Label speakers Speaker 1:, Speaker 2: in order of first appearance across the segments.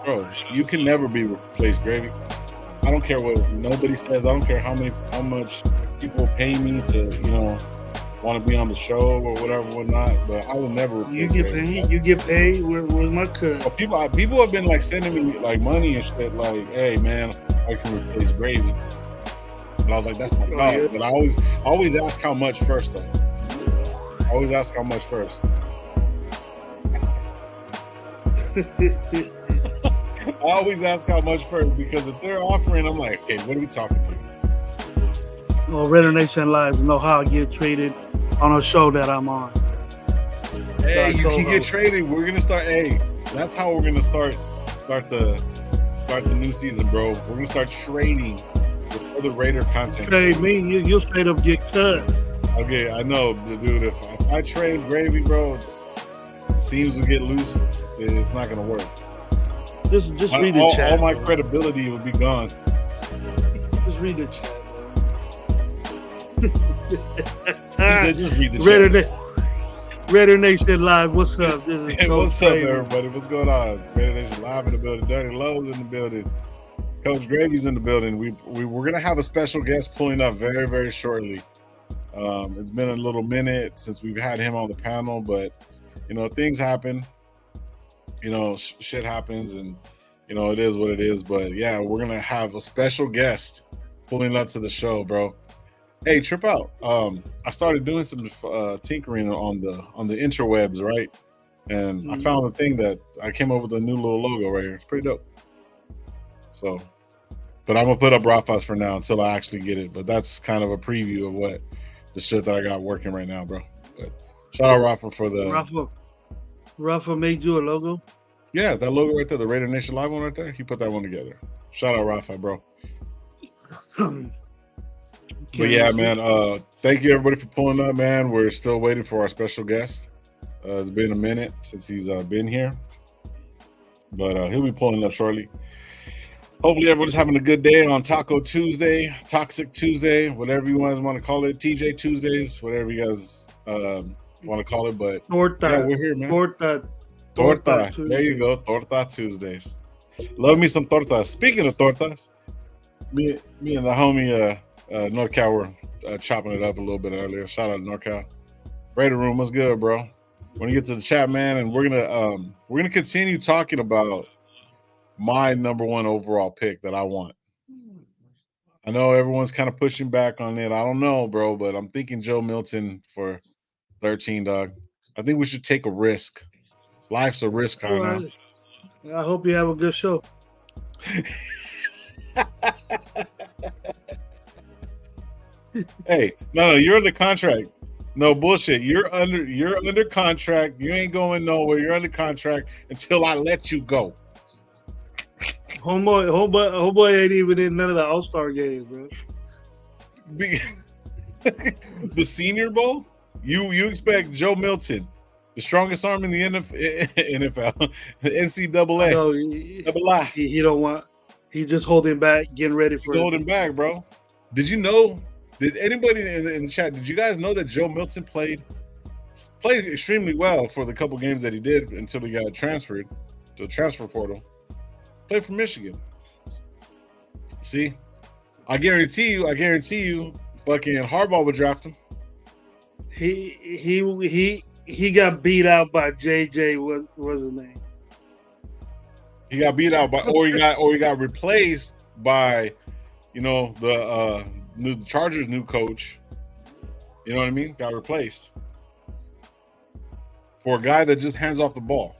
Speaker 1: Bro, you can never be replaced, Gravy. I don't care what nobody says. I don't care how much people pay me to, want to be on the show or whatever, whatnot. But I will never
Speaker 2: You
Speaker 1: replace
Speaker 2: get
Speaker 1: Gravy.
Speaker 2: paid. You get paid. Where's my cut?
Speaker 1: But people have been like sending me like money and shit. Like, hey man, I can replace Gravy. But I was like, that's my dog.
Speaker 2: Yeah.
Speaker 1: But I always ask how much first though. I always ask how much first. I always ask how much first because if they're offering, I'm like, okay, what are we talking about?
Speaker 2: Well, RaiderNationLive know how I get traded on a show that I'm on.
Speaker 1: Hey, you can get traded. We're gonna start. Hey, that's how we're gonna start the new season, bro. We're gonna start trading with other Raider content.
Speaker 2: Trade me, you'll straight up get cut.
Speaker 1: Okay, I know, dude. If I trade Gravy, bro, seams will get loose. It's not gonna work.
Speaker 2: Just read the chat.
Speaker 1: All my credibility will be gone.
Speaker 2: Just read the chat.
Speaker 1: Just read the chat.
Speaker 2: RaiderNationLive, what's up? This is
Speaker 1: Hey, what's up, everybody? What's going on? RaiderNationLive in the building. Dirty Lowe's in the building. Coach Gravy's in the building. We're gonna have a special guest pulling up very, very shortly. It's been a little minute since we've had him on the panel, but things happen. Shit happens, and it is what it is. But yeah, we're gonna have a special guest pulling up to the show, bro. Hey, trip out. I started doing some tinkering on the interwebs, right? And I found a thing that I came up with a new little logo right here. It's pretty dope. So, but I'm gonna put up Rafa's for now until I actually get it. But that's kind of a preview of what the shit that I got working right now, bro. But shout out Rafa for the
Speaker 2: Rafa made you a logo.
Speaker 1: Yeah, that logo right there, the Raider Nation Live one right there. He put that one together. Shout out Rafa, bro. But yeah, man, thank you everybody for pulling up, man. We're still waiting for our special guest. It's been a minute since he's been here, but he'll be pulling up shortly. Hopefully everybody's having a good day on Taco Tuesday, Toxic Tuesday, whatever you guys want to call it, TJ Tuesdays, whatever you guys want to call it. But yeah, we're here, man. Torta. There you go, Torta Tuesdays. Love me some tortas. Speaking of tortas, me and the homie NorCal were chopping it up a little bit earlier. Shout out to NorCal. Raider Room, what's good, bro? We're gonna get to the chat, man, and we're gonna continue talking about my number one overall pick that I want. I know everyone's kind of pushing back on it. I don't know, bro, but I'm thinking Joe Milton for 13, dog. I think we should take a risk. Life's a risk right
Speaker 2: now. I hope you have a good show.
Speaker 1: Hey, no, you're under contract. No bullshit. You're under contract. You ain't going nowhere. You're under contract until I let you go.
Speaker 2: Homeboy ain't even in none of the All-Star games, bro.
Speaker 1: The Senior Bowl? You expect Joe Milton, the strongest arm in the NFL, the NCAA.
Speaker 2: No, he don't want. He's just holding back, getting ready for.
Speaker 1: He's holding back, bro. Did you know? Did anybody in the chat? Did you guys know that Joe Milton played extremely well for the couple games that he did until he got transferred to the transfer portal? Played for Michigan. See, I guarantee you, fucking Harbaugh would draft him.
Speaker 2: He got beat out by JJ. What was his name?
Speaker 1: He got beat out by, or he got replaced by, the Chargers' new coach. You know what I mean? Got replaced for a guy that just hands off the ball.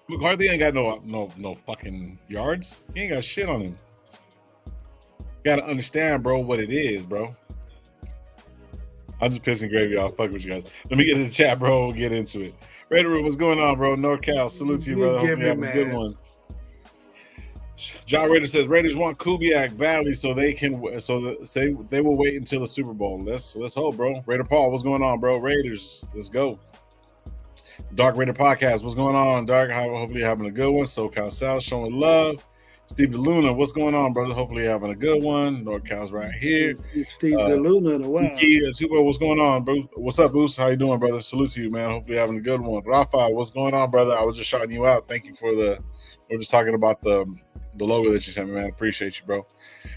Speaker 1: McCarthy ain't got no fucking yards. He ain't got shit on him. Got to understand, bro, what it is, bro. I'm just pissing Gravy off. Fuck with you guys. Let me get in the chat, bro. We'll get into it. Raider Room, what's going on, bro? NorCal, salute to you, brother. Hope you have a good one. John Raider says Raiders want Kubiak badly, so they will wait until the Super Bowl. Let's hope, bro. Raider Paul, what's going on, bro? Raiders, let's go. Dark Raider Podcast, what's going on, Dark? Hopefully you're having a good one. SoCal South showing love. Steve Luna, what's going on, brother? Hopefully you're having a good one. NorCal's right here.
Speaker 2: Steve DeLuna, wow.
Speaker 1: Tubo, what's going on, bro? What's up, Boost? How you doing, brother? Salute to you, man. Hopefully you're having a good one. Rafa, what's going on, brother? I was just shouting you out. Thank you for we're just talking about the logo that you sent me, man. Appreciate you, bro.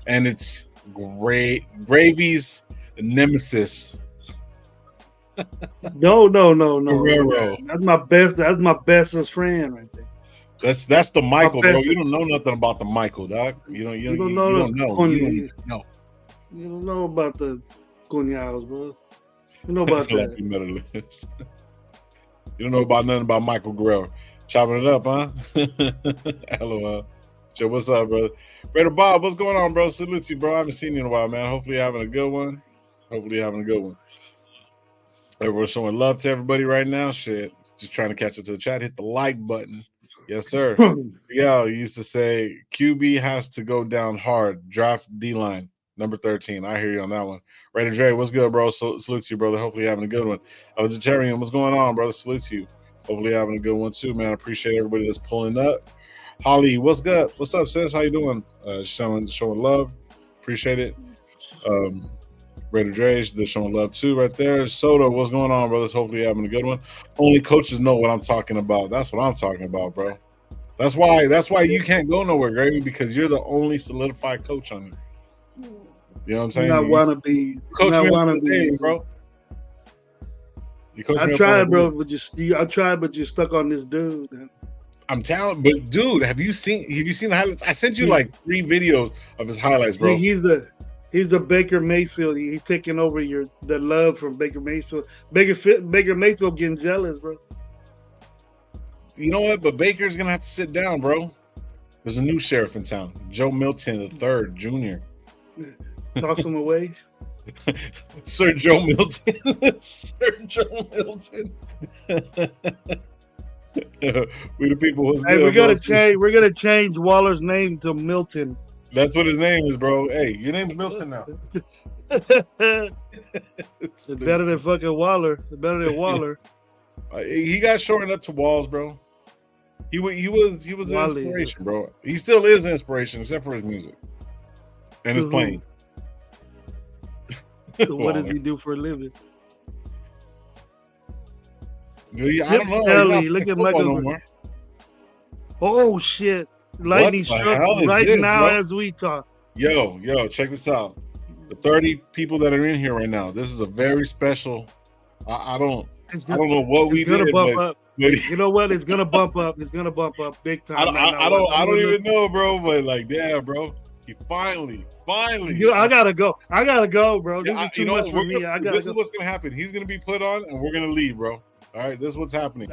Speaker 1: And it's Gravy's nemesis.
Speaker 2: No.
Speaker 1: Guerrero.
Speaker 2: That's my best. That's my bestest friend right there.
Speaker 1: That's the Michael, bro. You don't know nothing about the Michael, dog. You don't know. You don't know
Speaker 2: about the cuñados, bro. You know about that.
Speaker 1: You don't know about nothing about Michael Guerrero. Chopping it up, huh? LOL. So what's up, brother? Raider Bob, what's going on, bro? Salute to you, bro. I haven't seen you in a while, man. Hopefully you're having a good one. Everyone's showing love to everybody right now. Shit. Just trying to catch up to the chat. Hit the like button. Yes, sir. Yeah, you used to say QB has to go down hard. Draft D-line, number 13. I hear you on that one. Raider Dre, what's good, bro? Salute to you, brother. Hopefully you're having a good one. Vegetarian, what's going on, brother? Salute to you. Hopefully you're having a good one too, man. I appreciate everybody that's pulling up. Holly, what's good? What's up, sis? How you doing? Showing love. Appreciate it. Raider Dre, they're showing love too right there. Soda, what's going on, brothers? Hopefully you're having a good one. Only coaches know what I'm talking about. That's what I'm talking about, bro. That's why you can't go nowhere, Gravy, because you're the only solidified coach on here. You know what I'm saying?
Speaker 2: Not wannabe.
Speaker 1: Coach not wannabe, bro.
Speaker 2: I tried, bro, but you're stuck on this dude. Man.
Speaker 1: I'm telling, but dude, have you seen the highlights? I sent you like 3 videos of his highlights, bro.
Speaker 2: He's the Baker Mayfield. He's taking over the love from Baker Mayfield. Baker Mayfield getting jealous, bro.
Speaker 1: You know what? But Baker's gonna have to sit down, bro. There's a new sheriff in town, Joe Milton III, Jr.
Speaker 2: Toss him away.
Speaker 1: Sir Joe Milton. Sir Joe Milton. We the people who's
Speaker 2: hey,
Speaker 1: good,
Speaker 2: we're gonna change Waller's name to Milton.
Speaker 1: That's what his name is, bro. Hey, your name's Milton now.
Speaker 2: It's better than fucking Waller. It's better than Waller.
Speaker 1: He got shortened up to Walls, bro. He was an inspiration, bro. He still is an inspiration, except for his music and his playing.
Speaker 2: So what does he do for a living?
Speaker 1: I don't know.
Speaker 2: Look at Michael. No, oh shit! Lightning struck right now, bro? As we talk.
Speaker 1: Yo, check this out. The 30 people that are in here right now. This is a very special. I don't know what we did. But
Speaker 2: you know what? It's gonna bump up. It's gonna bump up big time.
Speaker 1: I don't even know, bro. But like, damn, bro. He finally.
Speaker 2: Dude, I gotta go, bro. This is too much for me.
Speaker 1: This is what's gonna happen. He's gonna be put on, and we're gonna leave, bro. All right, this is what's happening.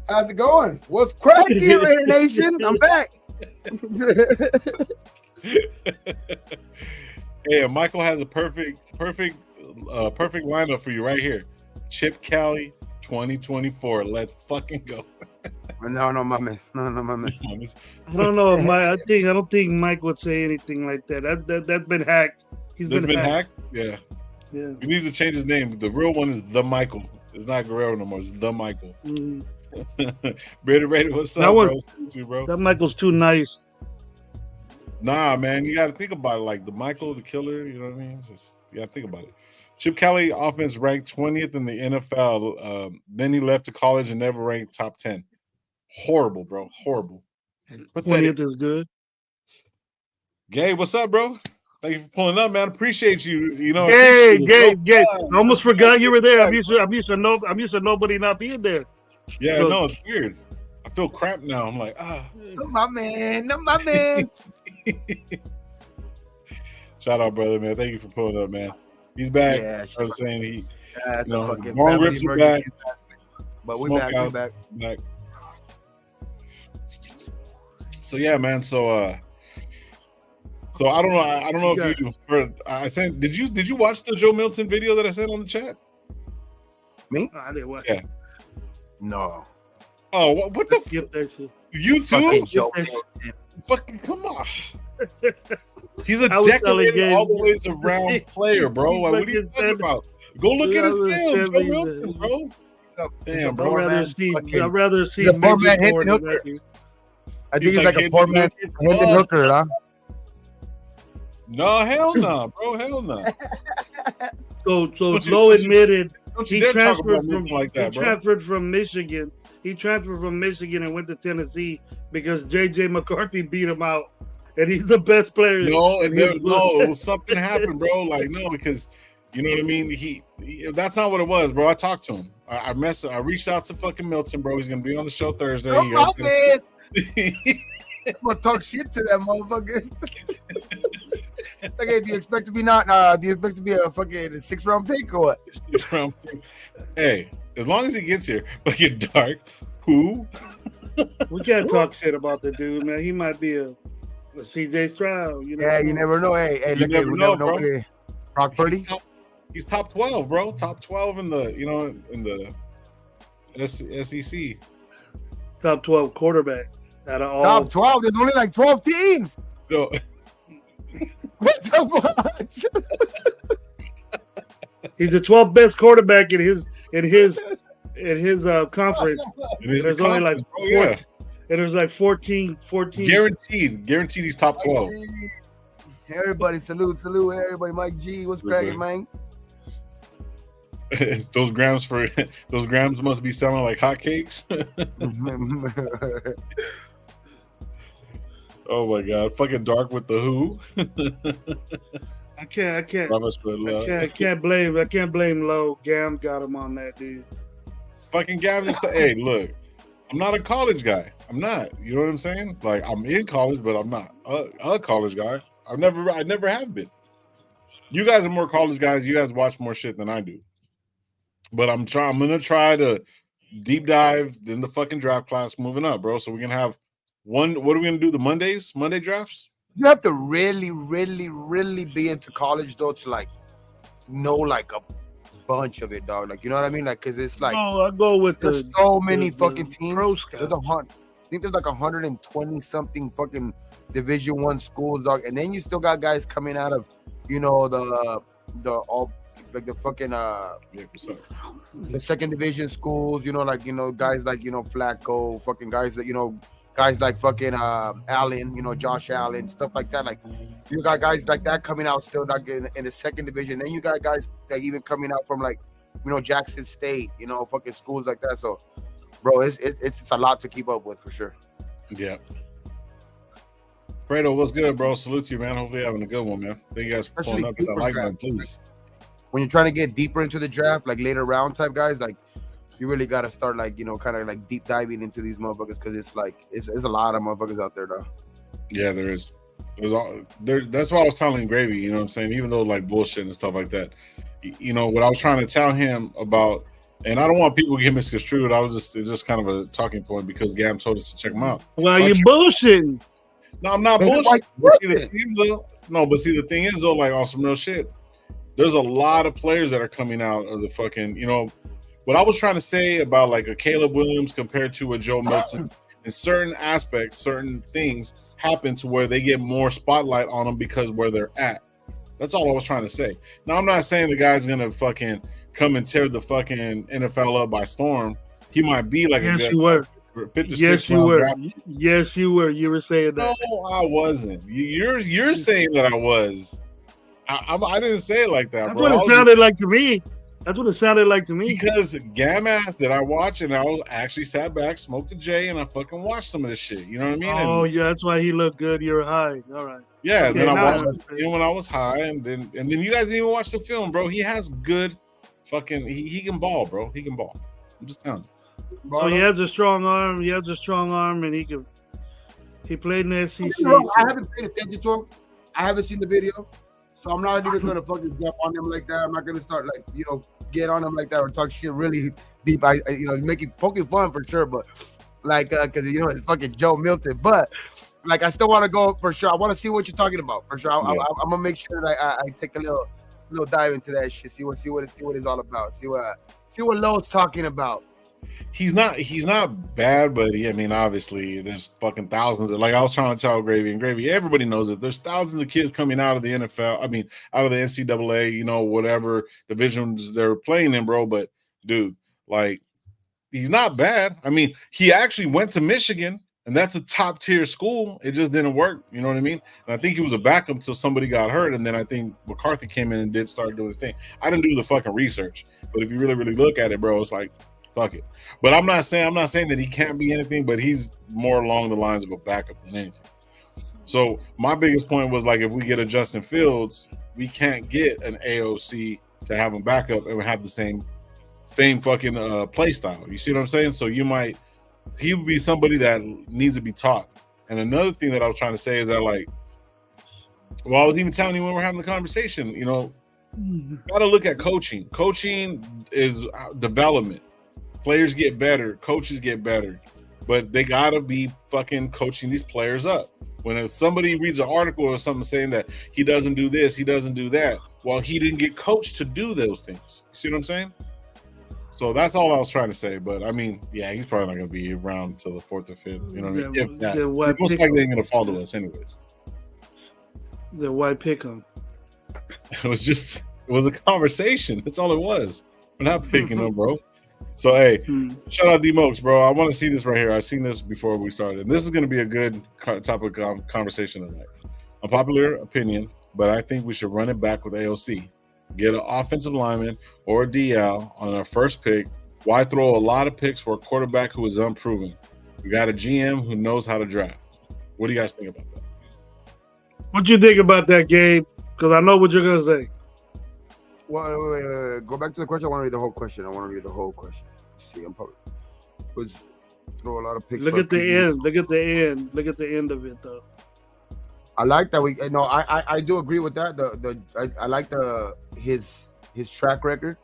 Speaker 3: How's it going? What's cracking, Raider Nation? I'm back.
Speaker 1: Yeah, Michael has a perfect lineup for you right here. Chip Cali 2024. Let's fucking go.
Speaker 3: No, my man.
Speaker 2: I don't know if I don't think Mike would say anything like that. That's been hacked. He's been hacked.
Speaker 1: Yeah. He needs to change his name. The real one is The Michael. It's not Guerrero no more. It's The Michael. Raider, what's up, bro?
Speaker 2: That Michael's too nice.
Speaker 1: Nah, man, you got to think about it. Like the Michael, the killer. You know what I mean? You got to think about it. Chip Kelly offense ranked 20th in the NFL. Then he left to college and never ranked top 10. Horrible, bro. Horrible.
Speaker 2: 20th is good.
Speaker 1: Gay, what's up, bro? Thank you for pulling up, man. Appreciate you. You know,
Speaker 2: Gabe. I almost forgot you were there. I'm used to nobody not being there.
Speaker 1: Yeah, no, it's weird. I feel crap now. I'm like,
Speaker 3: No, my man.
Speaker 1: Shout out, brother, man. Thank you for pulling up, man. He's back.
Speaker 3: Yeah,
Speaker 1: I was saying
Speaker 3: long
Speaker 1: rips are back.
Speaker 3: But we're back.
Speaker 1: So yeah, man. So I don't know. I don't know if you heard. I sent. Did you watch the Joe Milton video that I sent on the chat?
Speaker 3: Me?
Speaker 2: I didn't watch.
Speaker 1: Yeah.
Speaker 3: No.
Speaker 1: Oh, what the?
Speaker 2: Skip that shit.
Speaker 1: You too? Fucking come on. He's a decorated all the ways around player, bro. Like, what are you talking about? Go look at his film, Joe Milton, bro. Damn, bro.
Speaker 2: I'd rather see Major Ford than that.
Speaker 3: I think he's like a poor man's Hendon Hooker, huh?
Speaker 1: No, hell no, bro. Hell no.
Speaker 2: So Lowe admitted he
Speaker 1: transferred
Speaker 2: from Michigan. He transferred from Michigan and went to Tennessee because J.J. McCarthy beat him out, and he's the best player.
Speaker 1: No, it was something happened, bro. Like no, because you know what I mean. He that's not what it was, bro. I talked to him. I reached out to fucking Milton, bro. He's gonna be on the show Thursday.
Speaker 3: I'm gonna talk shit to that motherfucker. Okay, do you expect to be do you expect to be a fucking 6th-round pick or what?
Speaker 1: 6th-round pick. Hey, as long as he gets here, fucking Dark. Who?
Speaker 2: We can't talk shit about the dude, man. He might be a CJ Stroud. You know?
Speaker 3: Yeah, you never know. Hey, look,
Speaker 1: never know, bro.
Speaker 3: Brock Purdy.
Speaker 1: He's top 12, bro. Top 12 in the SEC.
Speaker 2: Top 12 quarterback out of all.
Speaker 3: Top 12. There's only like 12 teams.
Speaker 1: No.
Speaker 3: What the fuck?
Speaker 2: He's the 12th best quarterback in his conference. And there's only like 14. And there's like 14.
Speaker 1: Guaranteed he's top 12.
Speaker 3: Everybody, salute, everybody. Mike G, what's cracking, man?
Speaker 1: those grams must be selling like hotcakes. Oh my god, fucking Dark with the who.
Speaker 2: I can't blame Lowe. Gam got him on that, dude.
Speaker 1: Fucking Gam just said, hey, look, I'm not a college guy. I'm not. You know what I'm saying? Like I'm in college, but I'm not a college guy. I never have been. You guys are more college guys. You guys watch more shit than I do. But I'm gonna try to deep dive in the fucking draft class moving up, bro. So we're gonna have what are we gonna do? The Monday drafts?
Speaker 3: You have to really, really, really be into college though to like know like a bunch of it, dog. Like you know what I mean? Like because it's like
Speaker 2: I go with
Speaker 3: there's so many fucking teams. There's I think there's like 120 something fucking Division I schools, dog. And then you still got guys coming out of the fucking the second division schools, guys like Flacco, fucking guys that guys like fucking Allen, Josh Allen, stuff like that. Like you got guys like that coming out still like in the second division. Then you got guys that even coming out from like Jackson State, fucking schools like that. So bro, it's a lot to keep up with for sure.
Speaker 1: Yeah. Fredo, what's good, bro? Salute to you, man. Hopefully you're having a good one, man. Thank you guys for pulling up. Like that, please.
Speaker 3: When you're trying to get deeper into the draft, like later round type guys, like you really got to start like kind of like deep diving into these motherfuckers because it's like it's a lot of motherfuckers out there though.
Speaker 1: Yeah, there is. That's what I was telling Gravy. You know what I'm saying? Even though like bullshit and stuff like that, what I was trying to tell him about, and I don't want people to get misconstrued. It's just kind of a talking point because Gam told us to check them out.
Speaker 2: Well, you bullshitting.
Speaker 1: No, I'm not bullshitting. But see, the thing is though, like on some real shit. There's a lot of players that are coming out of the fucking, what I was trying to say about like a Caleb Williams compared to a Joe Milton, in certain aspects, certain things happen to where they get more spotlight on them because where they're at. That's all I was trying to say. Now, I'm not saying the guy's going to fucking come and tear the fucking NFL up by storm. He might be like
Speaker 2: yes, you were. Yes, you were.
Speaker 1: Draft.
Speaker 2: Yes, you were. You were saying that.
Speaker 1: No, I wasn't. You're saying that I was. I didn't say it like that,
Speaker 2: That's
Speaker 1: bro.
Speaker 2: What it sounded like to me. That's what it sounded like to me.
Speaker 1: Because Gam asked that I watch, and I actually sat back, smoked a J, and I fucking watched some of this shit. You know what I mean?
Speaker 2: Oh, yeah, that's why he looked good. You're high. All right.
Speaker 1: Yeah, okay, then I watched him when I was high, and then you guys didn't even watch the film, bro. He has good fucking. He can ball, bro. He can ball. I'm just telling you.
Speaker 2: Oh, he has a strong arm. And he played in the SEC.
Speaker 3: I haven't paid attention to him. I haven't seen the video. So I'm not even gonna fucking jump on him like that. I'm not gonna start like get on him like that or talk shit really deep. I poking fun for sure, but like because it's fucking Joe Milton. But like I still want to go for sure. I want to see what you're talking about for sure. I'm gonna make sure that I take a little dive into that shit. See what it's all about. See what Lowe's talking about.
Speaker 1: He's not bad, but obviously there's fucking thousands like I was trying to tell Gravy, everybody knows it. There's thousands of kids coming out of the NFL, out of the NCAA, whatever divisions they're playing in, bro. But dude, like he's not bad. He actually went to Michigan And that's a top tier school. It just didn't work. You know what I mean? And I think he was a backup until somebody got hurt. And then I think McCarthy came in and did start doing his thing. I didn't do the fucking research. But if you really, really look at it, bro, it's like, fuck it. But I'm not saying that he can't be anything, but he's more along the lines of a backup than anything. So my biggest point was like, if we get a Justin Fields, we can't get an AOC to have him back up and have the same fucking play style. You see what I'm saying? So he would be somebody that needs to be taught. And another thing that I was trying to say is that, like, well, I was even telling you when we're having the conversation, you know, got to look at coaching. Coaching is development. Players get better, coaches get better, but they got to be fucking coaching these players up. When somebody reads an article or something saying that he doesn't do this, he doesn't do that, well, he didn't get coached to do those things. See what I'm saying? So that's all I was trying to say. But I mean, yeah, he's probably not going to be around until the 4th or 5th. You know what I mean? If that, most likely ain't going to follow us anyways.
Speaker 2: The white pick him.
Speaker 1: It was a conversation. That's all it was. We're not picking him, bro. So hey, shout out D-Mokes, bro. I want to see this right here. I've seen this before we started. And this is going to be a good topic of conversation tonight. Unpopular opinion, but I think we should run it back with AOC. Get an offensive lineman or a DL on our first pick. Why throw a lot of picks for a quarterback who is unproven? We got a GM who knows how to draft. What do you guys think about that?
Speaker 2: What you think about that, Gabe? Because I know what you're going to say.
Speaker 3: Well, wait. Go back to the question. I want to read the whole question. See, I'm probably throw a lot of picks.
Speaker 2: Look at the end. Look at the end of it, though.
Speaker 3: I like that I do agree with that. I like his track record.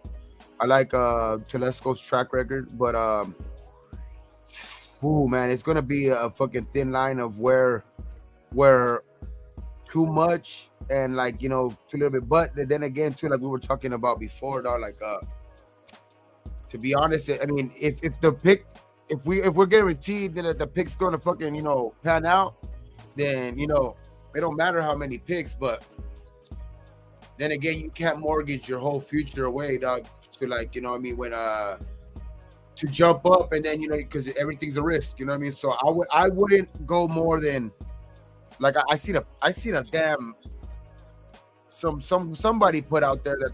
Speaker 3: I like Telesco's track record, but man, it's gonna be a fucking thin line of where too much and like, you know, too little bit. But then again, too, like we were talking about before, dog, like to be honest, I mean, if we're guaranteed that the pick's gonna fucking, you know, pan out, then, you know, it don't matter how many picks. But then again, you can't mortgage your whole future away, dog, to, like, you know what I mean, when to jump up and then, you know, because everything's a risk, you know what I mean. So I wouldn't go more than, like, I seen a damn somebody put out there that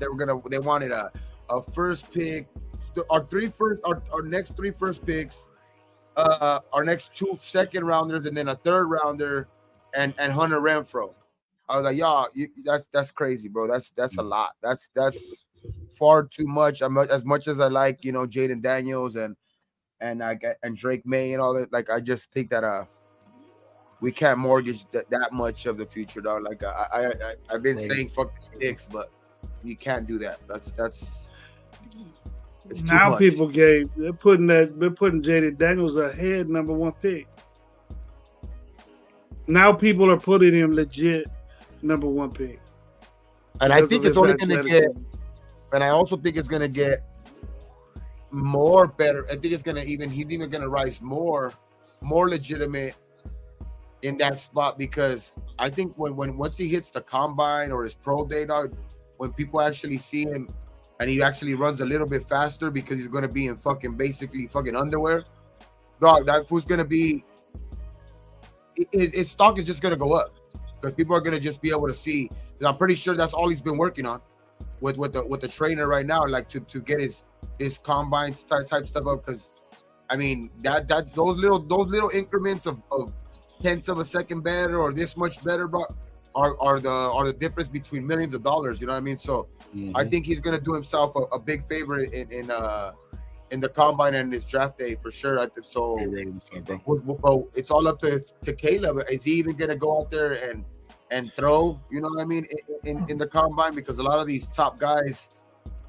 Speaker 3: they wanted a first pick, our next 3 first picks, our next 2 second rounders, and then a 3rd rounder. And Hunter Renfrow. I was like, y'all, that's crazy, bro. That's a lot. That's far too much. As much as I like, you know, Jaden Daniels and Drake May and all that. Like, I just think that we can't mortgage that much of the future, dog. Like, I've been saying fuck the picks, but you can't do that. That's it's too
Speaker 2: now
Speaker 3: much.
Speaker 2: People, Gabe, they're putting Jaden Daniels ahead, number 1 pick. Now people are putting him legit number 1 pick.
Speaker 3: And I think it's only going to get, and I also think it's going to get more better. I think it's going to he's even going to rise more legitimate in that spot, because I think once he hits the combine or his pro day, dog, when people actually see him and he actually runs a little bit faster because he's going to be in basically fucking underwear, dog, that fool's going to be, his stock is just going to go up because people are going to just be able to see. I'm pretty sure that's all he's been working on with the trainer right now, like to get his combine type stuff up. Because I mean that those little increments of tenths of a second better or this much better, bro, are the difference between millions of dollars. You know what I mean? So I think he's going to do himself a big favor in the combine and his draft day for sure. So it's all up to Caleb. Is he even gonna go out there and throw? You know what I mean, in the combine, because a lot of these top guys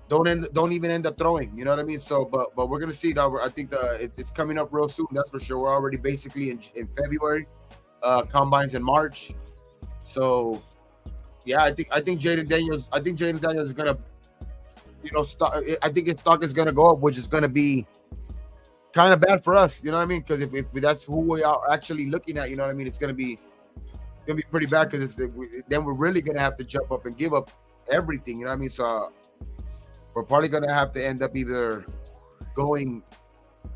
Speaker 3: don't even end up throwing. You know what I mean. So, but we're gonna see. I think it's coming up real soon. That's for sure. We're already basically in February. Combines in March. So yeah, I think Jaden Daniels is gonna, you know, I think his stock is going to go up, which is going to be kind of bad for us. You know what I mean? Because if that's who we are actually looking at, you know what I mean? It's going to be pretty bad, because then we're really going to have to jump up and give up everything. You know what I mean? So we're probably going to have to end up either going,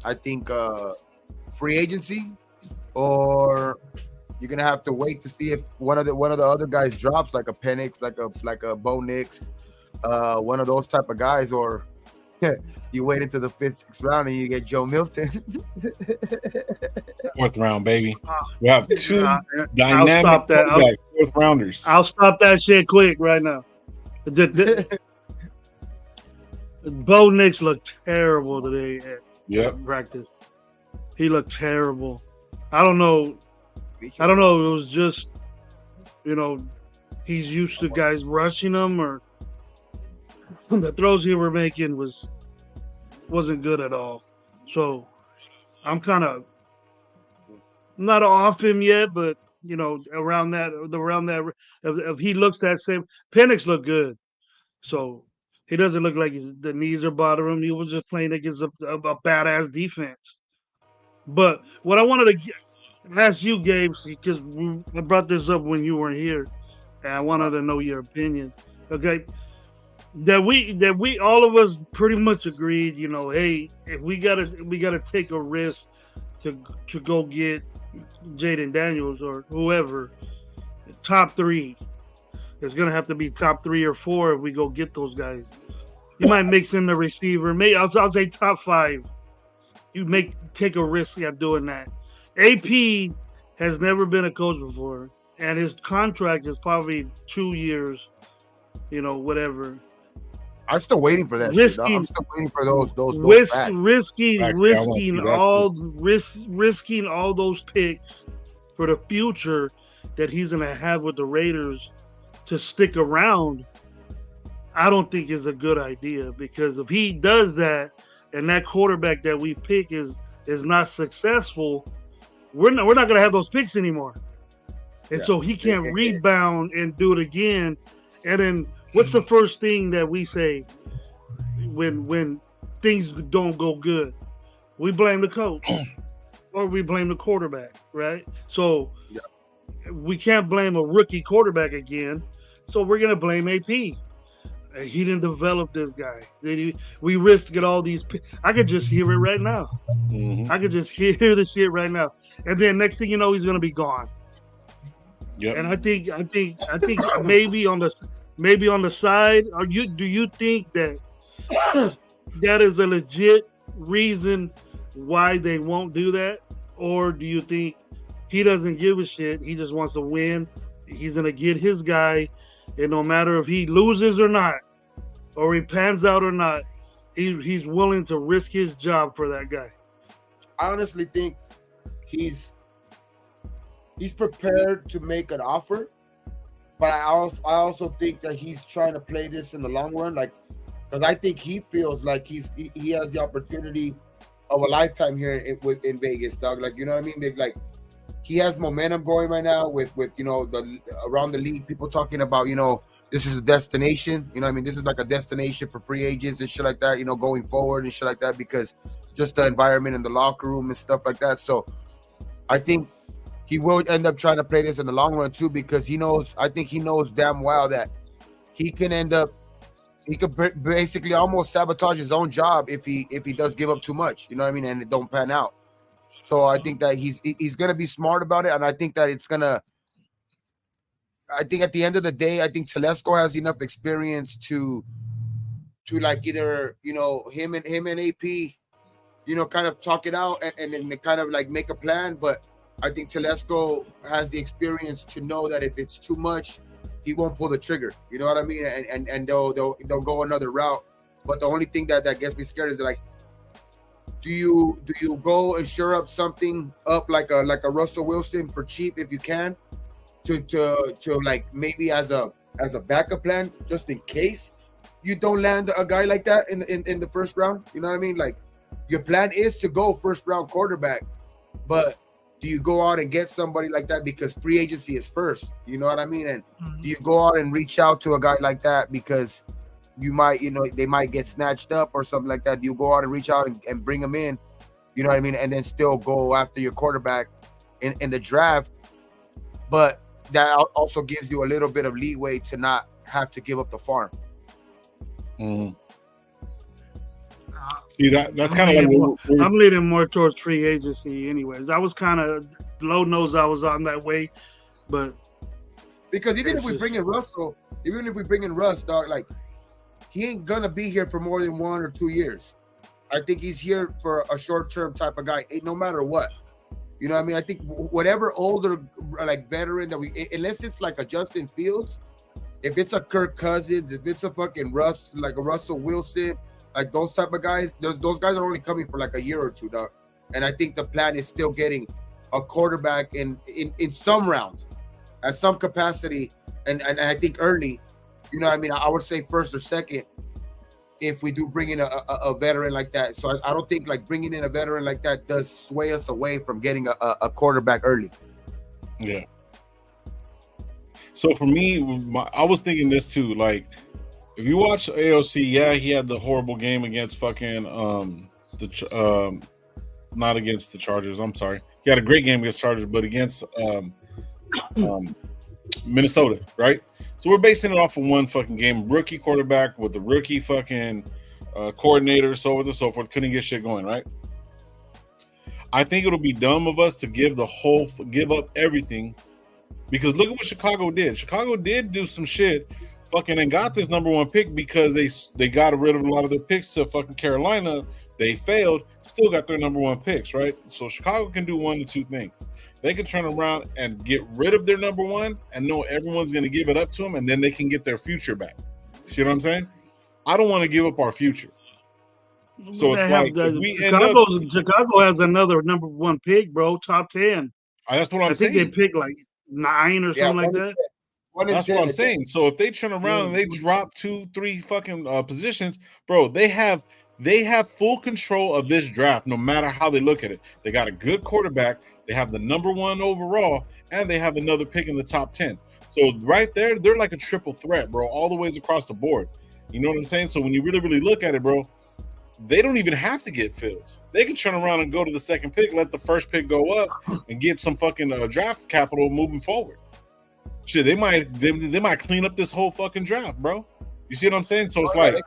Speaker 3: I think, free agency or you're gonna have to wait to see if one of the other guys drops, like a Penix, like a Bo Nix, one of those type of guys, or you wait until the 5th, 6th round and you get Joe Milton.
Speaker 1: 4th round, baby. We have 2
Speaker 2: I'll
Speaker 1: dynamic
Speaker 2: stop that.
Speaker 1: 4th rounders.
Speaker 2: I'll stop that shit quick right now. Bo Nix looked terrible today at practice. He looked terrible. I don't know. It was just, he's used to guys rushing him, or the throws he were making wasn't good at all. So I'm kind of not off him yet, but around that, if he looks that same, Penix looked good, so he doesn't look like the knees are bothering him. He was just playing against a badass defense. But what I wanted to ask you, Gabe, because I brought this up when you weren't here, and I wanted to know your opinion. Okay, that we all of us pretty much agreed. Hey, if we gotta take a risk to go get Jaden Daniels or whoever, top 3. It's gonna have to be top 3 or 4 if we go get those guys. You might mix in the receiver. Maybe I'll say top 5. You take a risk at doing that. AP has never been a coach before, and his contract is probably 2 years. Whatever.
Speaker 3: I'm still waiting for that. I'm still waiting for those
Speaker 2: risking all those picks for the future that he's gonna have with the Raiders to stick around. I don't think is a good idea, because if he does that and that quarterback that we pick is not successful, we're not gonna have those picks anymore. And so he can't rebound and do it again. And then what's the first thing that we say when things don't go good? We blame the coach or we blame the quarterback, right? So we can't blame a rookie quarterback again. So we're going to blame AP. He didn't develop this guy. We risked all these. I could just hear it right now. Mm-hmm. I could just hear the shit right now. And then next thing you know, he's going to be gone. Yep. And I think maybe on the side, do you think that that is a legit reason why they won't do that? Or do you think he doesn't give a shit, he just wants to win, he's going to get his guy, and no matter if he loses or not, or he pans out or not, he's willing to risk his job for that guy?
Speaker 3: I honestly think he's prepared to make an offer, but I also think that he's trying to play this in the long run, because I think he feels like he has the opportunity of a lifetime here in Vegas, dog. You know what I mean? He has momentum going right now with the around the league, people talking about this is a destination. You know what I mean? This is like a destination for free agents and shit like that. Going forward and shit like that, because just the environment in the locker room and stuff like that. So I think he will end up trying to play this in the long run too, because I think he knows damn well that he could basically almost sabotage his own job if he does give up too much, you know what I mean, and it don't pan out. So I think that he's gonna be smart about it, and I think that I think at the end of the day, I think Telesco has enough experience to either him and AP, kind of talk it out and then kind of make a plan, but I think Telesco has the experience to know that if it's too much, he won't pull the trigger. You know what I mean? And they'll go another route. But the only thing that gets me scared is do you go and shore up something up like a Russell Wilson for cheap if you can, to maybe as a backup plan just in case you don't land a guy like that in the first round. You know what I mean? Your plan is to go first round quarterback, but do you go out and get somebody like that because free agency is first? You know what I mean? And do you go out and reach out to a guy like that because you might, they might get snatched up or something like that? Do you go out and reach out and bring them in? You know what I mean? And then still go after your quarterback in the draft. But that also gives you a little bit of leeway to not have to give up the farm.
Speaker 1: Mm-hmm. See that's kind of like
Speaker 2: I'm leaning more towards free agency, anyways. I was kind of low nose. I was on that way, but
Speaker 3: because even if we bring in Russell, dog, like he ain't gonna be here for more than 1 or 2 years. I think he's here for a short-term type of guy, no matter what. You know what I mean? I think whatever older, like veteran that unless it's like a Justin Fields, if it's a Kirk Cousins, if it's a fucking like a Russell Wilson, like those type of guys, those guys are only coming for like a year or two, dog. And I think the plan is still getting a quarterback in some round, at some capacity, and I think early. You know what I mean? I would say first or second if we do bring in a veteran like that. So I don't think like bringing in a veteran like that does sway us away from getting a quarterback early.
Speaker 1: Yeah. So for me, I was thinking this too. Like, if you watch AOC, yeah, he had the horrible game against fucking not against the Chargers. I'm sorry, he had a great game against Chargers, but against Minnesota, right? So we're basing it off of one fucking game. Rookie quarterback with the rookie fucking coordinator, so on and so forth. Couldn't get shit going, right? I think it'll be dumb of us to give up everything, because look at what Chicago did. Chicago did do some shit, fucking, and got this number 1 pick because they got rid of a lot of their picks to fucking Carolina. They failed, still got their number 1 picks, right? So Chicago can do one of two things. They can turn around and get rid of their number 1 and know everyone's going to give it up to them, and then they can get their future back. See what I'm saying? I don't want to give up our future. So it's like if we
Speaker 2: Chicago has another number 1 pick, bro, top 10.
Speaker 1: That's what I'm saying.
Speaker 2: I think they picked like 9 or something like that.
Speaker 1: That's what I'm saying. So if they turn around and they drop 2-3 fucking positions, bro, they have full control of this draft, no matter how they look at it. They got a good quarterback, they have the number 1 overall, and they have another pick in the top 10. So right there, they're like a triple threat, bro, all the ways across the board. You know what I'm saying? So when you really, really look at it, bro, they don't even have to get Fields. They can turn around and go to the second pick, let the first pick go up, and get some fucking draft capital moving forward. Shit, they might clean up this whole fucking draft, bro. You see what I'm saying? So it's like,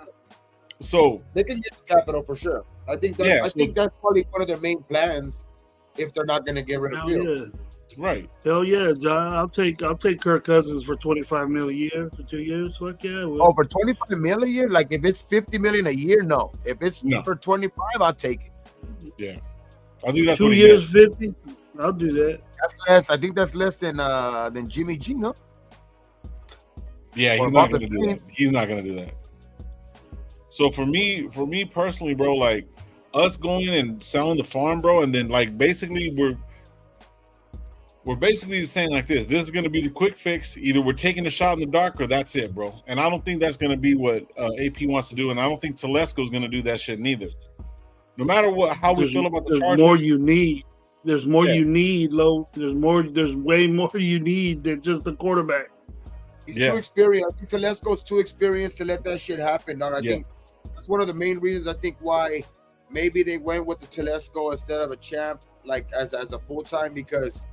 Speaker 1: so
Speaker 3: they can get the capital for sure. I think that's probably one of their main plans if they're not going to get rid of Fields.
Speaker 1: Yeah. Right.
Speaker 2: Hell yeah, John. I'll take Kirk Cousins for $25 million a year for 2 years. Fuck yeah.
Speaker 3: Oh, for $25 million a year? Like if it's $50 million a year, no. If it's for 25, I'll take it.
Speaker 1: Yeah. I think that's
Speaker 2: 2 years, 50. I'll do that.
Speaker 3: That's less. I think that's less than Jimmy G, no?
Speaker 1: Yeah, he's not going to do that. He's not going to do that. So for me personally, bro, like us going and selling the farm, bro, and then like basically we're basically saying like this is going to be the quick fix. Either we're taking a shot in the dark or that's it, bro. And I don't think that's going to be what AP wants to do, and I don't think Telesco's going to do that shit neither. No matter how we feel about the Chargers,
Speaker 2: more you need. There's more you need, Lo. There's way more you need than just the quarterback.
Speaker 3: He's too experienced. I think Telesco's too experienced to let that shit happen. I think that's one of the main reasons I think why maybe they went with the Telesco instead of a champ, like as a full time, because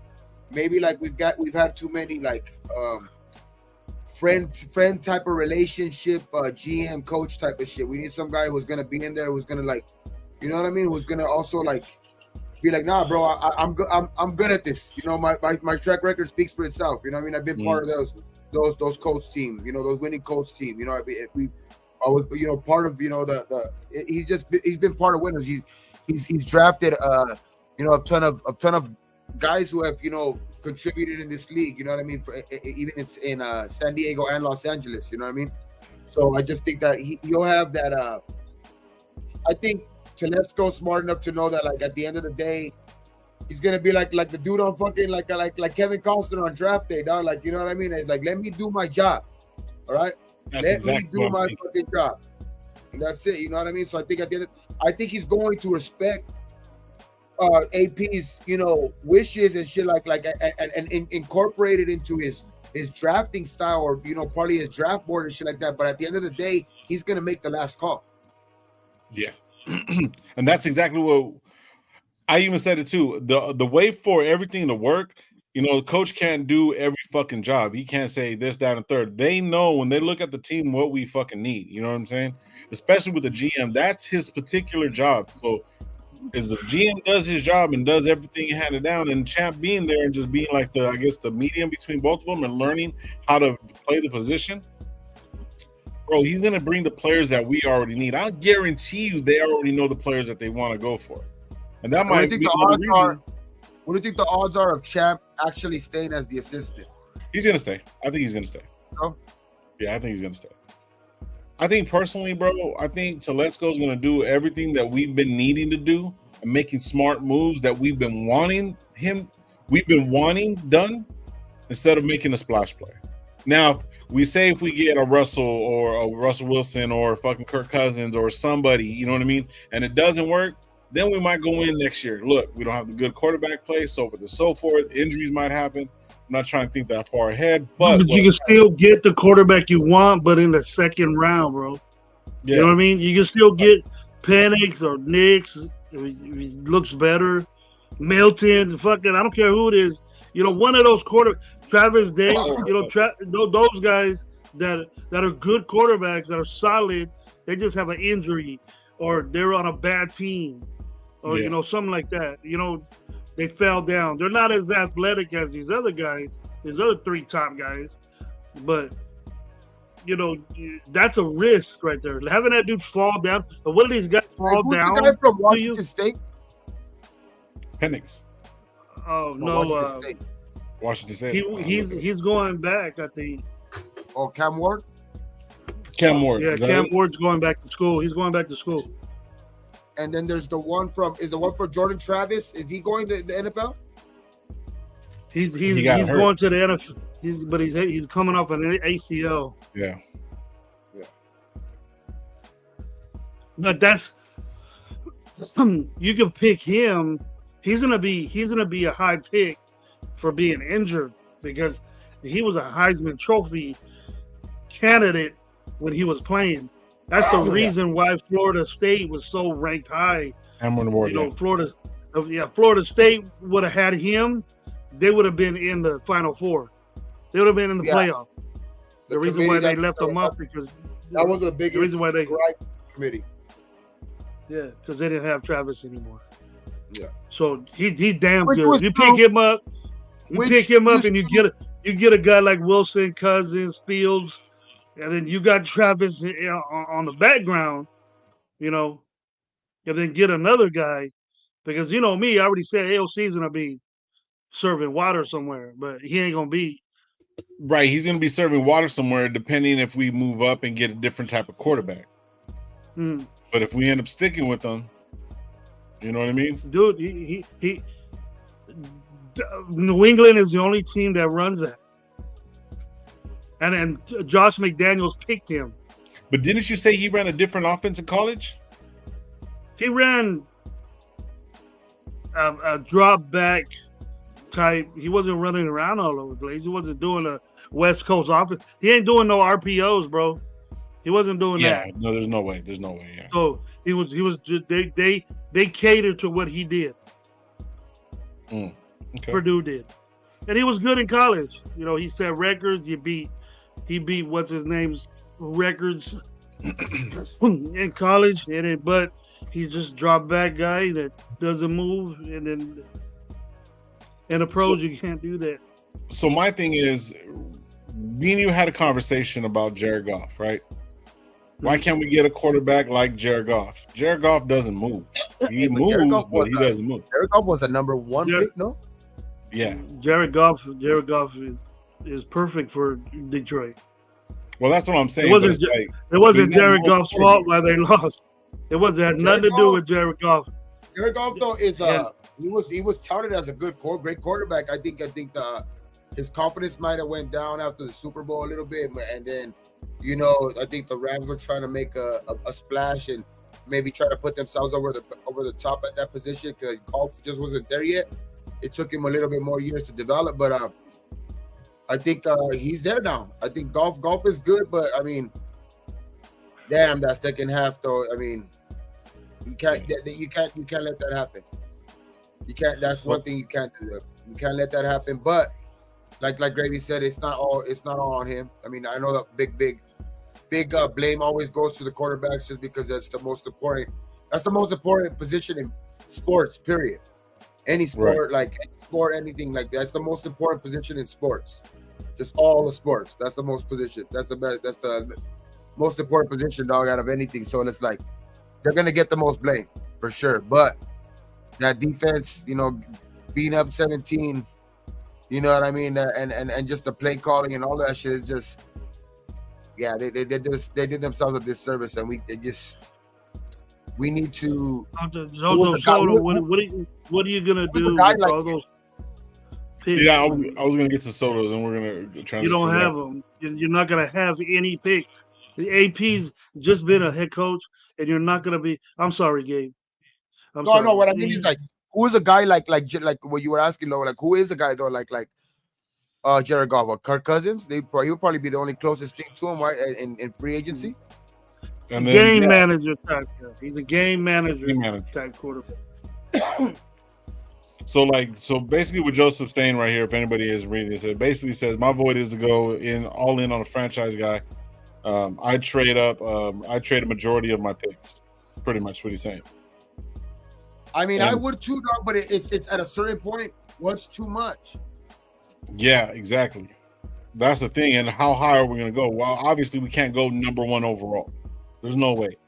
Speaker 3: maybe like we've had too many like friend type of relationship, GM coach type of shit. We need some guy who's gonna be in there, who's gonna like, you know what I mean, who's gonna also like be like, nah, bro, I'm good at this. You know, my track record speaks for itself. You know what I mean? I've been part of those coach team. You know, those winning coach team. You know, we always, you know, part of, you know, he's been part of winners. He's drafted you know, a ton of guys who have, you know, contributed in this league, you know what I mean? Even it's in San Diego and Los Angeles, you know what I mean? So I just think that he'll have that. I think Telesco's smart enough to know that, like, at the end of the day, he's gonna be like the dude on fucking like Kevin Costner on draft day, dog. Like, you know what I mean? It's like, let me do my job, all right? Let me do my fucking job, and that's it. You know what I mean? So I think I think he's going to respect AP's, you know, wishes and shit and incorporate it into his drafting style, or, you know, probably his draft board and shit like that. But at the end of the day, he's gonna make the last call.
Speaker 1: Yeah. And that's exactly what I even said it too. The way for everything to work You know, the coach can't do every fucking job. He can't say this, that, and third. They know when they look at the team what we fucking need. You know what I'm saying? Especially with the GM, that's his particular job. So, as the GM does his job and does everything handed down, and Champ being there and just being like the medium between both of them and learning how to play the position, bro, he's gonna bring the players that we already need. I guarantee you, they already know the players that they want to go for, and that might be the reason.
Speaker 3: What do you think the odds are of Champ actually staying as the assistant?
Speaker 1: He's gonna stay. I think he's gonna stay.
Speaker 3: Oh?
Speaker 1: Yeah, I think he's gonna stay. I think personally, bro, I think Telesco's gonna do everything that we've been needing to do and making smart moves that we've been wanting done instead of making a splash play. Now, we say if we get a Russell or a Russell Wilson or fucking Kirk Cousins or somebody, you know what I mean, and it doesn't work, then we might go in next year. Look, we don't have the good quarterback play, so forth. Injuries might happen. I'm not trying to think that far ahead, but
Speaker 2: you can still get the quarterback you want, but in the second round, bro. Yeah. You know what I mean? You can still get Penix or Knicks if he looks better. Milton, fucking, I don't care who it is. You know, one of those Travis Day, you know, those guys that are good quarterbacks, that are solid, they just have an injury or they're on a bad team or, you know, something like that. You know, they fell down. They're not as athletic as these other guys, these other three top guys. But, you know, that's a risk right there. Having that dude fall down. But what do these guys fall down?
Speaker 3: The guy from Washington State?
Speaker 1: Penix.
Speaker 2: Oh, no.
Speaker 1: Washington State.
Speaker 2: He's going back, I think.
Speaker 3: Oh, Cam Ward?
Speaker 1: Cam Ward.
Speaker 2: Yeah, Cam Ward's going back to school. He's going back to school.
Speaker 3: And then there's the one for Jordan Travis. Is he going to the NFL?
Speaker 2: He's going to the NFL. He's coming off an ACL.
Speaker 1: Yeah.
Speaker 2: But you can pick him. He's gonna be a high pick for being injured because he was a Heisman Trophy candidate when he was playing. That's the reason why Florida State was so ranked high. Florida State would have had him. They would have been in the Final Four. They would have been in the playoff. The reason why they left them up because
Speaker 3: that was the biggest reason why they committee.
Speaker 2: Yeah, because they didn't have Travis anymore.
Speaker 3: Yeah.
Speaker 2: So he damn good. You pick him up, and you get a guy like Wilson, Cousins, Fields. And then you got Travis on the background, you know, and then get another guy. Because, you know, me, I already said AOC's going to be serving water somewhere, but he ain't going to be.
Speaker 1: Right. He's going to be serving water somewhere, depending if we move up and get a different type of quarterback. But if we end up sticking with them, you know what I mean?
Speaker 2: Dude, New England is the only team that runs that. And then Josh McDaniels picked him.
Speaker 1: But didn't you say he ran a different offense in college?
Speaker 2: He ran a drop back type. He wasn't running around all over the place. He wasn't doing a West Coast offense. He ain't doing no RPOs, bro. He wasn't doing that.
Speaker 1: Yeah, no, there's no way. Yeah.
Speaker 2: So he was just they catered to what he did.
Speaker 1: Okay.
Speaker 2: Purdue did. And he was good in college. You know, he set records. He beat what's his name's records in college. But he's just drop back guy that doesn't move. And then in the pros, you can't do that.
Speaker 1: So my thing is, me and you had a conversation about Jared Goff, right? Why can't we get a quarterback like Jared Goff? Jared Goff doesn't move. He moves, but he doesn't move.
Speaker 3: Jared Goff was a number one pick, no?
Speaker 1: Yeah.
Speaker 2: Jared Goff is perfect for Detroit.
Speaker 1: Well, that's what I'm saying.
Speaker 2: It wasn't Jared Goff's fault why they lost. It had nothing to do with Jared Goff.
Speaker 3: Jared Goff though is he was touted as a great quarterback. I think his confidence might have went down after the Super Bowl a little bit, and then you know I think the Rams were trying to make a splash and maybe try to put themselves over the top at that position because Goff just wasn't there yet. It took him a little bit more years to develop, but I think he's there now. I think Goff is good, but I mean, damn, that second half though. I mean, you can't let that happen. You can't. That's one thing you can't do. We can't let that happen. But like Gravy said, it's not all on him. I mean, I know that big blame always goes to the quarterbacks just because that's the most important. That's the most important position in sports. Period. Any sport, like any sport, anything like that's the most important position in sports. Just all the sports. That's the most position. That's the best. That's the most important position, dog, out of anything. So it's like they're gonna get the most blame for sure. But that defense, being up 17, you know what I mean, and just the play calling and all that shit is just, yeah, they did themselves a disservice, and we need to.
Speaker 2: What are you gonna do with all those picks?
Speaker 1: Yeah, I was gonna get to Soto's, and we're gonna try.
Speaker 2: You don't have them. You're not gonna have any pick. The AP's just been a head coach, and you're not gonna be. I'm sorry, Gabe.
Speaker 3: No. What I mean is like, who is a guy like what you were asking though? Like, who is a guy though? Like Jared Goff or Kirk Cousins? He'll probably be the only closest thing to him, right? In free agency.
Speaker 2: And then, game manager type guy. He's a game manager type quarterback.
Speaker 1: So basically what Joseph saying right here, if anybody is reading this, it basically says my void is to go all in on a franchise guy. I trade up. I trade a majority of my picks. Pretty much what he's saying.
Speaker 3: I mean, I would too, dog. But it's at a certain point, what's too much?
Speaker 1: Yeah, exactly. That's the thing. And how high are we going to go? Well, obviously we can't go number one overall. There's no way,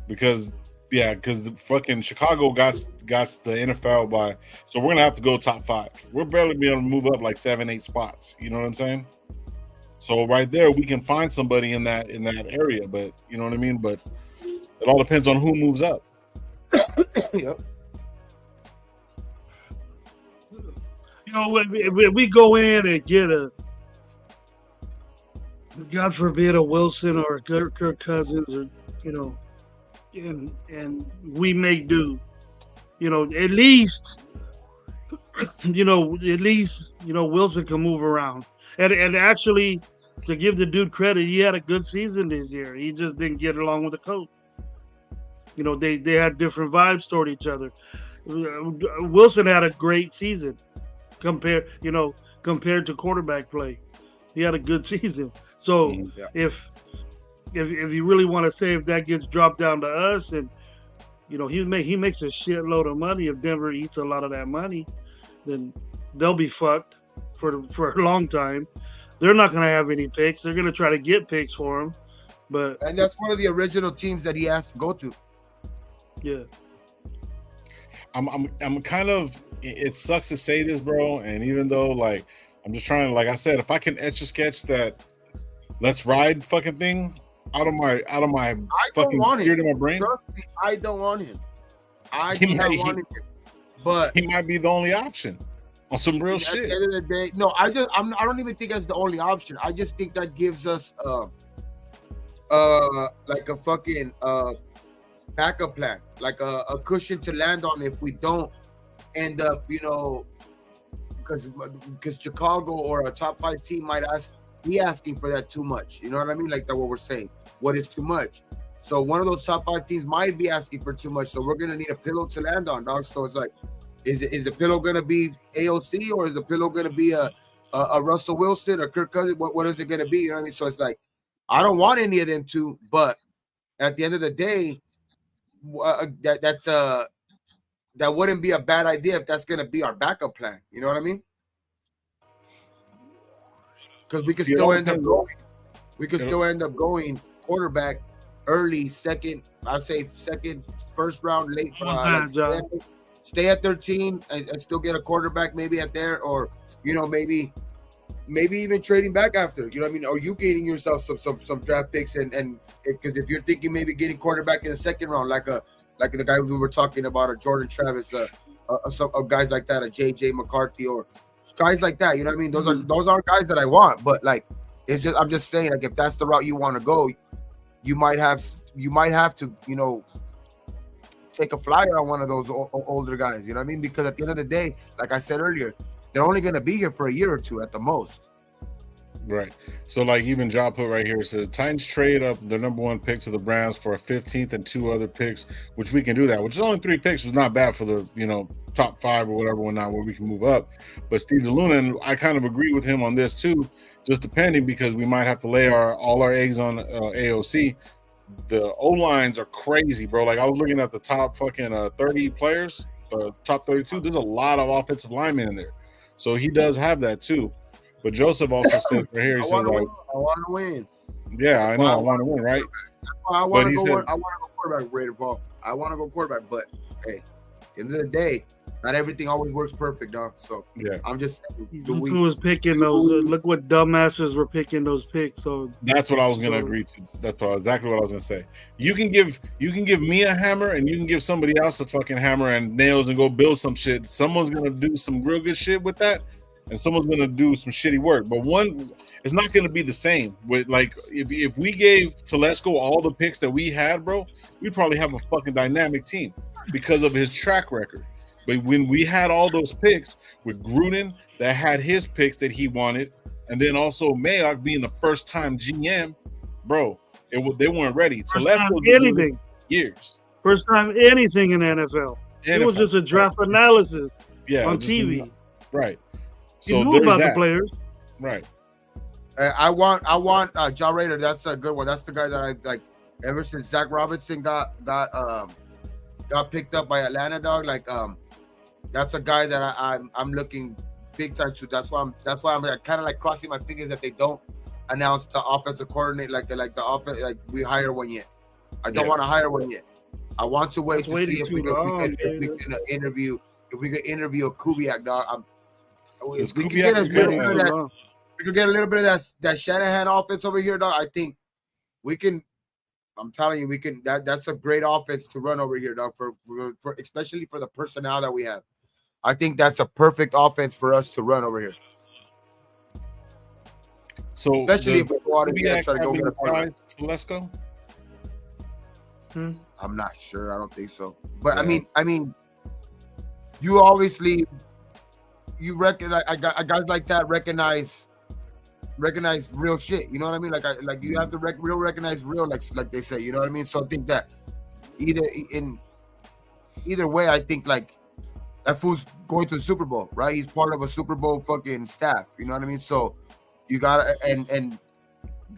Speaker 1: because the fucking Chicago got the NFL by, so we're gonna have to go top 5. We're barely be able to move up like 7-8 spots. You know what I'm saying? So right there, we can find somebody in that area, but you know what I mean. But it all depends on who moves up.
Speaker 3: Yep.
Speaker 2: We go in and get a, God forbid, a Wilson or a Kirk Cousins, or and we make do. At least Wilson can move around. And actually, to give the dude credit, he had a good season this year. He just didn't get along with the coach. They had different vibes toward each other. Wilson had a great season compared to quarterback play. He had a good season. So if you really want to say if that gets dropped down to us, and he makes a shitload of money, if Denver eats a lot of that money, then they'll be fucked for a long time. They're not going to have any picks. They're going to try to get picks for him, and
Speaker 3: that's one of the original teams that he asked to go to.
Speaker 2: Yeah,
Speaker 1: I'm kind of. It sucks to say this, bro, and even though I'm just trying to, like I said, if I can etch a sketch that let's ride fucking thing out of my fucking spirit in my brain.
Speaker 3: Trust me, I don't want him. I do not want him. But
Speaker 1: he might be the only option on some real shit.
Speaker 3: At the end of the day, no, I don't even think that's the only option. I just think that gives us like a fucking backup plan, like a cushion to land on if we don't end up, because Chicago or a top 5 team might be asking for that too much. You know what I mean? Like that, what we're saying. What is too much? So one of those top 5 teams might be asking for too much. So we're gonna need a pillow to land on, dog. So it's like, is the pillow gonna be AOC, or is the pillow gonna be a Russell Wilson or Kirk Cousins? What is it gonna be? You know what I mean? So it's like, I don't want any of them to, but at the end of the day, that wouldn't be a bad idea if that's gonna be our backup plan. You know what I mean? Because we could still end up going. We could still end up going quarterback early, second, I'd say second, first round, late. Stay at 13 and still get a quarterback maybe at there, or maybe even trading back after. You know what I mean? Or you getting yourself some draft picks, and because if you're thinking maybe getting quarterback in the second round, like the guy we were talking about, a Jordan Travis, some guys like that, a JJ McCarthy, or guys like that. You know what I mean? Those are guys that I want, but I'm just saying, if that's the route you want to go, you might have to take a flyer on one of those older guys. You know what I mean? Because at the end of the day, like I said earlier, they're only going to be here for a year or two at the most.
Speaker 1: Right. So even Job put right here, says Titans trade up their number 1 pick to the Browns for a 15th and 2 other picks, which we can do that. Which is only 3 picks, was not bad for the top 5 or whatever, where we can move up. But Steve DeLuna, and I kind of agree with him on this too, just depending, because we might have to lay all our eggs on AOC. The O-lines are crazy, bro. Like, I was looking at the top fucking 30 players, the top 32. There's a lot of offensive linemen in there. So he does have that too. But Joseph also says right here, he says, like,
Speaker 3: I want to win.
Speaker 1: Yeah, I know. I want to win, right?
Speaker 3: I want to go quarterback, Raider Paul. I want to go quarterback, but hey, at the end of the day, not everything always works perfect, dog. So
Speaker 1: yeah,
Speaker 3: I'm just saying.
Speaker 2: Look who was picking those. Look what dumbasses were picking those picks. So
Speaker 1: that's what I was gonna agree to. That's exactly what I was gonna say. You can give me a hammer, and you can give somebody else a fucking hammer and nails and go build some shit. Someone's gonna do some real good shit with that, and someone's gonna do some shitty work. But one, it's not gonna be the same. With like, if we gave Telesco all the picks that we had, bro, we'd probably have a fucking dynamic team because of his track record. But when we had all those picks with Gruden that had his picks that he wanted, and then also Mayock being the first time GM, bro, they weren't ready.
Speaker 2: Telesco anything
Speaker 1: years.
Speaker 2: First time anything in the NFL. It was just a draft analysis on TV.
Speaker 1: Right.
Speaker 2: So you knew about the players.
Speaker 1: Right.
Speaker 3: I want John Raider. That's a good one. That's the guy that I like ever since Zach Robinson got picked up by Atlanta, dog. Like that's a guy that I'm looking big time to. That's why I'm kind of like crossing my fingers that they don't announce the offensive coordinator like the offense, like we hire one yet. I don't want to hire one yet. I want to wait to see if we can interview a Kubiak, dog. We could get a little bit of that Shanahan offense over here, dog. I think we can. I'm telling you, we can. That's a great offense to run over here, dog. For especially for the personnel that we have, I think that's a perfect offense for us to run over here.
Speaker 1: So
Speaker 3: especially if we go out and try to go get a quarterback.
Speaker 1: Telesco?
Speaker 3: I'm not sure. I don't think so. But yeah. I mean, you obviously recognize guys like that recognize real shit. You know what I mean? Like you have to recognize real, like they say. You know what I mean? So I think that either way, I think like that fool's going to the Super Bowl, right? He's part of a Super Bowl fucking staff. You know what I mean? So you gotta and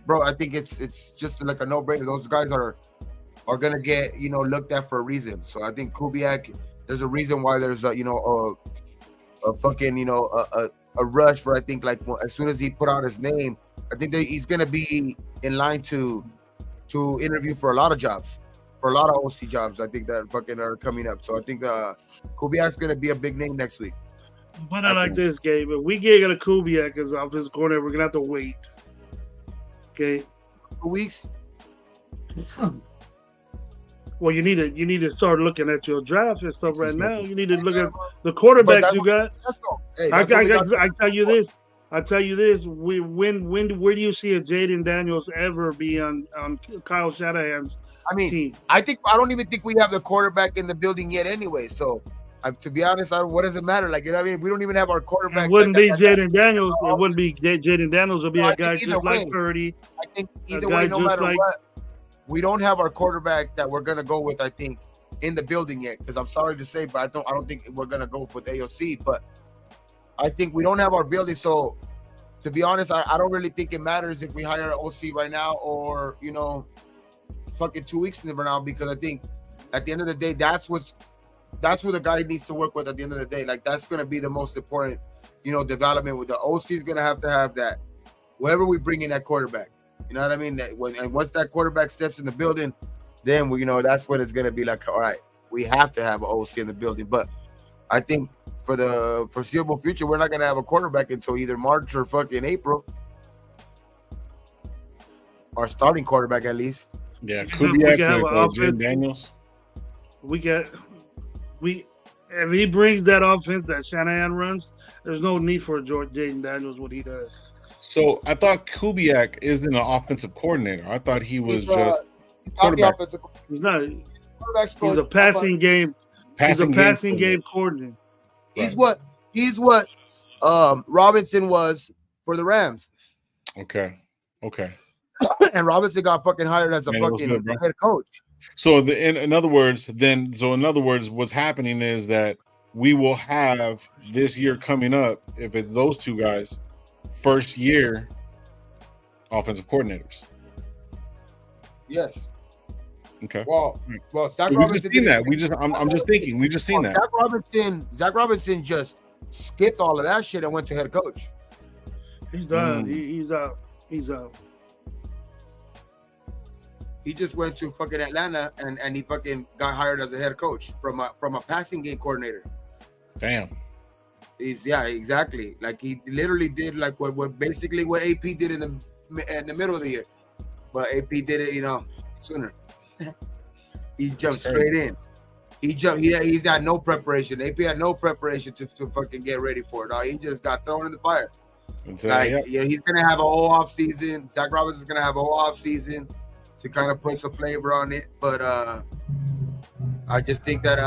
Speaker 3: bro, I think it's just like a no-brainer. Those guys are gonna get looked at for a reason. So I think Kubiak, there's a reason why there's a fucking a rush for, I think, like as soon as he put out his name, I think that he's gonna be in line to interview for a lot of jobs, for a lot of OC jobs. I think that fucking are coming up. So I think Kubiak's gonna be a big name next week.
Speaker 2: But I like this game. If we get a Kubiak as offensive coordinator, we're gonna have to wait. Okay.
Speaker 3: 2 weeks.
Speaker 2: Well, you need to start looking at your draft and stuff right now. You need to look at the quarterbacks you got. I tell you this. Where do you see a Jaden Daniels ever be on Kyle Shanahan's team?
Speaker 3: I don't even think we have the quarterback in the building yet anyway. So to be honest, what does it matter? Like, you know what I mean? We don't even have our quarterback.
Speaker 2: It wouldn't be Jaden Daniels. It wouldn't be Jaden Daniels. It'll be a guy just like Purdy.
Speaker 3: I think either way, no matter what. We don't have our quarterback that we're gonna go with, I think, in the building yet. Because I'm sorry to say, but I don't think we're gonna go with AOC. But I think we don't have our building. So to be honest, I don't really think it matters if we hire an OC right now or fucking 2 weeks from now. Because I think at the end of the day, that's who the guy needs to work with at the end of the day. Like that's gonna be the most important, development. With the OC is gonna have that. Wherever we bring in that quarterback. You know what I mean? Once that quarterback steps in the building, then that's when it's gonna be like, all right, we have to have an OC in the building. But I think for the foreseeable future, we're not gonna have a quarterback until either March or fucking April. Our starting quarterback, at least.
Speaker 1: Yeah, Kubiak with Jaden Daniels.
Speaker 2: If he brings that offense that Shanahan runs, there's no need for Jaden Daniels what he does.
Speaker 1: So I thought Kubiak isn't an offensive coordinator. I thought he was just quarterback.
Speaker 2: He's not. He's a passing game. He's a passing game coordinator.
Speaker 3: He's what Robinson was for the Rams.
Speaker 1: Okay.
Speaker 3: And Robinson got fucking hired as a fucking head coach.
Speaker 1: So in other words, what's happening is that we will have this year coming up, if it's those two guys, first year offensive coordinators.
Speaker 3: Yes.
Speaker 1: Okay.
Speaker 3: Well, Zach
Speaker 1: we
Speaker 3: Robinson
Speaker 1: just seen that. I'm just thinking. We just seen that.
Speaker 3: Zach Robinson just skipped all of that shit and went to head coach.
Speaker 2: He's done. He's out. He's out.
Speaker 3: He just went to fucking Atlanta and he fucking got hired as a head coach from a passing game coordinator.
Speaker 1: Damn.
Speaker 3: Yeah, exactly. Like he literally did like what basically what AP did in the middle of the year, but AP did it, sooner. He jumped straight in. He's got no preparation. AP had no preparation to fucking get ready for it. He just got thrown in the fire. He's gonna have a whole off season. Zach Robinson's gonna have a whole off season to kind of put some flavor on it. But I just think that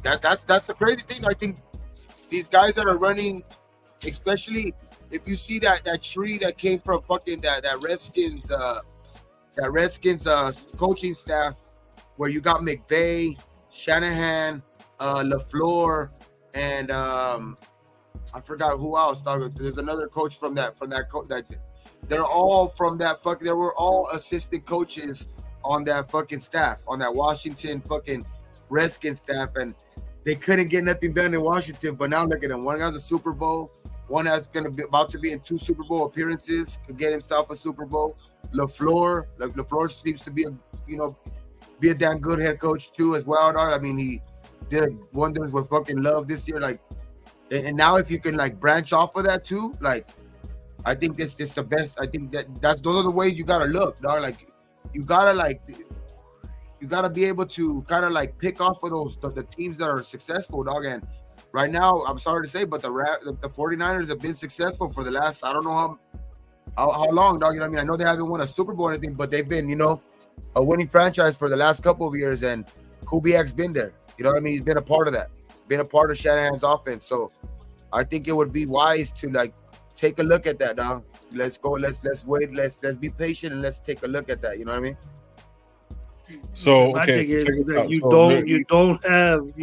Speaker 3: that's the crazy thing. I think these guys that are running, especially if you see that tree that came from fucking that Redskins coaching staff, where you got McVay, Shanahan, LaFleur, and I forgot who else. There's another coach from that they're all from that fucking. They were all assistant coaches on that fucking staff, on that Washington fucking Redskins staff, and they couldn't get nothing done in Washington. But now look at them. One has a Super Bowl. One that's about to be in 2 Super Bowl appearances. Could get himself a Super Bowl. LaFleur seems to be a damn good head coach too as well. Dog. I mean, he did wonders with fucking Love this year. Like, and now if you can like branch off of that too, like, I think it's the best. I think those are the ways you gotta look, dog. Like, you gotta be able to kind of like pick off of those the teams that are successful, dog. And right now, I'm sorry to say, but the 49ers have been successful for the last, I don't know how long, dog. You know what I mean? I know they haven't won a Super Bowl or anything, but they've been, a winning franchise for the last couple of years, and Kubiak's been there. You know what I mean? He's been a part of that, been a part of Shanahan's offense. So I think it would be wise to like take a look at that, dog. Let's go. Let's wait. Let's be patient and let's take a look at that. You know what I mean?
Speaker 1: So
Speaker 2: my thing is that you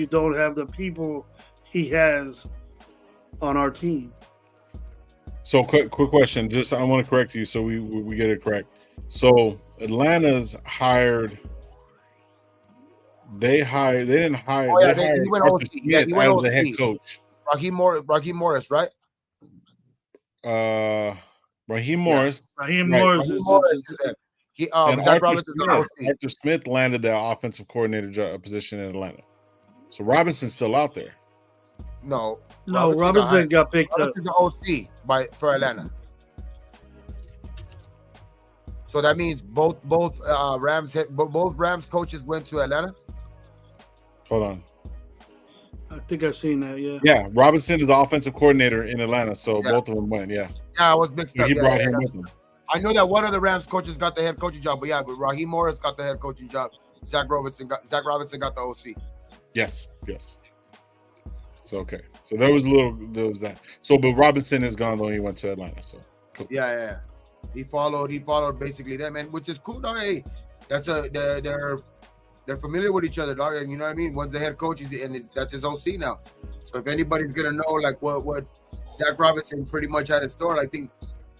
Speaker 2: don't have the people he has on our team.
Speaker 1: So quick question. Just I want to correct you so we get it correct. So Atlanta's hired. They didn't hire.
Speaker 3: Oh, yeah, he went OC. Yeah, he went
Speaker 1: as
Speaker 3: OC.
Speaker 1: the head coach.
Speaker 3: Raheem Morris, right?
Speaker 1: Raheem Morris.
Speaker 2: Raheem Morris.
Speaker 3: Zach Robinson.
Speaker 1: Arthur Smith landed the offensive coordinator position in Atlanta. So Robinson's still out there.
Speaker 3: No,
Speaker 2: Robinson got picked up.
Speaker 3: The OC for Atlanta. So that means both Rams coaches went to Atlanta.
Speaker 1: Hold on.
Speaker 2: I think I've seen that. Yeah.
Speaker 1: Yeah, Robinson is the offensive coordinator in Atlanta, so both of them went. Yeah.
Speaker 3: Yeah, I was mixed up.
Speaker 1: He brought him with him.
Speaker 3: I know that one of the Rams coaches got the head coaching job, but Raheem Morris got the head coaching job. Zach Robinson got the OC.
Speaker 1: Yes. So okay. So there was that. So but Robinson is gone though. He went to Atlanta. So cool.
Speaker 3: Yeah. He followed basically them, man, which is cool, dog. Hey, they're familiar with each other, dog. And you know what I mean? One's the head coach, that's his OC now. So if anybody's gonna know like what Zach Robinson pretty much had in store, I think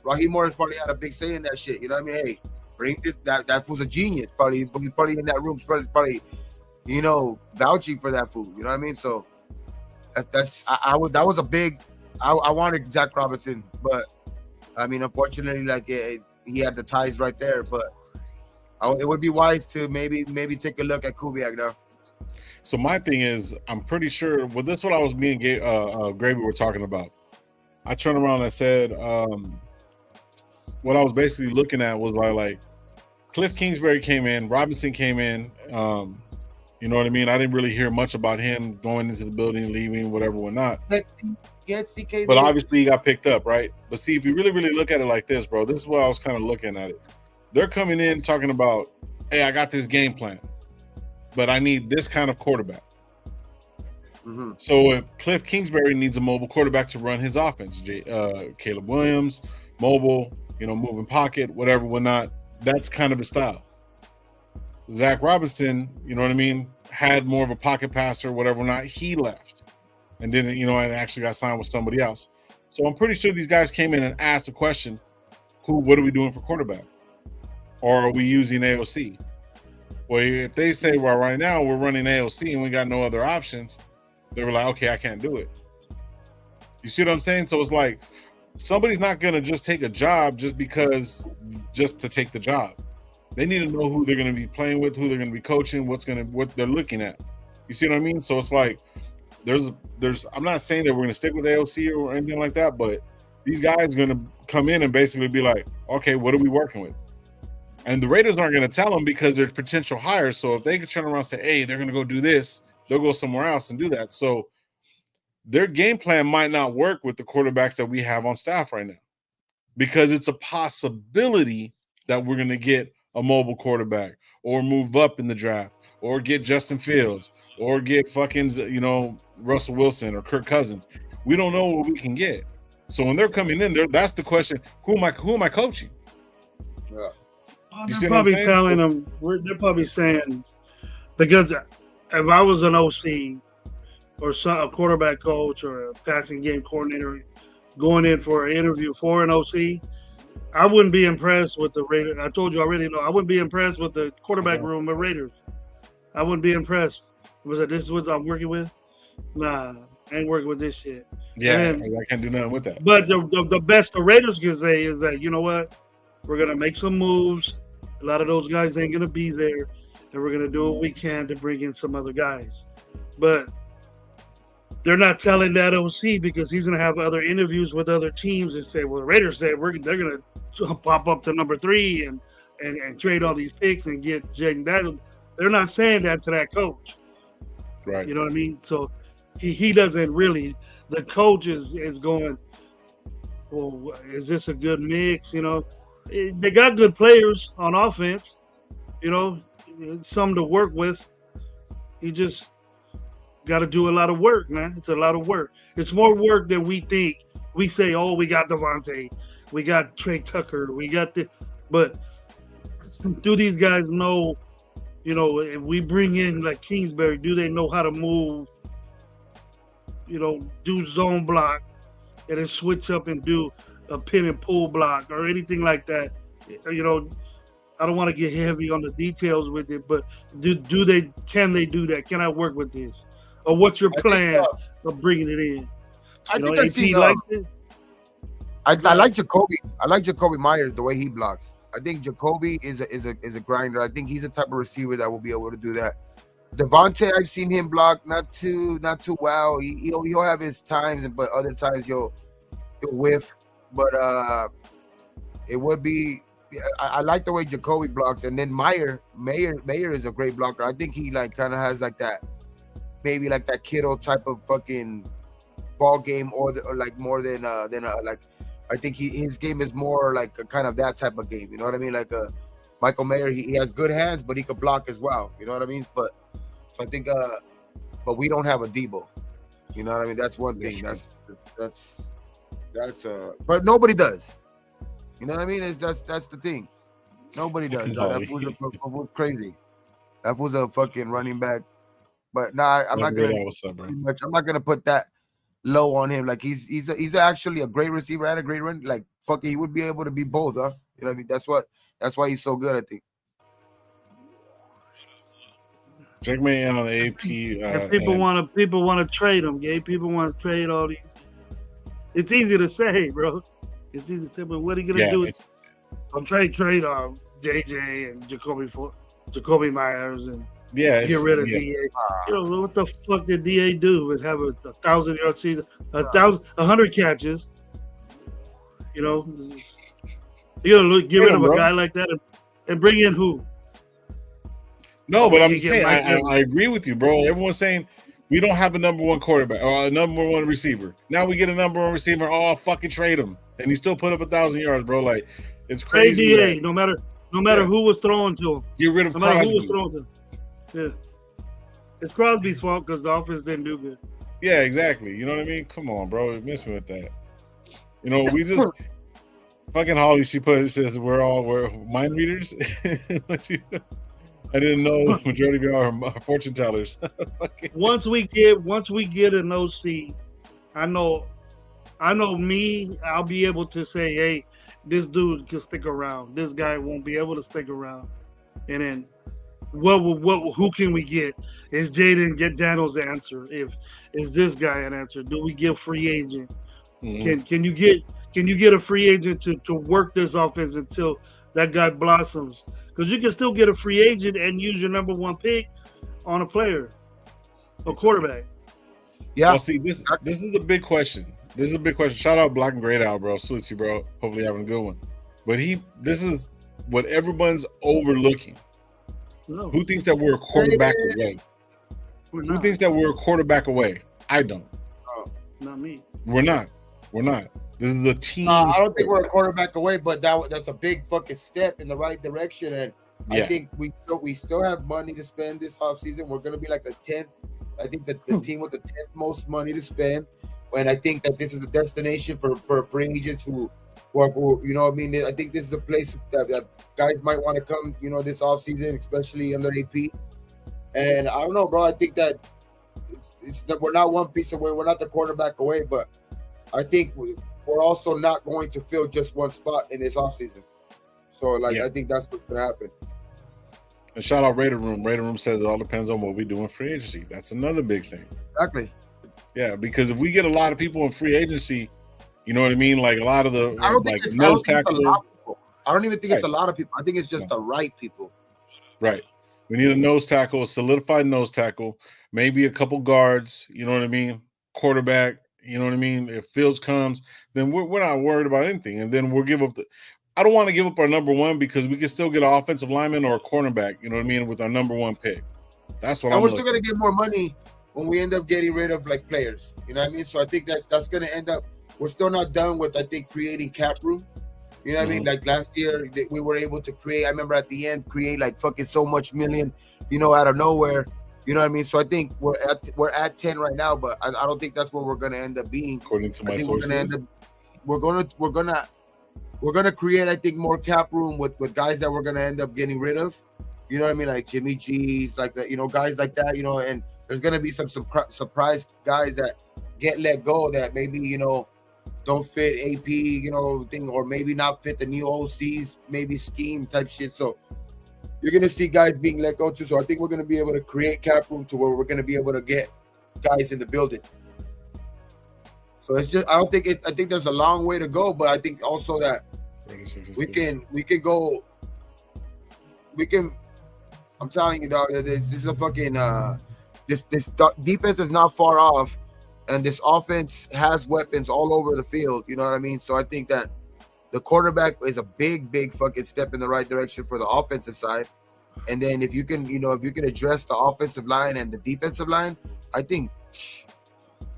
Speaker 3: Raheem Morris probably had a big say in that shit. You know what I mean? Hey, bring this. That fool's a genius. Probably he's probably in that room. Probably vouching for that fool. You know what I mean? So that was a big. I wanted Zach Robinson, but I mean, unfortunately, like he had the ties right there. But it would be wise to maybe take a look at Kubiak now.
Speaker 1: So my thing is, I'm pretty sure. Well, this is what I was me and Gravy were talking about. I turned around and I said, what I was basically looking at was like Cliff Kingsbury came in, Robinson came in. You know what I mean? I didn't really hear much about him going into the building, leaving, whatever, whatnot. But obviously he got picked up, right? But see, if you really, really look at it like this, bro, this is what I was kind of looking at it. They're coming in talking about, hey, I got this game plan, but I need this kind of quarterback.
Speaker 3: Mm-hmm.
Speaker 1: So if Cliff Kingsbury needs a mobile quarterback to run his offense, Caleb Williams, mobile, moving pocket, whatever, whatnot, that's kind of his style. Zach Robinson, you know what I mean, had more of a pocket passer, whatever, whatnot. He left. and then and actually got signed with somebody else. So I'm pretty sure these guys came in and asked the question, what are we doing for quarterback? Or are we using AOC? Well, if they say, well, right now we're running AOC and we got no other options, they were like, okay, I can't do it. You see what I'm saying? So it's like somebody's not going to just take a job just to take the job. They need to know who they're going to be playing with, who they're going to be coaching, what they're looking at. You see what I mean? So it's like I'm not saying that we're going to stick with AOC or anything like that, but these guys are going to come in and basically be like, okay, what are we working with? And the Raiders aren't going to tell them because they're potential hires. So if they could turn around and say, hey, they're going to go do this, they'll go somewhere else and do that. So their game plan might not work with the quarterbacks that we have on staff right now, because it's a possibility that we're going to get a mobile quarterback or move up in the draft or get Justin Fields or get fucking, Russell Wilson or Kirk Cousins. We don't know what we can get. So when they're coming in there, that's the question. Who am I coaching?
Speaker 3: Yeah.
Speaker 2: They're probably telling them, they're probably saying, because if I was an OC or a quarterback coach or a passing game coordinator going in for an interview for an OC, I wouldn't be impressed with the Raiders. I told you already, I wouldn't be impressed with the quarterback room of Raiders. I wouldn't be impressed. Was that this is what I'm working with? Nah, I ain't working with this shit.
Speaker 1: Yeah, I can't do nothing with that.
Speaker 2: But the best the Raiders can say is that, you know what? We're going to make some moves. A lot of those guys ain't going to be there. And we're going to do what we can to bring in some other guys. But they're not telling that OC because he's going to have other interviews with other teams and say, well, the Raiders said they're going to pop up to number 3 and trade all these picks and get Jaden Daniels. They're not saying that to that coach.
Speaker 1: Right.
Speaker 2: You know what I mean? So he doesn't really. The coach is going, well, is this a good mix? They got good players on offense, some to work with. You just got to do a lot of work, man. It's a lot of work. It's more work than we think. We say, oh, we got Devontae, we got Trey Tucker, we got this. But do these guys know, if we bring in like Kingsbury, do they know how to move, do zone block and then switch up and do a pin and pull block or anything like that? I don't want to get heavy on the details with it, but can they do that? Can I work with this? Or what's your plan of bringing it in?
Speaker 3: I think I see. I like Jacoby. I like Jacoby Myers the way he blocks. I think Jacoby is a grinder. I think he's the type of receiver that will be able to do that. Devontae, I've seen him block not too well. He'll have his times, but other times he'll whiff. But it would be. I like the way Jacoby blocks, and then Mayer is a great blocker. I think he kind of has that, maybe that Kittle type of fucking ball game, or more than I think his game is more like a kind of that type of game. You know what I mean? Like Michael Mayer, he has good hands, but he could block as well. You know what I mean? But so I think, but we don't have a Debo. You know what I mean? That's one thing. But nobody does. You know what I mean? That's the thing. Nobody does. That was crazy. That was a fucking running back. But I'm not gonna put that low on him. Like he's actually a great receiver and a great run. Like he would be able to be both, huh? You know what I mean? That's why he's so good, I think.
Speaker 1: Check me in on the AP.
Speaker 2: People want to trade him. Gay people want to trade all these. It's easy to say, bro. It's easy to say, but what are you gonna do? I'm trade JJ and Jacoby Myers and get rid of DA. What the fuck did DA do? Is have a 1,000-yard season, 100 catches. You're gonna get rid of a guy like that and bring in who?
Speaker 1: No, but I'm saying I agree with you, bro. Everyone's saying we don't have a number one quarterback or a number one receiver. Now we get a number one receiver. Oh, fucking trade him, and he still put up 1,000 yards, bro. Like it's crazy.
Speaker 2: DA, no matter who was throwing to him.
Speaker 1: Get rid of Crosby.
Speaker 2: Matter who was throwing to him. Yeah, it's Crosby's fault because the offense didn't do good.
Speaker 1: Yeah, exactly. You know what I mean? Come on, bro. You miss me with that. We just fucking Holly. She says we're mind readers. I didn't know the majority of y'all are fortune tellers.
Speaker 2: once we get an OC, I know me. I'll be able to say, hey, this dude can stick around. This guy won't be able to stick around. And then, who can we get? Is Jaden get Daniels the answer? Is this guy an answer? Do we get free agent? Mm-hmm. Can you get a free agent to work this offense until that guy blossoms? Because you can still get a free agent and use your number one pick on a player, a quarterback.
Speaker 1: Yeah. Well, see, this is the big question. This is a big question. Shout out Black and Great Out, bro. Salute you, bro. Hopefully having a good one. But this is what everyone's overlooking. No. Who thinks that we're a quarterback away? Who thinks that we're a quarterback away? I don't.
Speaker 2: Not me.
Speaker 1: We're not. This is the team.
Speaker 3: I don't think we're a quarterback away, but that's a big fucking step in the right direction. And I think we still have money to spend this offseason. We're going to be like the 10th. I think that the team with the 10th most money to spend. And I think that this is a destination for free agents who are, you know what I mean? I think this is a place that guys might want to come, you know, this offseason, especially under AP. And I don't know, bro. I think that it's that we're not one piece away. We're not the quarterback away, but I think we're also not going to fill just one spot in this offseason. So, I think that's what's going to happen.
Speaker 1: And shout out Raider Room. Raider Room says it all depends on what we do in free agency. That's another big thing.
Speaker 3: Exactly.
Speaker 1: Yeah, because if we get a lot of people in free agency, you know what I mean? Like a lot of the nose tackle.
Speaker 3: I don't even think it's a lot of people. I think it's just the right people.
Speaker 1: Right. We need a nose tackle, a solidified nose tackle, maybe a couple guards, you know what I mean? Quarterback, you know what I mean? If Fields comes, then we're not worried about anything. And then we'll give up I don't want to give up our number one because we can still get an offensive lineman or a cornerback, you know what I mean, with our number one pick. That's what I'm
Speaker 3: we're still going to get more money when we end up getting rid of players. You know what I mean? So I think that's going to end up, we're still not done with, I think, creating cap room. You know what I mean? Like last year, we were able to create, I remember at the end, create fucking so much million, you know, out of nowhere. You know what I mean? So I think we're at 10 right now, but I don't think that's where we're going to end up being.
Speaker 1: According to my sources.
Speaker 3: We're gonna create, I think, more cap room with guys that we're gonna end up getting rid of. You know what I mean? Like Jimmy G's, like that, you know, guys like that, you know, and there's gonna be some surprise guys that get let go that maybe, you know, don't fit AP, you know, thing, or maybe not fit the new OC's maybe scheme type shit. So you're gonna see guys being let go too. So I think we're gonna be able to create cap room to where we're gonna be able to get guys in the building. So it's just, I think there's a long way to go, but I think also that we can go. I'm telling you, dog, this is a fucking this defense is not far off, and this offense has weapons all over the field. You know what I mean? So I think that the quarterback is a big fucking step in the right direction for the offensive side. And then if you can address the offensive line and the defensive line, I think,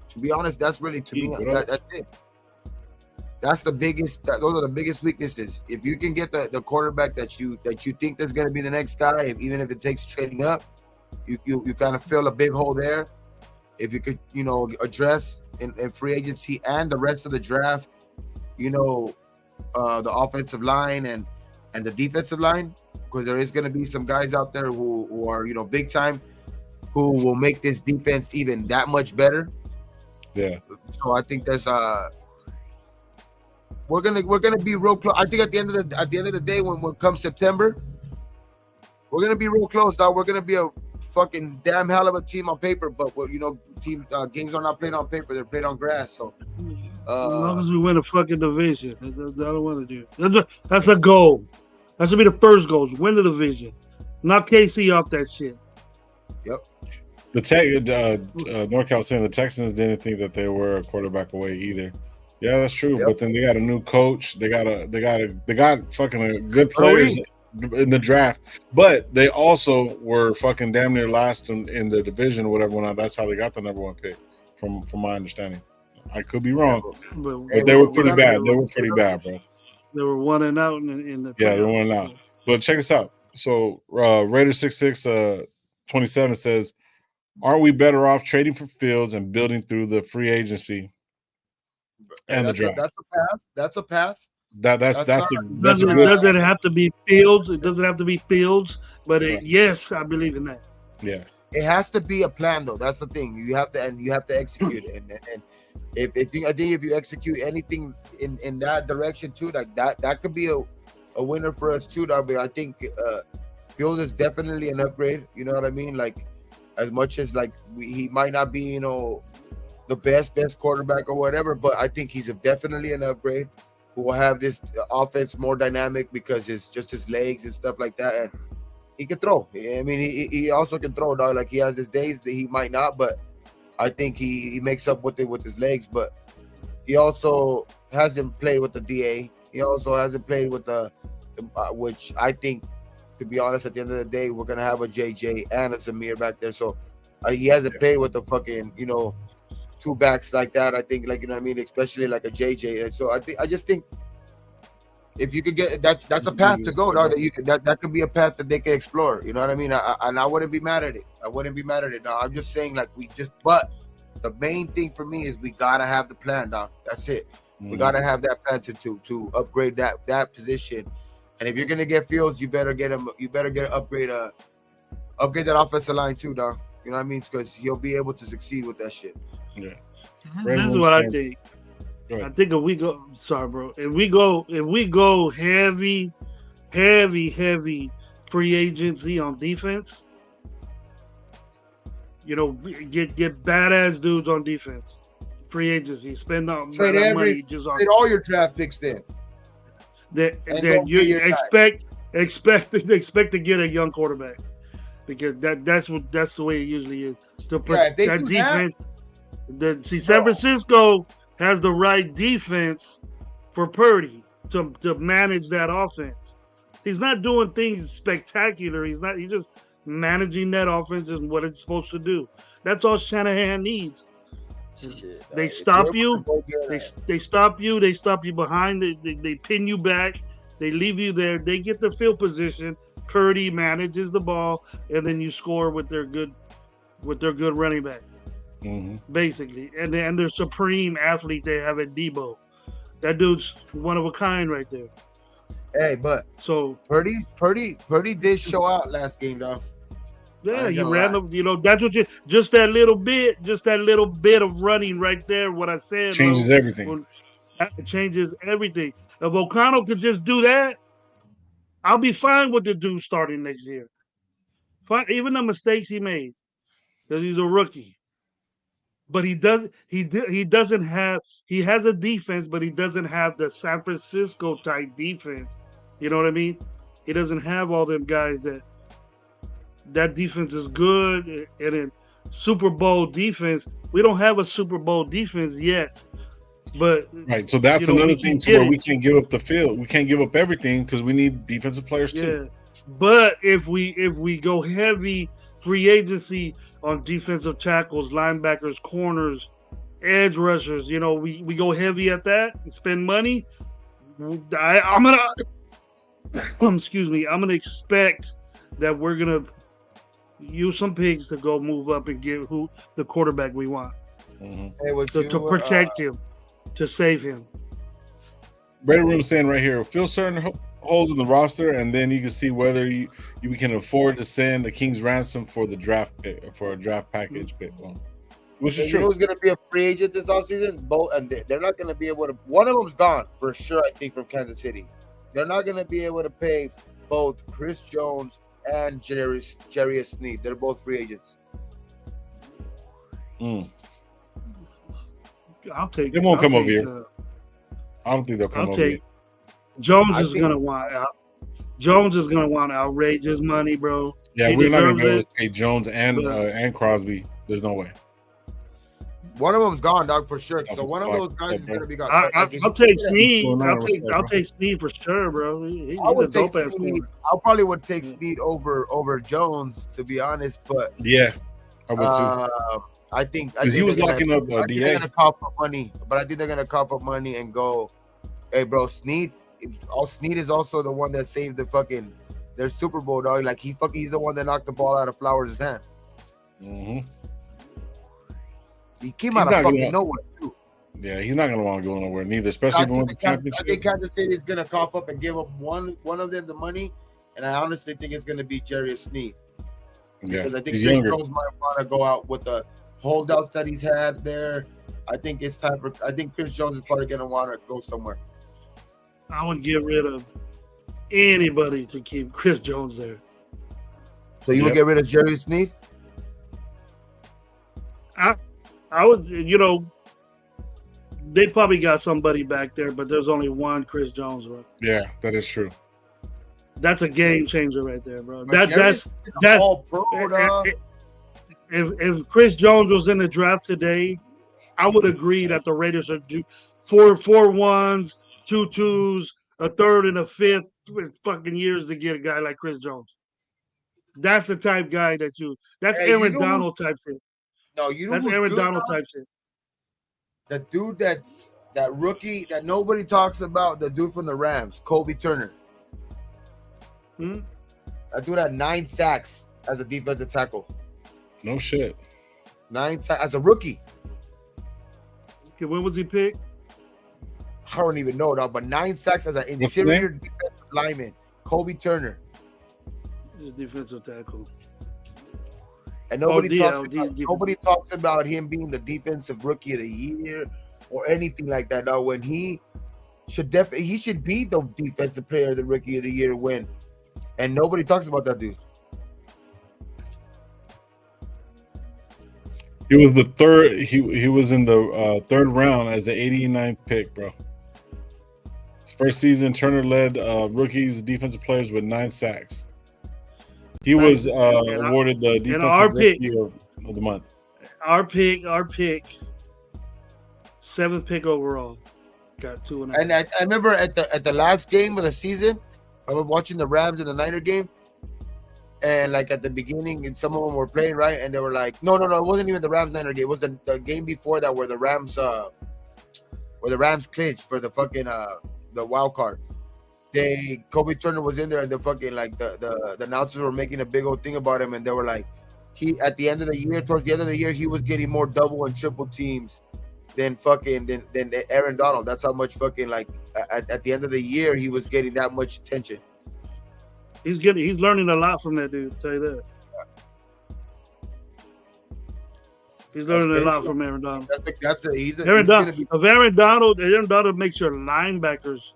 Speaker 3: to be honest, that's really, to me, that's it. That's the biggest. Those are the biggest weaknesses. If you can get the quarterback that you think there's going to be the next guy, even if it takes trading up, you kind of fill a big hole there. If you could, you know, address in free agency and the rest of the draft, you know, the offensive line and the defensive line, because there is going to be some guys out there who are, you know, big time, who will make this defense even that much better.
Speaker 1: Yeah.
Speaker 3: So I think there's we're gonna be real close. I think at the end of the day, when comes September, we're gonna be real close, dog. We're gonna be a fucking damn hell of a team on paper, but you know, games are not played on paper; they're played on grass. So
Speaker 2: as long as we win a fucking division, that's all I want to do. That's a goal. That should be the first goal: win the division. Knock KC off that shit.
Speaker 3: Yep.
Speaker 1: The NorCal saying the Texans didn't think that they were a quarterback away either. Yeah, that's true. Yep. But then they got a new coach. They got fucking good players in the draft. But they also were fucking damn near last in the division or whatever. That's how they got the number one pick, from my understanding. I could be wrong, but they were pretty bad. They were pretty bad, bro.
Speaker 2: They were 1-0 in the.
Speaker 1: Yeah, they were 1-0. But check this out. So Raider 6627 says, "Aren't we better off trading for Fields and building through the free agency?" And the draft.
Speaker 3: That's a path.
Speaker 1: That's a good.
Speaker 2: Doesn't have to be Fields. It doesn't have to be Fields, but yes, I believe in that.
Speaker 1: Yeah,
Speaker 3: it has to be a plan though. That's the thing. You have to execute it. And I think if you execute anything in that direction too, like that could be a winner for us too. But I think Fields is definitely an upgrade. You know what I mean? Like as much as like he might not be the best quarterback or whatever, but I think he's definitely an upgrade who will have this offense more dynamic because it's just his legs and stuff like that. And he can throw. I mean, he also can throw, dog. Like he has his days that he might not, but I think he makes up with it with his legs. But he also hasn't played with the DA. He also hasn't played with the which I think, to be honest, at the end of the day, we're gonna have a JJ and a Zamir back there. So he hasn't played with the fucking two backs like that. I think, like, you know what I mean, especially like a JJ. And so I just think if you could get that's a path to go, dog, that could be a path that they can explore. You know what I mean? I wouldn't be mad at it. Dog. I'm just saying, like, but the main thing for me is we gotta have the plan, dog. That's it. We gotta have that plan to upgrade that position. And if you're gonna get Fields, you better get him. You better upgrade that offensive line too, dog. You know what I mean? Because he'll be able to succeed with that shit.
Speaker 1: Yeah.
Speaker 2: This is what I think. I think if we go, sorry, bro. If we go heavy free agency on defense, get badass dudes on defense. Free agency, spend money just on.
Speaker 3: Trade all your draft picks then.
Speaker 2: That you expect to get a young quarterback, because that's the way it usually is. That defense. San Francisco has the right defense for Purdy to manage that offense. He's not doing things spectacular. He's just managing that offense is what it's supposed to do. That's all Shanahan needs.
Speaker 3: Shit,
Speaker 2: they stop you. They stop you. They stop you behind. They pin you back. They leave you there. They get the field position. Purdy manages the ball, and then you score with their good running back. Basically, and their supreme athlete they have at Debo. That dude's one of a kind right there.
Speaker 3: Hey, but
Speaker 2: so
Speaker 3: Purdy did show out last game, though.
Speaker 2: Yeah, he ran up. That's what just that little bit of running right there. What I said
Speaker 1: changes everything.
Speaker 2: It changes everything. If O'Connell could just do that, I'll be fine with the dude starting next year. Fine, even the mistakes he made, because he's a rookie. But he doesn't have. He has a defense, but he doesn't have the San Francisco type defense. You know what I mean? He doesn't have all them guys that defense is good. And in Super Bowl defense, we don't have a Super Bowl defense yet. But
Speaker 1: right, so that's another thing to where we can't give up the field. We can't give up everything because we need defensive players too.
Speaker 2: Yeah. But if we go heavy free agency on defensive tackles, linebackers, corners, edge rushers, we go heavy at that and spend money. I'm gonna expect that we're gonna use some picks to go move up and get who the quarterback we want to protect him, to save him.
Speaker 1: Raider Room saying right here, fill certain holes in the roster, and then you can see whether you can afford to send the King's ransom for the draft pick, for a draft package pick, which is true.
Speaker 3: You know who's going to be a free agent this offseason? Both, and they're not going to be able to. One of them's gone for sure. I think from Kansas City, they're not going to be able to pay both Chris Jones and Jarius Sneed. They're both free agents.
Speaker 2: I'll take.
Speaker 1: They won't come over here. I don't think they'll come over here.
Speaker 2: Jones is gonna want outrageous money, bro.
Speaker 1: Yeah, we're not gonna be able to pay Jones and Crosby. There's no way.
Speaker 3: One of them's gone, dog, for sure. So one of those guys is gonna be gone.
Speaker 2: I'll take Sneed. I'll take Sneed for sure, bro.
Speaker 3: I would take Sneed. I probably would take Sneed over Jones, to be honest. But
Speaker 1: yeah, I would too.
Speaker 3: I think
Speaker 1: he was locking up
Speaker 3: DA. They're gonna cough up money, but I think they're gonna cough up money and go, hey, bro, Sneed is also the one that saved their Super Bowl, dog. Like he's the one that knocked the ball out of Flowers' hand.
Speaker 1: Mm-hmm.
Speaker 3: He came out of fucking nowhere too.
Speaker 1: Yeah, he's not gonna want to go nowhere neither, especially when the championship.
Speaker 3: I think Kansas City is gonna cough up and give up one of them the money, and I honestly think it's gonna be Jarius Sneed. Because I think Chris Jones might want to go out with the holdouts that he's had there. I think it's time for. I think Chris Jones is probably gonna want to go somewhere.
Speaker 2: I would get rid of anybody to keep Chris Jones there.
Speaker 3: So you would get rid of Jarius Sneed?
Speaker 2: I would, they probably got somebody back there, but there's only one Chris Jones, bro.
Speaker 1: Yeah, that is true.
Speaker 2: That's a game changer right there, bro.
Speaker 3: But
Speaker 2: That's
Speaker 3: all pro.
Speaker 2: If Chris Jones was in the draft today, I would agree that the Raiders should do 4 1s, 2 2s, a third and a fifth with fucking years to get a guy like Chris Jones. That's the type guy that that's Aaron Donald type shit.
Speaker 3: No, you know
Speaker 2: that's Aaron Donald type shit.
Speaker 3: The dude that rookie that nobody talks about, the dude from the Rams, Kobe Turner. That dude had 9 sacks as a defensive tackle.
Speaker 1: No shit.
Speaker 3: 9 sacks as a rookie.
Speaker 2: Okay, when was he picked?
Speaker 3: I don't even know, dog, but 9 sacks as an interior defensive lineman. Kobe Turner.
Speaker 2: He's defensive tackle.
Speaker 3: And nobody talks about him being the defensive rookie of the year or anything like that. Now, when he should be the defensive player of the rookie of the year win, and nobody talks about that dude.
Speaker 1: He was the third. He was in the third round as the 89th pick, bro. His first season, Turner led rookies defensive players with 9 sacks. He was awarded the defensive rookie of the month.
Speaker 2: Our pick, 7th pick overall, got 2.5.
Speaker 3: And I remember at the last game of the season, I was watching the Rams and the Niner game, and like at the beginning, and some of them were playing right, and they were like, no, it wasn't even the Rams Niner game. It was the game before that where the Rams clinched for the fucking the wild card. Kobe Turner was in there, and the fucking like the announcers were making a big old thing about him, and they were like, towards the end of the year, he was getting more double and triple teams than Aaron Donald. That's how much fucking like at the end of the year he was getting that much attention.
Speaker 2: He's learning a lot from that dude. I'll tell you that. He's learning a lot from Aaron Donald. Aaron Donald makes your linebackers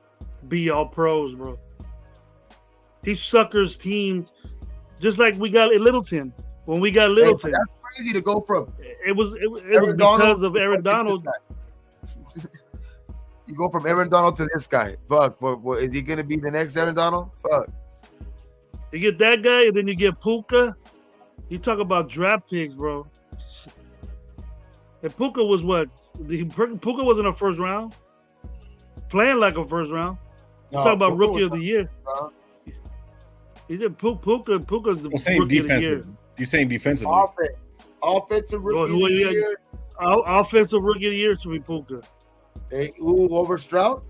Speaker 2: be all pros, bro. He suckers team just like we got at Littleton. When we got Littleton,
Speaker 3: that's crazy to go from.
Speaker 2: It was because of Aaron Donald.
Speaker 3: You go from Aaron Donald to this guy. Fuck. What is he gonna be the next Aaron Donald? Fuck.
Speaker 2: You get that guy, and then you get Puka. You talk about draft picks, bro. And Puka was what? Puka wasn't a first round. Playing like a first round. You talk about rookie of the year. He did Puka's the rookie of the year.
Speaker 1: You're saying defensively.
Speaker 3: Offensive rookie of the year.
Speaker 2: Offensive rookie of the year should be Puka.
Speaker 3: Over Stroud?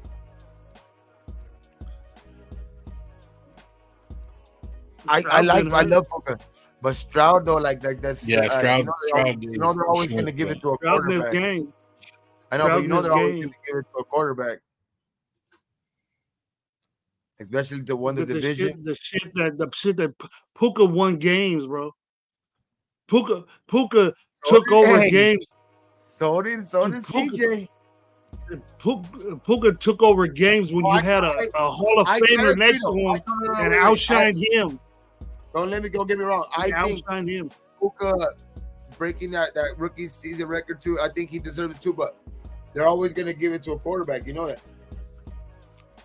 Speaker 3: I love Puka. But Stroud though, like that's
Speaker 1: Stroud.
Speaker 3: They're always gonna give it to a quarterback. I know, but they're always gonna give it to a quarterback. Especially to win the division.
Speaker 2: The shit that Puka won games, bro. Puka took over games.
Speaker 3: So did CJ.
Speaker 2: Puka took over games when you had a Hall of Famer next to him and outshined him.
Speaker 3: Don't get me wrong. I think
Speaker 2: outshined him.
Speaker 3: Puka breaking that rookie season record too. I think he deserved it too, but they're always gonna give it to a quarterback. You know that.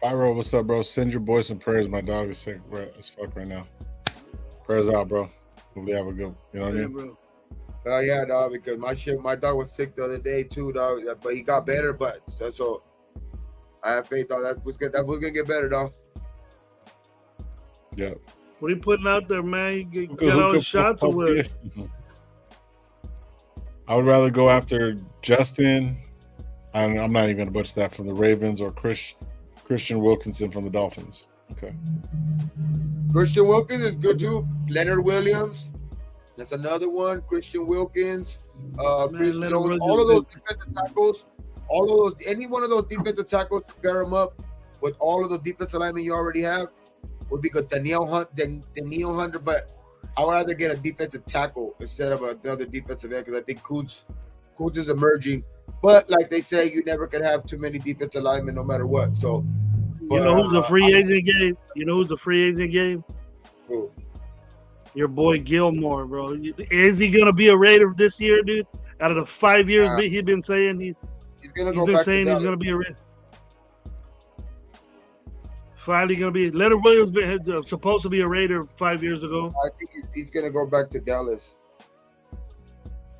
Speaker 1: Pyro, what's up, bro? Send your boys some prayers. My dog is sick as fuck right now. Prayers out, bro. Hopefully have a good, you know what I mean?
Speaker 2: Bro.
Speaker 3: Oh yeah, dog. Because my dog was sick the other day too, dog. But he got better. But so I have faith, dog. That was good. That was gonna get better, dog.
Speaker 1: Yeah.
Speaker 2: What are you putting out there, man? You got all the shots or what?
Speaker 1: I would rather go after Justin. I'm not even gonna butcher that from the Ravens or Christian Wilkinson from the Dolphins. Okay.
Speaker 3: Christian Wilkins is good too. Leonard Williams, that's another one. Christian Wilkins, Chris Jones. All of those defensive tackles all of those, any one of those defensive tackles, pair them up with all of the defensive linemen you already have, would be good. Danielle Hunter, but I would rather get a defensive tackle instead of another defensive end because I think Kuntz is emerging. But like they say, you never can have too many defensive linemen no matter what. So,
Speaker 2: you know who's a free agent game? You know who's a free agent game?
Speaker 3: Who?
Speaker 2: Your boy Gilmore, bro. Is he gonna be a Raider this year, dude? Out of the 5 years he's been saying he's gonna be a Raider. Finally gonna be. Leonard Williams been supposed to be a Raider 5 years ago.
Speaker 3: I think he's gonna go back to Dallas.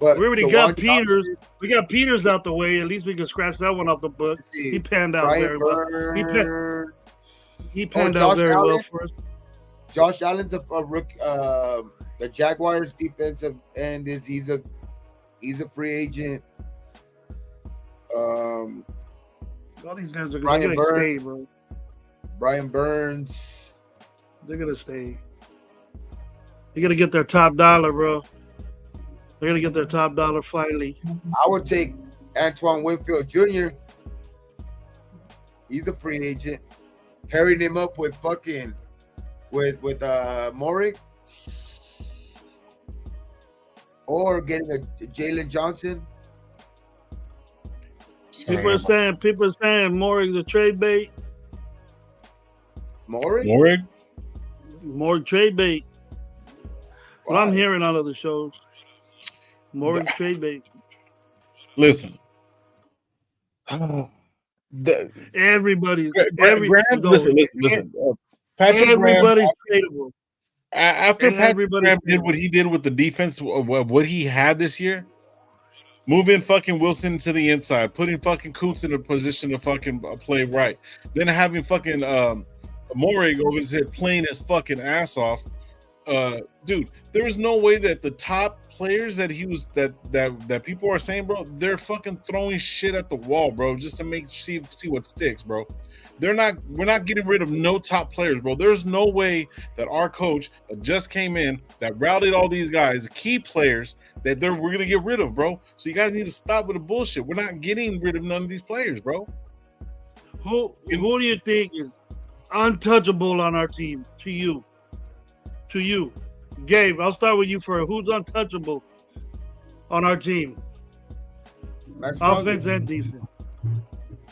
Speaker 3: But
Speaker 2: we already got Peters. We got Peters out the way. At least we can scratch that one off the book. He panned out very well. He panned out very well for us.
Speaker 3: Josh Allen's a rookie. The Jaguars defensive end he's a free agent.
Speaker 2: All these guys are gonna stay, bro.
Speaker 3: Brian Burns.
Speaker 2: They're gonna stay. They're gonna get their top dollar, bro. They're gonna get their top dollar finally.
Speaker 3: I would take Antoine Winfield Jr. He's a free agent. Pairing him up with Morik, or getting a Jalen Johnson.
Speaker 2: People are saying Morig's a trade bait.
Speaker 3: Morik
Speaker 2: trade bait. What I'm hearing on other shows. Morig's trade bait.
Speaker 1: Listen.
Speaker 2: Everybody's
Speaker 1: listen. Patrick
Speaker 2: everybody's tradable.
Speaker 1: After Patrick Graham did what he did with the defense, what he had this year, moving fucking Wilson to the inside, putting fucking Kuntz in a position to fucking play right, then having fucking Morig over his head playing his fucking ass off. Dude, there is no way that the top players that he was that people are saying, bro, they're fucking throwing shit at the wall, bro, just to see what sticks, bro. We're not getting rid of no top players, bro. There's no way that our coach that just came in, that routed all these guys, key players, that we're gonna get rid of, bro. So you guys need to stop with the bullshit. We're not getting rid of none of these players, bro.
Speaker 2: Who do you think is untouchable on our team? To you, Gabe. I'll start with you for who's untouchable on our team. Offense and defense.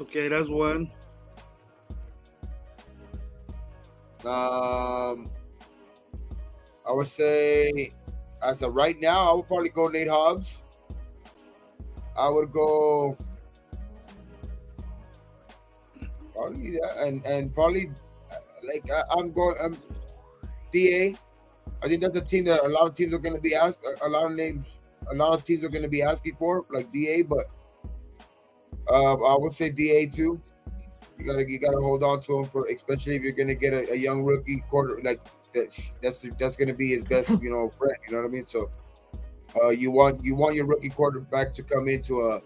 Speaker 2: Okay, that's one.
Speaker 3: I would say, as of right now, I would probably go Nate Hobbs. I would go probably that, and probably like I'm DA. I think that's a team that a lot of teams are going to be asked. A lot of teams are going to be asking for, like DA. But I would say DA too. You gotta hold on to him for, especially if you're gonna get a young rookie quarter like that's gonna be his best, friend. You know what I mean? So you want your rookie quarterback to come into a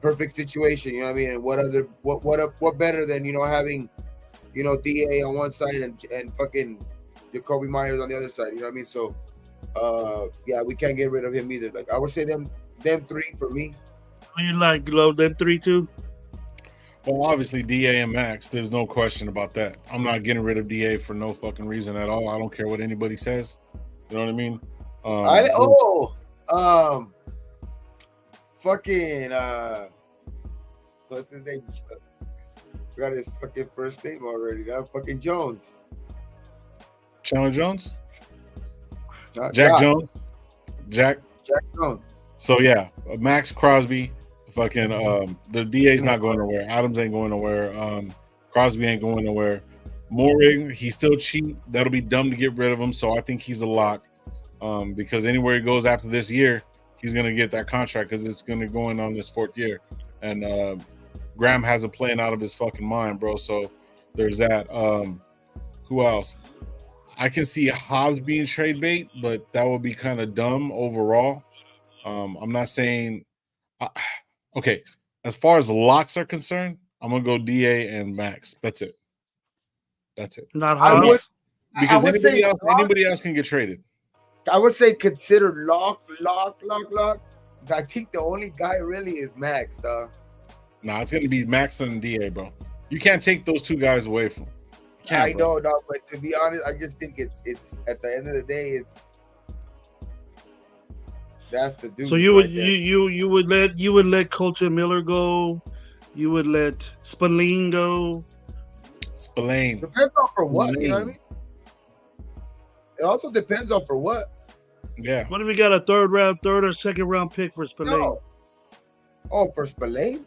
Speaker 3: perfect situation. You know what I mean? And what better than having DA on one side and fucking Jacoby Myers on the other side. You know what I mean? So yeah, we can't get rid of him either. Like I would say them three for me.
Speaker 2: You love them three too?
Speaker 1: Well, obviously, DA and Max, there's no question about that. I'm not getting rid of DA for no fucking reason at all. I don't care what anybody says. You know what I mean?
Speaker 3: Fucking, what's his name? Forgot his fucking first name already. That fucking Jones.
Speaker 1: Chandler Jones? Jack Jones? Jack
Speaker 3: Jones.
Speaker 1: So, yeah, Max Crosby. Fucking the DA's not going nowhere. Adams ain't going nowhere. Crosby ain't going nowhere. Morig, he's still cheap. That'll be dumb to get rid of him. So I think he's a lock. Because anywhere he goes after this year, he's gonna get that contract because it's gonna go in on this fourth year. And Graham has him playing out of his fucking mind, bro. So there's that. Who else? I can see Hobbs being trade bait, but that would be kind of dumb overall. I'm not saying. Okay, as far as locks are concerned, I'm gonna go DA and Max. That's it.
Speaker 2: Not Hobbs.
Speaker 1: Because anybody else can get traded.
Speaker 3: I would say consider lock. I think the only guy really is Max, dog.
Speaker 1: Nah, it's gonna be Max and DA, bro. You can't take those two guys away from.
Speaker 3: I know, no, but to be honest, I just think it's at the end of the day, that's the dude.
Speaker 2: So you would let Colton Miller go, you would let Spillane go.
Speaker 1: Spillane
Speaker 3: depends on for what, you know what I mean? It also depends on for what.
Speaker 1: Yeah.
Speaker 2: What if we got a third or second round pick for Spillane?
Speaker 3: No. Oh, for Spillane?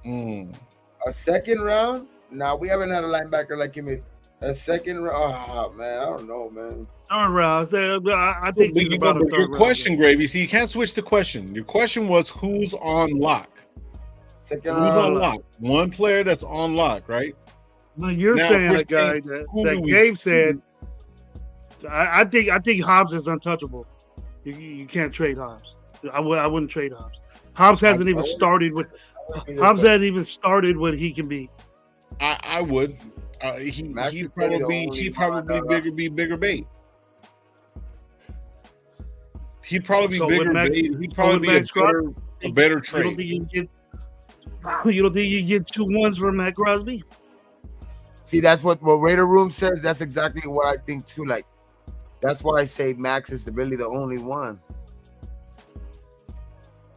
Speaker 3: A second round? Nah, we haven't had a linebacker like him. A second round? Oh, man, I don't know, man.
Speaker 2: Third round. I think he's about a third
Speaker 1: your
Speaker 2: round.
Speaker 1: question, Gravy. See, you can't switch the question. Your question was who's on lock?
Speaker 3: Second
Speaker 1: who's
Speaker 3: round.
Speaker 1: on lock? One player that's on lock, right?
Speaker 2: No, you're saying a guy that Gabe said. I think Hobbs is untouchable. You can't trade Hobbs. I wouldn't trade Hobbs. Hobbs hasn't even started with. Hobbs hasn't even started what he can be.
Speaker 1: I would. He'd probably be bigger bait. He'd probably be bigger bait. He'd probably be a better trade. You don't think you get 2 1s from Matt Crosby?
Speaker 3: See, that's what Raider Room says. That's exactly what I think too. Like, that's why I say Max is really the only one.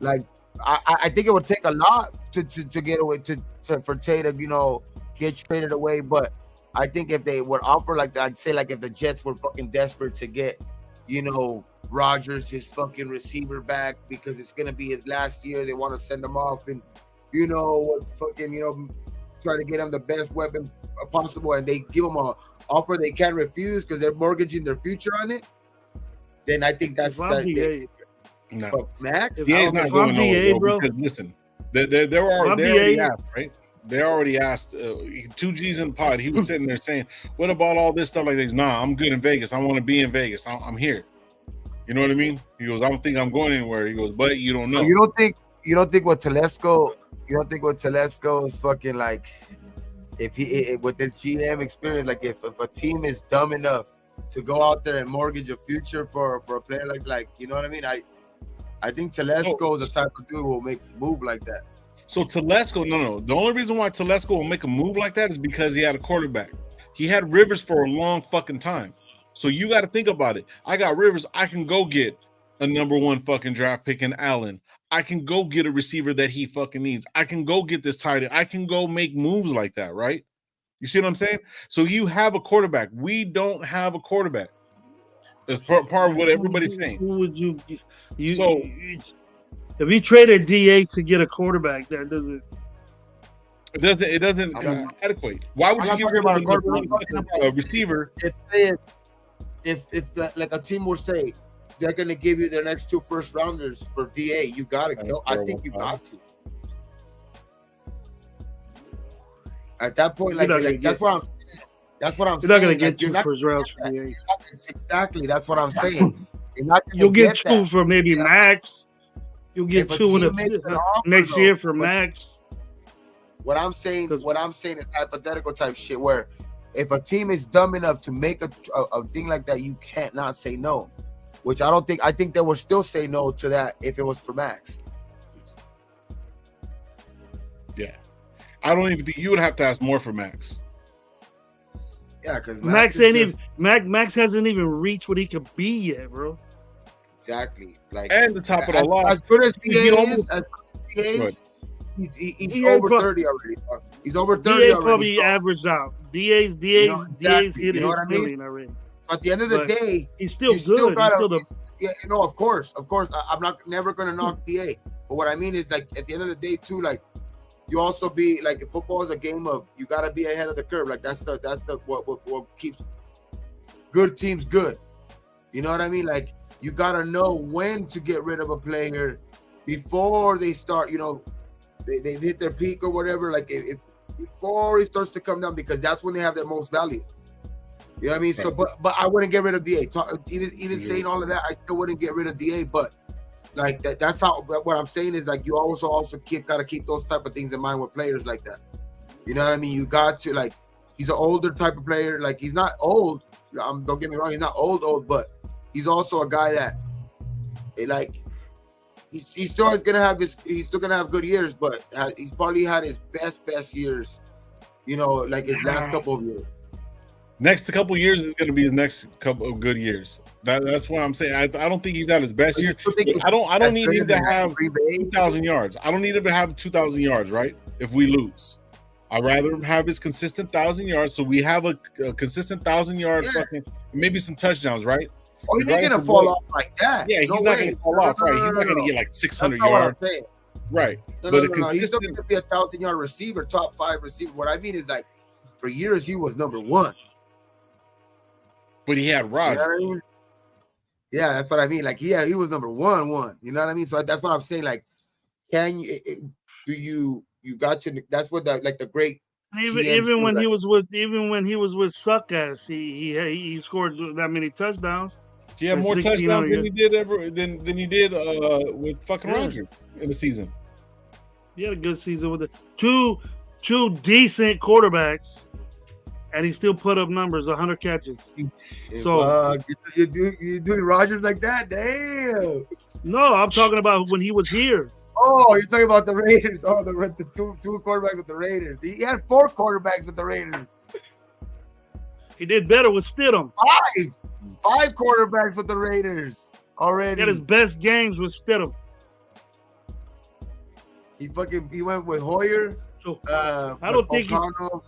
Speaker 3: Like, I think it would take a lot to get away for Tay to get traded away. But I think if they would offer like that, I'd say like if the Jets were fucking desperate to get Rodgers, his fucking receiver back, because it's gonna be his last year, they want to send him off and try to get him the best weapon possible, and they give him a offer they can't refuse because they're mortgaging their future on it. Then I think that's
Speaker 1: no.
Speaker 3: But Max,
Speaker 1: DA's not going nowhere, bro. Because listen, they already asked, right? They already asked 2G's in the pod. He was sitting there saying, "What about all this stuff like this?" Nah, I'm good in Vegas. I want to be in Vegas. I'm here. You know what I mean? He goes, "I don't think I'm going anywhere." He goes, "But you don't know."
Speaker 3: You don't think what Telesco? You don't think what Telesco is fucking like? If he with this GM experience, like if a team is dumb enough to go out there and mortgage a future for a player like you know what I mean? I think Telesco is the type of dude who will make a move like that.
Speaker 1: So Telesco, no. The only reason why Telesco will make a move like that is because he had a quarterback. He had Rivers for a long fucking time. So you got to think about it. I got Rivers. I can go get a number 1 fucking draft pick in Allen. I can go get a receiver that he fucking needs. I can go get this tight end. I can go make moves like that, right? You see what I'm saying? So you have a quarterback. We don't have a quarterback. That's part of what everybody's saying.
Speaker 2: Who would you if you traded DA to get a quarterback, that doesn't.
Speaker 1: It doesn't adequate. Why would you give a receiver?
Speaker 3: If like a team will say they're going to give you their next 2 first rounders for DA, you got to go. I think you got to. At that point, that's what I'm saying.
Speaker 2: You're not going to get 2 first rounds for DA.
Speaker 3: Exactly. That's what I'm saying.
Speaker 2: You'll get 2 for maybe Max. You'll get 2 in next year for Max.
Speaker 3: What I'm saying is hypothetical type shit where if a team is dumb enough to make a thing like that, you can't not say no. Which I think they would still say no to that if it was for Max.
Speaker 1: Yeah. I don't even think you would have to ask more for Max.
Speaker 3: Yeah, because
Speaker 2: Max hasn't even reached what he could be yet, bro.
Speaker 3: Exactly. Like,
Speaker 1: and the top of the line.
Speaker 3: As good as he is, he's over 30 already. He's over 30
Speaker 2: DA
Speaker 3: already.
Speaker 2: Probably averaged out. DA's hit his million already.
Speaker 3: At the end of the day,
Speaker 2: he's still good.
Speaker 3: Of course. I'm never gonna knock DA. But what I mean is, like, at the end of the day, too, like, you also be like, football is a game of you gotta be ahead of the curve. Like that's what keeps good teams good. You know what I mean? Like you gotta know when to get rid of a player before they start. They hit their peak or whatever. Like if before he starts to come down, because that's when they have their most value. You know what I mean? Right. So, but I wouldn't get rid of DA. Even saying all of that, I still wouldn't get rid of DA. But like that's how. What I'm saying is like you also gotta keep those type of things in mind with players like that. You know what I mean? You got to like. He's an older type of player. Like he's not old. Don't get me wrong. He's not old, but he's also a guy that, he's still gonna have good years, but he's probably had his best years, like his last couple of years.
Speaker 1: Next couple of years is going to be his next couple of good years. That's what I'm saying. I don't think he's at his best year. I don't need him to have 2,000 yards. I don't need him to have 2,000 yards, right? If we lose, I'd rather him have his consistent 1,000 yards. So we have a consistent 1,000 yards, fucking maybe some touchdowns, right?
Speaker 3: Oh, he's not going to fall off like that.
Speaker 1: Yeah, he's not going to fall off, right? He's not going to get like 600 yards. Right.
Speaker 3: No. He's still going to be a 1,000-yard receiver, top 5 receiver. What I mean is, like, for years he was number 1.
Speaker 1: But he had Rodgers.
Speaker 3: You know what I mean? Yeah, that's what I mean. Like, he was number 1. You know what I mean? So that's what I'm saying. Like, can you got to? That's what the great.
Speaker 2: Even when he was with suck ass, he scored that many touchdowns.
Speaker 1: He had more touchdowns than he did with fucking Rodgers in the season.
Speaker 2: He had a good season with two decent quarterbacks. And he still put up numbers, 100 catches. So
Speaker 3: you doing Rodgers like that? Damn.
Speaker 2: No, I'm talking about when he was here.
Speaker 3: Oh, you're talking about the Raiders. Oh, the two quarterbacks with the Raiders. He had 4 quarterbacks with the Raiders.
Speaker 2: He did better with Stidham.
Speaker 3: 5 quarterbacks with the Raiders already.
Speaker 2: He had his best games with Stidham.
Speaker 3: He went with Hoyer.
Speaker 2: I don't think
Speaker 3: O'Connell,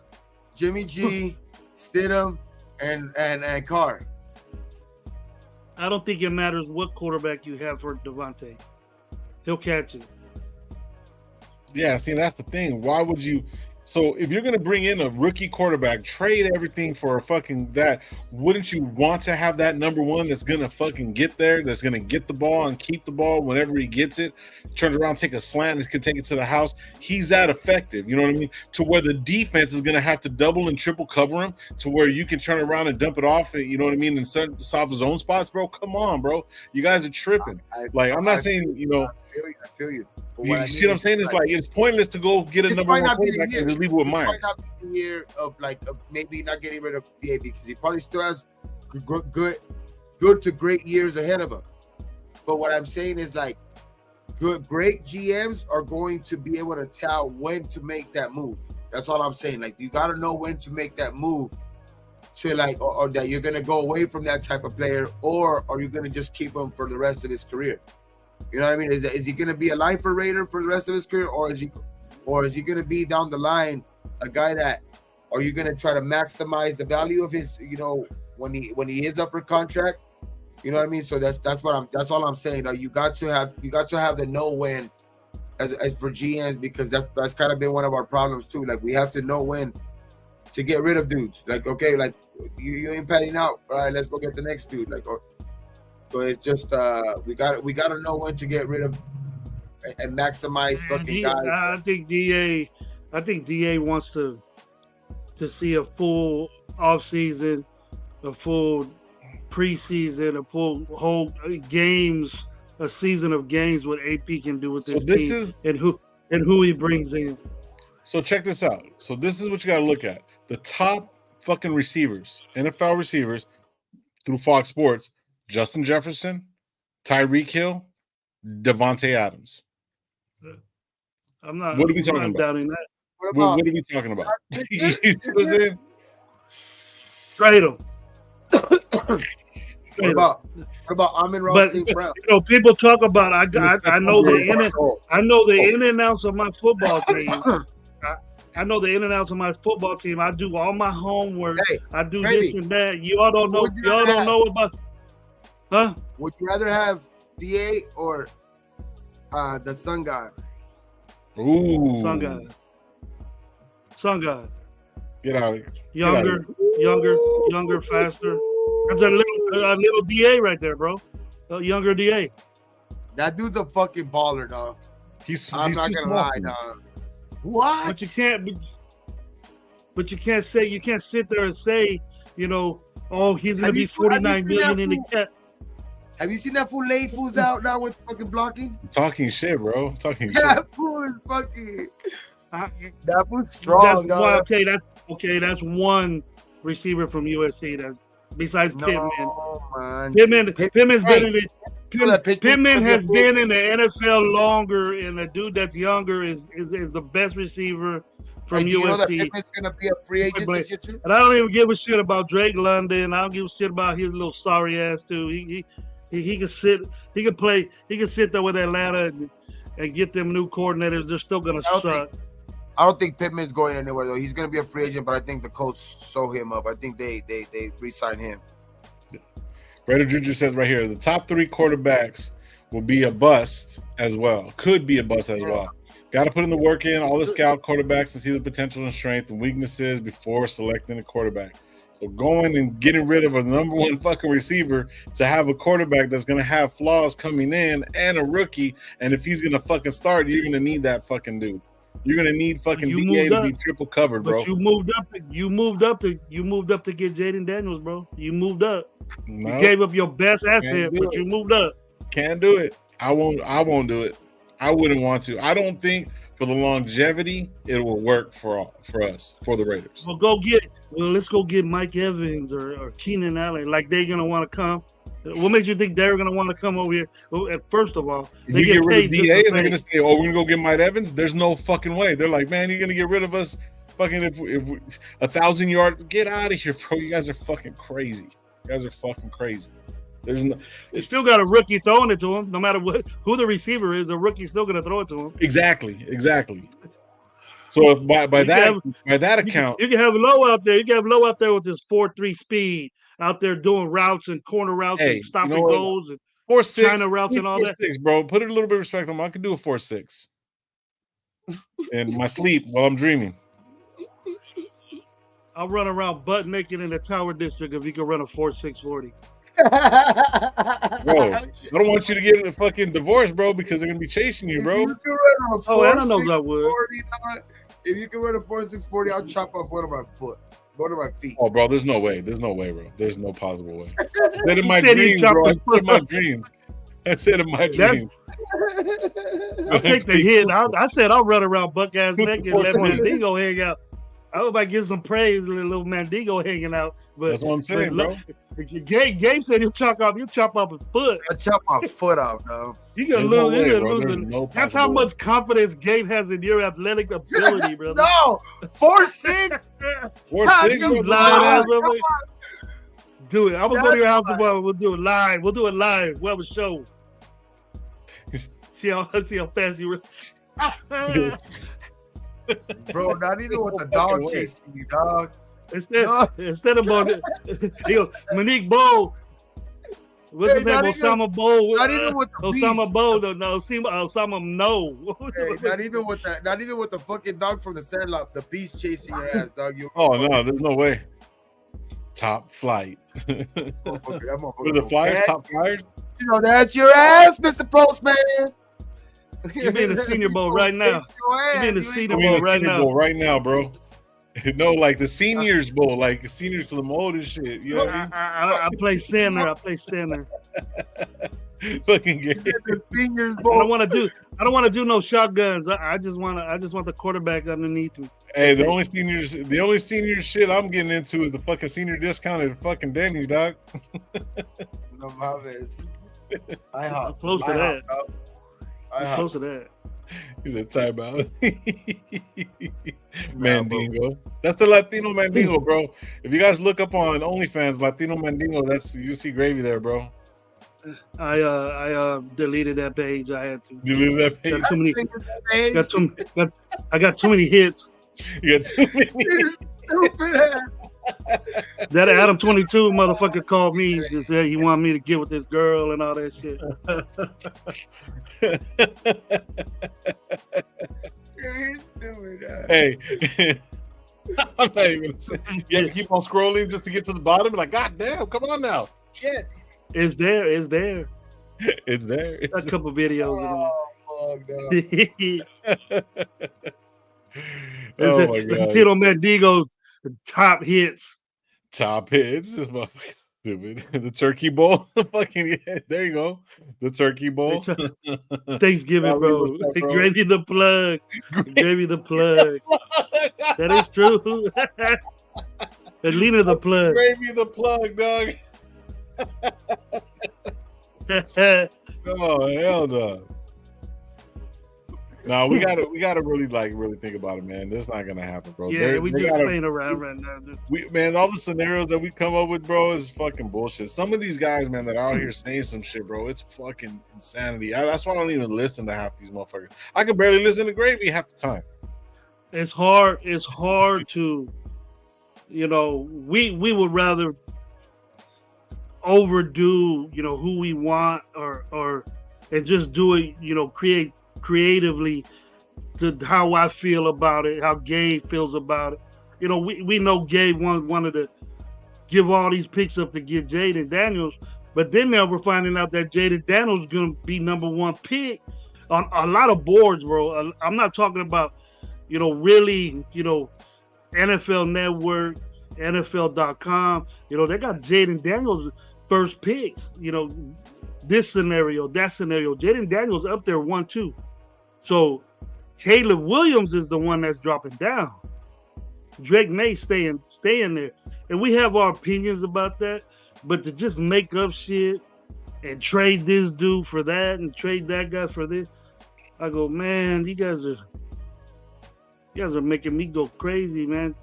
Speaker 3: Jimmy G, Stidham, and Carr.
Speaker 2: I don't think it matters what quarterback you have for Devontae. He'll catch it.
Speaker 1: Yeah, see, that's the thing. Why would you? So if you're going to bring in a rookie quarterback, trade everything for a fucking that, wouldn't you want to have that number 1 that's going to fucking get there, that's going to get the ball and keep the ball whenever he gets it, turns around, take a slant, and can take it to the house? He's that effective, you know what I mean? To where the defense is going to have to double and triple cover him, to where you can turn around and dump it off, you know what I mean, and solve his own spots, bro. Come on, bro. You guys are tripping. I'm not saying,
Speaker 3: I feel you.
Speaker 1: You see what I'm saying? It's like it's pointless to go get a number 1 quarterback and just leave it with Myers.
Speaker 3: It might not be the year of maybe not getting rid of DA because he probably still has good to great years ahead of him. But what I'm saying is great GMs are going to be able to tell when to make that move. That's all I'm saying. Like, you got to know when to make that move to or that you're going to go away from that type of player, or are you going to just keep him for the rest of his career? You know what I mean? Is he going to be a lifer Raider for the rest of his career, or is he going to be down the line a guy that? Are you going to try to maximize the value of his? When he is up for contract. You know what I mean? So that's all I'm saying. You got to have the know when, as for GMs, because that's kind of been one of our problems too. Like, we have to know when to get rid of dudes. Like, okay, like you ain't panning out. All right, let's go get the next dude. So it's just we got to know when to get rid of and maximize fucking guys.
Speaker 2: I think DA wants to see a full offseason, a full preseason, a full whole games, a season of games. What AP can do with this team and who he brings in.
Speaker 1: So check this out. So this is what you got to look at: the top fucking receivers, NFL receivers, through Fox Sports. Justin Jefferson, Tyreek Hill, Devontae Adams.
Speaker 2: I'm not.
Speaker 1: What are we talking about?
Speaker 2: Doubting that.
Speaker 1: What are we talking about? You know what I'm saying?
Speaker 2: Trade him.
Speaker 3: What about Amon-Ra St. Brown?
Speaker 2: People talk about. I know the in and outs of my football team. I know the in and outs of my football team. I do all my homework. I do this and that. Y'all don't know. Y'all don't know about. Huh?
Speaker 3: Would you rather have DA or the Sun God?
Speaker 1: Ooh.
Speaker 2: Sun God.
Speaker 1: Get out of here.
Speaker 2: Younger, faster. That's a little DA right there, bro. A younger DA.
Speaker 3: That dude's a fucking baller, dog. I'm not gonna lie, dog. What?
Speaker 2: But you can't say, you can't sit there and say, he's gonna be 49 million in the cap.
Speaker 3: Have you seen that fool lay fools out now with fucking blocking?
Speaker 1: Talking shit, bro. Talking shit.
Speaker 3: That fool is fucking. That fool's strong, dog.
Speaker 2: That's one receiver from USC that's besides Pittman.
Speaker 3: Man.
Speaker 2: Pittman's been in it. Pittman has been in the NFL longer, and the dude that's younger is the best receiver from USC. You know that
Speaker 3: Pittman's gonna be a free agent this year too?
Speaker 2: And I don't even give a shit about Drake London. I don't give a shit about his little sorry ass too. He can sit. He can play. He can sit there with Atlanta and get them new coordinators. They're still gonna suck.
Speaker 3: I don't think Pittman's going anywhere though. He's gonna be a free agent, but I think the Colts sew him up. I think they re-sign him.
Speaker 1: Raider Juju says right here, the top 3 quarterbacks will be a bust as well. Could be a bust as well. Got to put in the work in, all the scout quarterbacks, and see the potential and strength and weaknesses before selecting a quarterback. So going and getting rid of a number 1 fucking receiver to have a quarterback that's going to have flaws coming in and a rookie, and if he's going to fucking start, you're going to need that fucking dude. You're gonna need fucking DA to be triple covered, bro.
Speaker 2: But you moved up to get Jaden Daniels, bro. You moved up. No, you gave up your best asset, but you moved up.
Speaker 1: Can't do it. I won't do it. I wouldn't want to. I don't think for the longevity it will work for us, for the Raiders.
Speaker 2: Let's go get Mike Evans or Keenan Allen. Like they're gonna want to come. What makes you think they're going to want to come over here? Well, first of all,
Speaker 1: they get rid of DA and they're going to say, "Oh, we're going to go get Mike Evans." There's no fucking way. They're like, "Man, you're going to get rid of us? Fucking if 1,000 yards, get out of here, bro. You guys are fucking crazy. You guys are fucking crazy." There's no.
Speaker 2: They still got a rookie throwing it to him. No matter who the receiver is, the rookie's still going to throw it to him.
Speaker 1: Exactly. So if by that account,
Speaker 2: you can have Low out there. You can have Low out there with his 4.3 speed. Out there doing routes and corner routes and stopping goals and
Speaker 1: 4.6
Speaker 2: China routes and all that.
Speaker 1: 4.6, bro. Put a little bit of respect on him. I could do a 4.6 in my sleep while I'm dreaming.
Speaker 2: I'll run around butt naked in the Tower District if you can run a 4.6 40.
Speaker 1: Bro, I don't want you to get a fucking divorce, bro, because they're gonna be chasing you, bro.
Speaker 2: I don't know if I would.
Speaker 3: If you can run a 4.6 40, I'll chop off one of my foot. One of my feet.
Speaker 1: Oh, bro, there's no way, bro. There's no possible way. I said in my dreams, bro. I said in my dreams.
Speaker 2: I'll take the hit. I said I'll run around buck ass naked and let Mandingo hang out. I hope I get some praise with a little Mandingo hanging out. But
Speaker 1: that's what I'm saying, bro.
Speaker 2: Gabe said he'll chop off his foot.
Speaker 3: I'll chop my foot off, though.
Speaker 2: You're gonna lose. That's how much confidence Gabe has in your athletic ability, brother.
Speaker 3: No, 4.6.
Speaker 1: 4.6.
Speaker 2: Do it. I'm gonna go to your house tomorrow. We'll do it live. We'll have a show. See how fast you were.
Speaker 3: Bro, not even with the dog chasing you, dog.
Speaker 2: Instead of Monique Bowe. What's his name? Osama Bowe.
Speaker 3: Not even with the
Speaker 2: Osama Bowe. No, Osama no.
Speaker 3: Hey, not even with the fucking dog from the Sandlot. The beast chasing your ass, dog.
Speaker 1: Oh no, there's no way. Top flight.
Speaker 3: For
Speaker 1: the Flyers, top Flyers.
Speaker 3: You know that's your ass, Mr. Postman.
Speaker 2: You be in the Senior Bowl right now. You be in the Senior Bowl
Speaker 1: right now, bro. No, like the Seniors Bowl, like seniors to the mold and shit. You know what
Speaker 2: I play center.
Speaker 1: Fucking game.
Speaker 3: The Seniors Bowl.
Speaker 2: I don't want to do no shotguns. I just want the quarterback underneath me.
Speaker 1: Hey, the only senior shit I'm getting into is the fucking senior discount at fucking Denny's, dog.
Speaker 3: No mames.
Speaker 2: I'm close to that. I'm close to that.
Speaker 1: He's a timeout. Mandingo. That's the Latino Mandingo, bro. If you guys look up on OnlyFans, Latino Mandingo, that's you see gravy there, bro.
Speaker 2: I deleted that page. I had to
Speaker 1: delete that page.
Speaker 2: I got too many hits.
Speaker 1: You got too many.
Speaker 2: That Adam 22 motherfucker called me and said he wanted me to get with this girl and all that shit.
Speaker 3: You're stupid.
Speaker 1: Hey, I'm not even gonna say. You have to keep on scrolling just to get to the bottom. Like, God damn, come on now. Shit.
Speaker 2: It's there.
Speaker 1: It's there.
Speaker 2: A couple videos.
Speaker 1: Oh my God.
Speaker 2: Latino Mendigo, top hits.
Speaker 1: This motherfucker's stupid. The Turkey Bowl. Fucking there you go. The Turkey Bowl.
Speaker 2: Thanksgiving, bro. Gravy the plug. Gravy the plug. That is true. Atlanta the plug.
Speaker 1: Gravy the plug, dog. Oh hell no. No, we gotta really think about it, man. This is not gonna happen, bro.
Speaker 2: Yeah, we just playing around right now.
Speaker 1: Man, all the scenarios that we come up with, bro, is fucking bullshit. Some of these guys, man, that are out here saying some shit, bro, it's fucking insanity. That's why I don't even listen to half these motherfuckers. I can barely listen to Gravy half the time.
Speaker 2: It's hard to, you know, we would rather overdo, you know, who we want or and just do it, you know, creatively to how I feel about it, how Gabe feels about it. You know, we know Gabe wanted to give all these picks up to get Jaden Daniels, but then now we're finding out that Jaden Daniels is going to be number one pick on a lot of boards, bro. I'm not talking about, you know, really, you know, NFL Network, NFL.com. You know, they got Jaden Daniels first picks. You know, this scenario, that scenario. Jaden Daniels up there 1-2. So Caleb Williams is the one that's dropping down. Drake May staying there. And we have our opinions about that, but to just make up shit and trade this dude for that and trade that guy for this, I go, man, you guys are making me go crazy, man.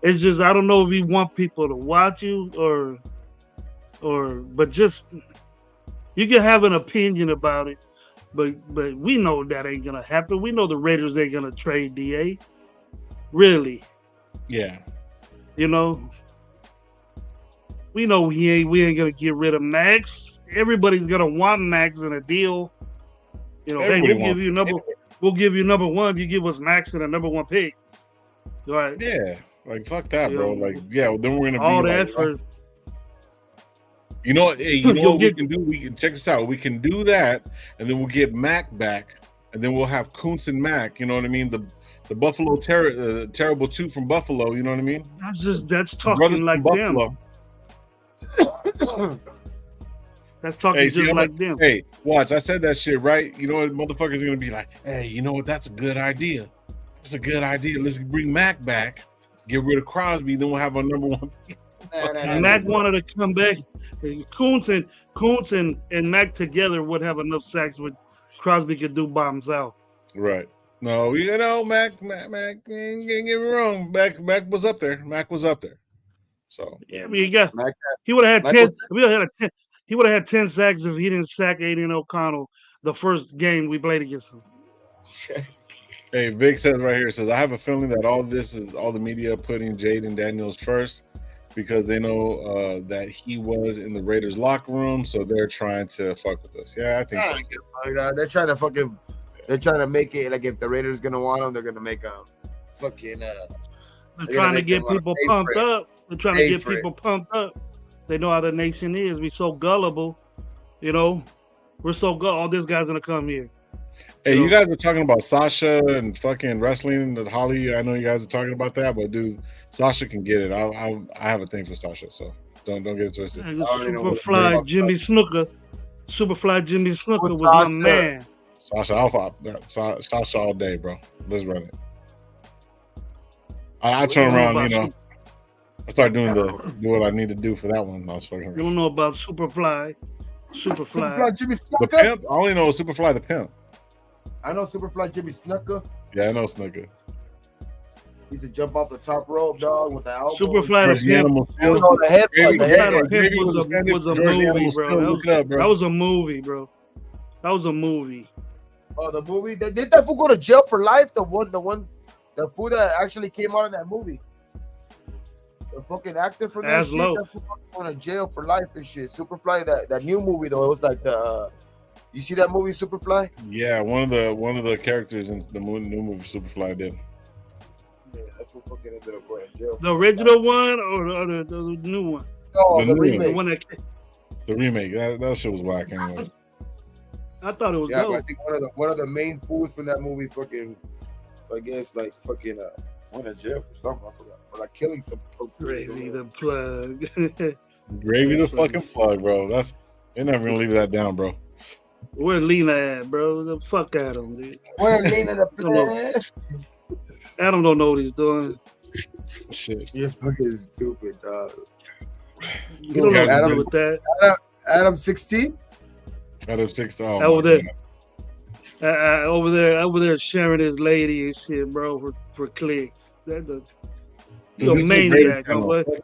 Speaker 2: It's just, I don't know if you want people to watch you but just, you can have an opinion about it. But we know that ain't gonna happen. We know the Raiders ain't gonna trade DA. Really.
Speaker 1: Yeah.
Speaker 2: You know. We know we ain't gonna get rid of Max. Everybody's gonna want Max in a deal. You know, hey, we'll give you number one. You give us Max and a number one pick. Right.
Speaker 1: Yeah. Like fuck that, bro. Like, yeah, then we're gonna
Speaker 2: all
Speaker 1: be
Speaker 2: that
Speaker 1: like,
Speaker 2: for.
Speaker 1: You know what? Hey, you know what we can do? We can check this out. We can do that, and then we'll get Mac back, and then we'll have Kuntz and Mac. You know what I mean? The Buffalo terrible two from Buffalo. You know what I mean?
Speaker 2: That's talking like them. That's talking like them.
Speaker 1: Hey, watch! I said that shit right. You know what? Motherfuckers are gonna be like, hey, you know what? That's a good idea. That's a good idea. Let's bring Mac back, get rid of Crosby, then we'll have our number one.
Speaker 2: Mac wanted to come back. Kuntz and Mac together would have enough sacks what Crosby could do by himself.
Speaker 1: Right. No, you know, Mac, can't get me wrong. Mac was up there. Mac was up there. So
Speaker 2: yeah, I mean, he would have had 10. He would have had 10 sacks if he didn't sack Aiden O'Connell the first game we played against him.
Speaker 1: Hey, Vic says right here, says, I have a feeling that all the media putting Jaden Daniels first because they know that he was in the Raiders locker room, so they're trying to fuck with us. Yeah, I think so.
Speaker 3: They're trying to make it like if the Raiders gonna want him, they're gonna make a fucking.
Speaker 2: They're trying to get people pumped up. They're trying to get people pumped up. They know how the nation is. We so gullible, you know. We're so gullible. All this guy's gonna come here.
Speaker 1: Hey, you guys are talking about Sasha and fucking wrestling and Holly. I know you guys are talking about that, but dude, Sasha can get it. I have a thing for Sasha, so don't get it twisted.
Speaker 2: Superfly Jimmy Snuka. Superfly Jimmy Snuka was my man.
Speaker 1: Sasha all day, bro. Let's run it. I turn around, you know. I start do what I need to do for that one. I was fucking around.
Speaker 2: You don't know about Superfly
Speaker 3: Jimmy Snuka.
Speaker 1: The pimp. I only know Superfly the pimp.
Speaker 3: I know Superfly Jimmy Snuka.
Speaker 1: Yeah, I know Snuka.
Speaker 3: He used to jump off the top rope, dog, with the elbow.
Speaker 2: Superfly the pimp.
Speaker 3: The head
Speaker 2: was a movie, bro. That was a movie, bro. That was a movie.
Speaker 3: Oh, the movie. Did that fool go to jail for life? The fool that actually came out in that movie. The fucking actor for that shit. That fool going to jail for life and shit. Superfly, that new movie though, it was like the. You see that movie Superfly?
Speaker 1: Yeah, one of the characters in the new movie Superfly did.
Speaker 3: Yeah, that's what fucking ended up going to jail.
Speaker 2: The original one or the new one?
Speaker 3: No, the remake.
Speaker 2: The one that.
Speaker 1: The remake. That shit was whack anyway.
Speaker 2: I thought it was.
Speaker 3: Yeah, but I think one of the main fools from that movie fucking, I guess like fucking went to jail for something. I forgot. For like killing some.
Speaker 2: Gravy the plug.
Speaker 1: Gravy the fucking plug, bro. They're never gonna leave that down, bro.
Speaker 2: Where Lena at, bro? The fuck Adam, dude.
Speaker 3: Where Lena the plug?
Speaker 2: Adam don't know what he's doing.
Speaker 1: Shit.
Speaker 3: You're fucking stupid, dog.
Speaker 2: You don't know what to do with that.
Speaker 3: Adam 16?
Speaker 1: Out of 6, oh
Speaker 2: over there, over there sharing his lady and shit, bro, for clicks. That's a you're a maniac,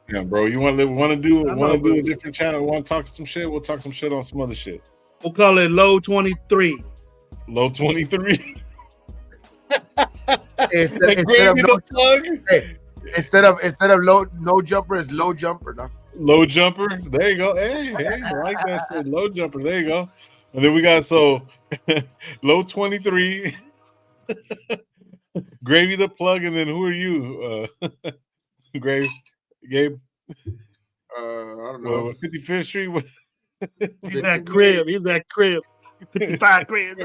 Speaker 1: yeah, bro. You want to do a different channel? Want to talk some shit? We'll talk some shit on some other shit.
Speaker 2: We'll call it Low 23.
Speaker 1: Low 23.
Speaker 3: Instead of low no jumper, it's low jumper. No?
Speaker 1: Low jumper. There you go. Hey, I like that shit. Low jumper. There you go. And then we got Low 23. Gravy the plug, and then who are you? Gabe.
Speaker 3: I don't know.
Speaker 1: 55th Street.
Speaker 2: He's that crib. 55 crib.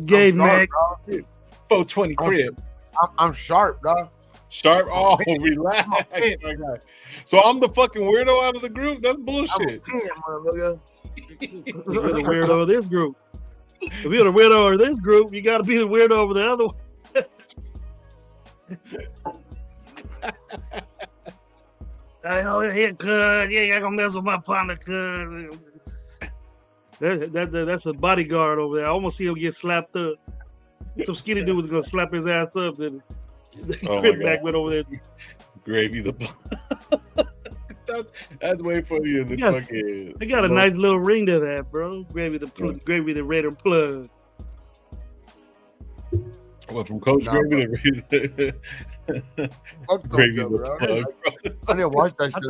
Speaker 2: Gabe, man.
Speaker 1: 420 crib.
Speaker 3: I'm sharp, dog.
Speaker 1: Sharp? Oh, relax. So I'm the fucking weirdo out of the group? That's bullshit.
Speaker 2: You're the weirdo of this group. If you're the weirdo of this group, you got to be the weirdo over the other one. I know here, cuz. You ain't gonna mess with my partner, cuz. That's a bodyguard over there. I almost see him get slapped up. Some skinny dude was gonna slap his ass up. Then Crip back went over there.
Speaker 1: Gravy the that's way funnier than fucking.
Speaker 2: They got a nice little ring to that, bro. Gravy the Raider plug.
Speaker 1: What from Coach Gravy the Gravy the plug?
Speaker 3: I didn't watch that shit.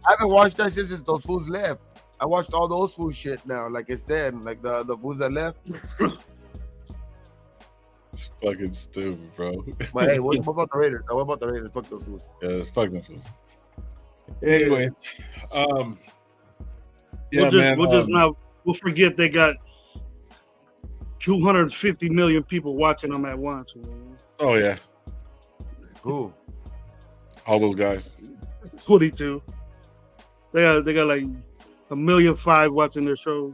Speaker 3: I haven't watched that shit since those fools left. I watched all those food shit now. Like it's dead. Like the fools that left.
Speaker 1: It's fucking stupid, bro.
Speaker 3: But hey, what about the Raiders? What about the Raiders? Fuck those fools.
Speaker 1: Yeah, it's fuck those fools. Anyway,
Speaker 2: we'll forget they got 250 million people watching them at once.
Speaker 1: Oh yeah.
Speaker 3: Who?
Speaker 1: All those guys.
Speaker 2: 22. They got like 1.5 million watching their shows.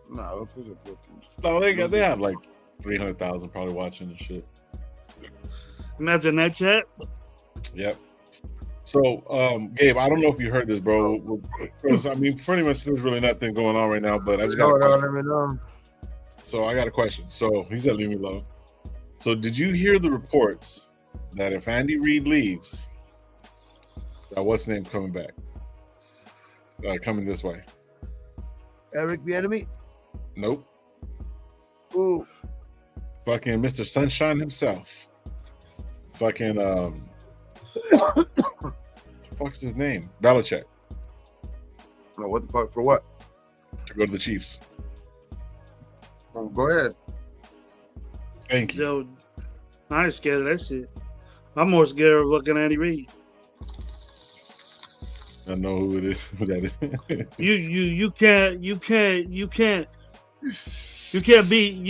Speaker 3: No,
Speaker 1: they have like 300,000 probably watching this shit.
Speaker 2: Imagine that, chat.
Speaker 1: Yep. So, Gabe, I don't know if you heard this, bro. Because I mean, pretty much there's really nothing going on right now. But I just got. So I got a question. So he said, "Leave me alone." So did you hear the reports that if Andy Reid leaves, that what's name coming back? Coming this way.
Speaker 3: Eric Bieniemy?
Speaker 1: Nope.
Speaker 3: Ooh.
Speaker 1: Fucking Mr. Sunshine himself. Fucking what's his name? Belichick.
Speaker 3: No, what the fuck? For what?
Speaker 1: To go to the Chiefs.
Speaker 3: Oh, go ahead.
Speaker 1: Thank you.
Speaker 2: Yo, I ain't scared of that shit. I'm more scared of fucking Andy Reid.
Speaker 1: I know who it is. Who that is.
Speaker 2: You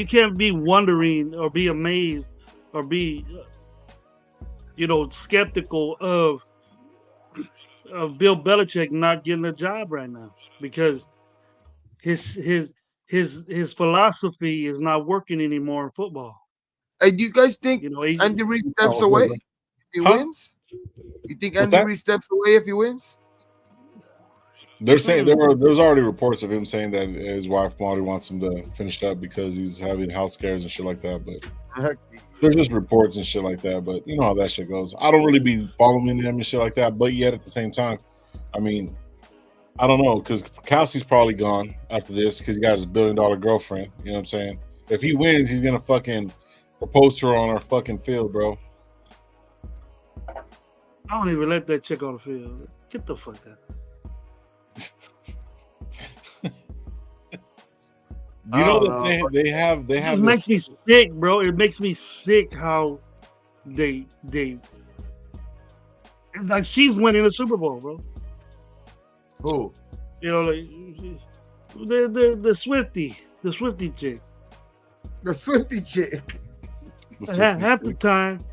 Speaker 2: can't be wondering or be amazed or be skeptical of Bill Belichick not getting a job right now because his philosophy is not working anymore in football.
Speaker 3: Hey, do you guys think Andy Reid steps away if he wins? You think Andy Reid steps away if he wins?
Speaker 1: They're saying there's already reports of him saying that his wife Molly wants him to finish up because he's having health scares and shit like that. But there's just reports and shit like that. But you know how that shit goes. I don't really be following him and shit like that. But yet at the same time, I mean, I don't know because Kelsey's probably gone after this because he got his $1 billion girlfriend. You know what I'm saying? If he wins, he's gonna fucking propose to her on our fucking field, bro.
Speaker 2: I don't even let that chick on the field. Get the fuck out.
Speaker 1: You know that they have.
Speaker 2: It just makes me sick, bro. It makes me sick how they. It's like she's winning the Super Bowl, bro.
Speaker 3: Who?
Speaker 2: Like the Swiftie chick.
Speaker 3: The Swiftie chick.
Speaker 2: Half the time.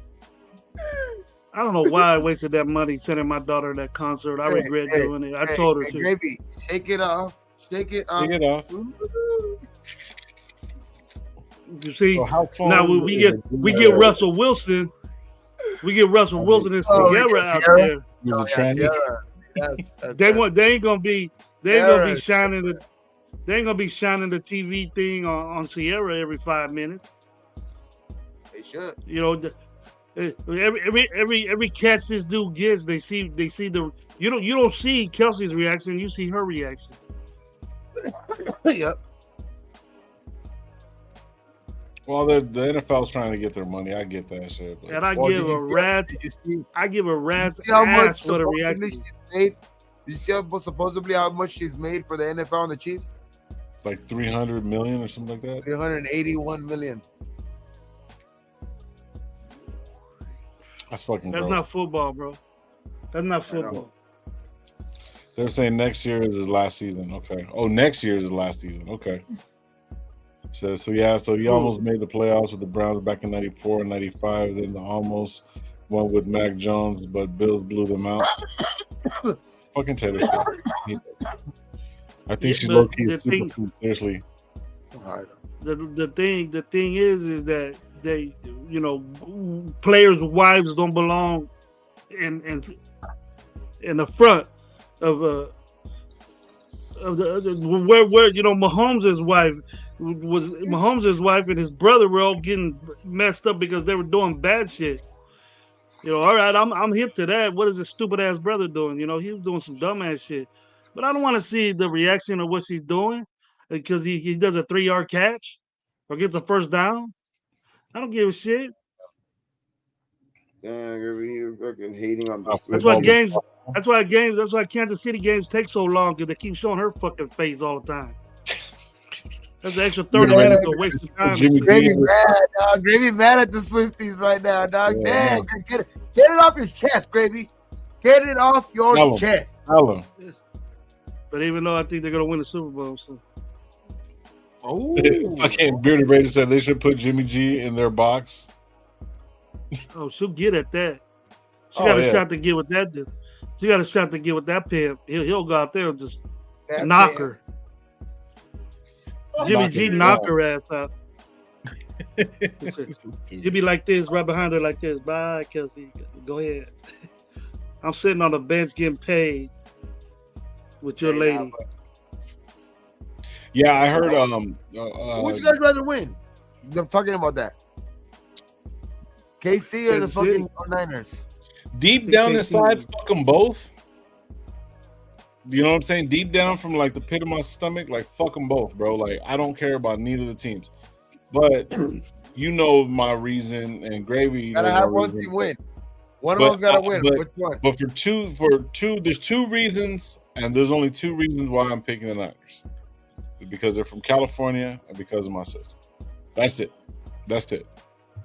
Speaker 2: I don't know why I wasted that money sending my daughter to that concert. I regret doing it. I told her to.
Speaker 3: Gravy, shake it off. Shake it off.
Speaker 1: Shake it off.
Speaker 2: You see, now we get Russell Wilson. We get Russell Wilson and Sierra out there. They ain't gonna be shining the TV thing on Sierra every 5 minutes.
Speaker 3: They should.
Speaker 2: You know, every catch this dude gets, they see the you don't see Kelsey's reaction, you see her reaction.
Speaker 3: Yep.
Speaker 1: Well, the NFL's trying to get their money. I get that shit. But.
Speaker 2: And I give a rat's ass for the reaction.
Speaker 3: Did you see supposedly how much she's made for the NFL and the Chiefs?
Speaker 1: Like 300 million or something like that.
Speaker 3: 381 million.
Speaker 1: That's fucking.
Speaker 2: That's
Speaker 1: gross.
Speaker 2: not football, bro. That's not football.
Speaker 1: They're saying next year is his last season. Okay. Oh, next year is his last season. Okay. So he almost made the playoffs with the Browns back in 94 and 95. Then the almost went with Mac Jones, but Bills blew them out. Fucking Taylor Swift. I think she's low key super cool. Seriously.
Speaker 2: The thing is that they, players' wives don't belong in the front of the where Mahomes' wife and his brother were all getting messed up because they were doing bad shit. All right, I'm hip to that. What is this stupid ass brother doing? He was doing some dumb ass shit. But I don't want to see the reaction of what she's doing because he does a 3-yard catch or gets a first down. I don't give a shit.
Speaker 3: You're fucking hating on this.
Speaker 2: That's why Kansas City games take so long because they keep showing her fucking face all the time. That's an extra 30 minutes of wasted time.
Speaker 3: Gravy mad at the Swifties right now, dog.
Speaker 1: Yeah,
Speaker 3: damn, get it off your chest, Gravy. Get it off your chest.
Speaker 1: Hello.
Speaker 2: But even though I think they're gonna win the Super Bowl, so.
Speaker 3: Oh,
Speaker 1: fucking Bearded Raider said they should put Jimmy G in their box.
Speaker 2: Oh, she'll get at that. She got a shot to get with that dude. She got a shot to get with that pimp. He'll go out there and just knock her. Jimmy G knock her ass out. He'll be like this, right behind her like this. Bye, Kelsey. Go ahead. I'm sitting on the bench getting paid with your lady.
Speaker 1: Yeah, I heard.
Speaker 3: Who would you guys rather win? I'm talking about that. KC or the fucking Niners?
Speaker 1: Deep down inside, fuck them both. You know what I'm saying? Deep down from like the pit of my stomach, like fuck them both, bro. Like I don't care about neither of the teams. But my reason, and Gravy.
Speaker 3: Gotta have one team win. One of them's gotta win. Which one?
Speaker 1: But for two, there's two reasons, and there's only two reasons why I'm picking the Niners. Because they're from California and because of my sister. That's it.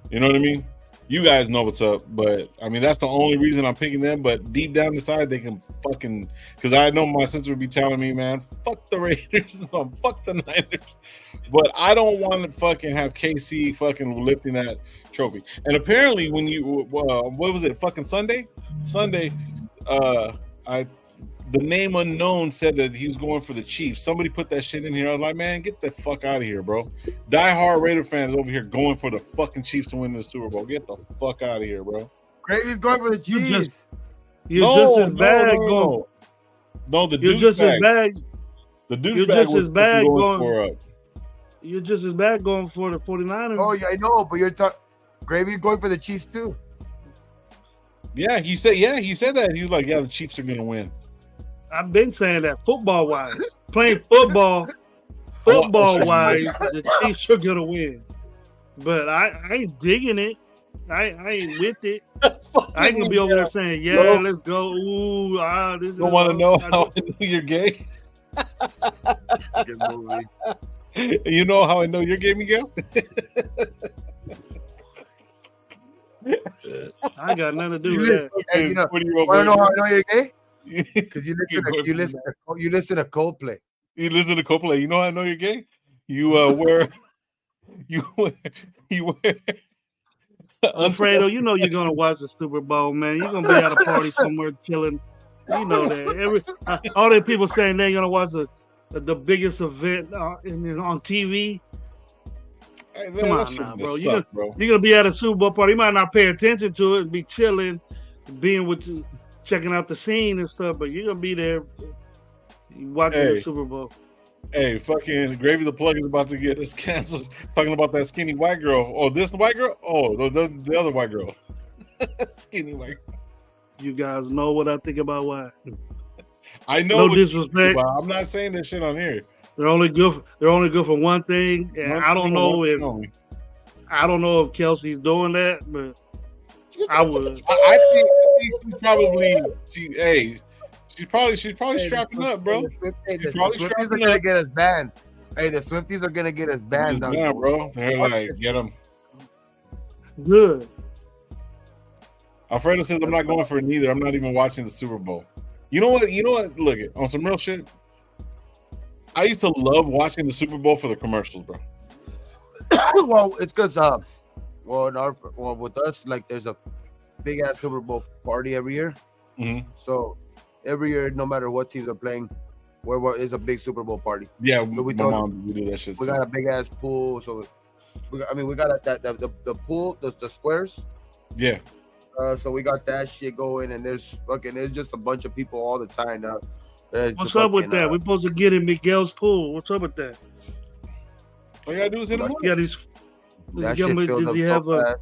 Speaker 1: You know what I mean? You guys know what's up, but I mean that's the only reason I'm picking them. But deep down inside, they can fucking, because I know my sister would be telling me, man, fuck the Raiders, fuck the Niners. But I don't want to fucking have KC fucking lifting that trophy. And apparently, when you what was it? Fucking Sunday, the name unknown said that he was going for the Chiefs. Somebody put that shit in here. I was like, man, get the fuck out of here, bro. Die-hard Raider fans over here going for the fucking Chiefs to win the Super Bowl. Get the fuck out of here, bro.
Speaker 3: Gravy's going for the Chiefs.
Speaker 2: You're just as bad
Speaker 1: going. No, the
Speaker 2: you're just as bad.
Speaker 1: The douchebag was going for
Speaker 2: You're just as bad going for the 49ers.
Speaker 3: Oh, yeah, I know, but you're talking. Gravy's going for the Chiefs too.
Speaker 1: Yeah, he said that. He was like, yeah, the Chiefs are gonna win.
Speaker 2: I've been saying that football-wise. Playing football-wise, the Chiefs are going to win. But I ain't digging it. I ain't with it. I ain't going to be over there saying, yeah, let's go. Ooh, this is.
Speaker 1: Don't want to know how I know you're gay? You know how I know you're gay, Miguel?
Speaker 2: I ain't got nothing to do with that.
Speaker 3: Hey, want to know how I know you're gay? Because you listen to Coldplay.
Speaker 1: You listen to Coldplay. You know how I know you're gay? You wear.
Speaker 2: Alfredo, you know you're gonna watch the Super Bowl, man. You're gonna be at a party somewhere chilling. You know that. All the people saying they're gonna watch the biggest event on TV.
Speaker 1: Hey, man,
Speaker 2: come on now, bro. You're gonna be at a Super Bowl party. You might not pay attention to it, be chilling, being with checking out the scene and stuff, but you're gonna be there watching the Super Bowl.
Speaker 1: Hey, fucking Gravy the Plug is about to get us canceled. Talking about that skinny white girl. Oh, this white girl? Oh, the other white girl. Skinny white girl.
Speaker 2: You guys know what I think about white.
Speaker 1: I know.
Speaker 2: No disrespect.
Speaker 1: I'm not saying this shit on here.
Speaker 2: They're only good for one thing, and I don't know if Kelsey's doing that, but I would.
Speaker 1: I think she's probably she's probably strapping up, bro.
Speaker 3: The Swifties are gonna get us banned. Hey, the Swifties are gonna get us banned,
Speaker 1: bro. They're like, get them.
Speaker 2: Good.
Speaker 1: Alfredo says I'm not going for it neither. I'm not even watching the Super Bowl. You know what? Look, on some real shit. I used to love watching the Super Bowl for the commercials, bro.
Speaker 3: Well, it's because with us, like, there's a big ass Super Bowl party every year.
Speaker 1: Mm-hmm.
Speaker 3: So every year, no matter what teams are playing, it's a big Super Bowl party.
Speaker 1: Yeah,
Speaker 3: so we
Speaker 1: do that shit.
Speaker 3: We got a big ass pool, so we got the pool, the squares.
Speaker 1: Yeah.
Speaker 3: So we got that shit going, and there's just a bunch of people all the time now.
Speaker 2: What's up with that? We're supposed to get in Miguel's pool. What's up with that?
Speaker 1: All you gotta do is hit him up.
Speaker 3: That shit filled up so fast.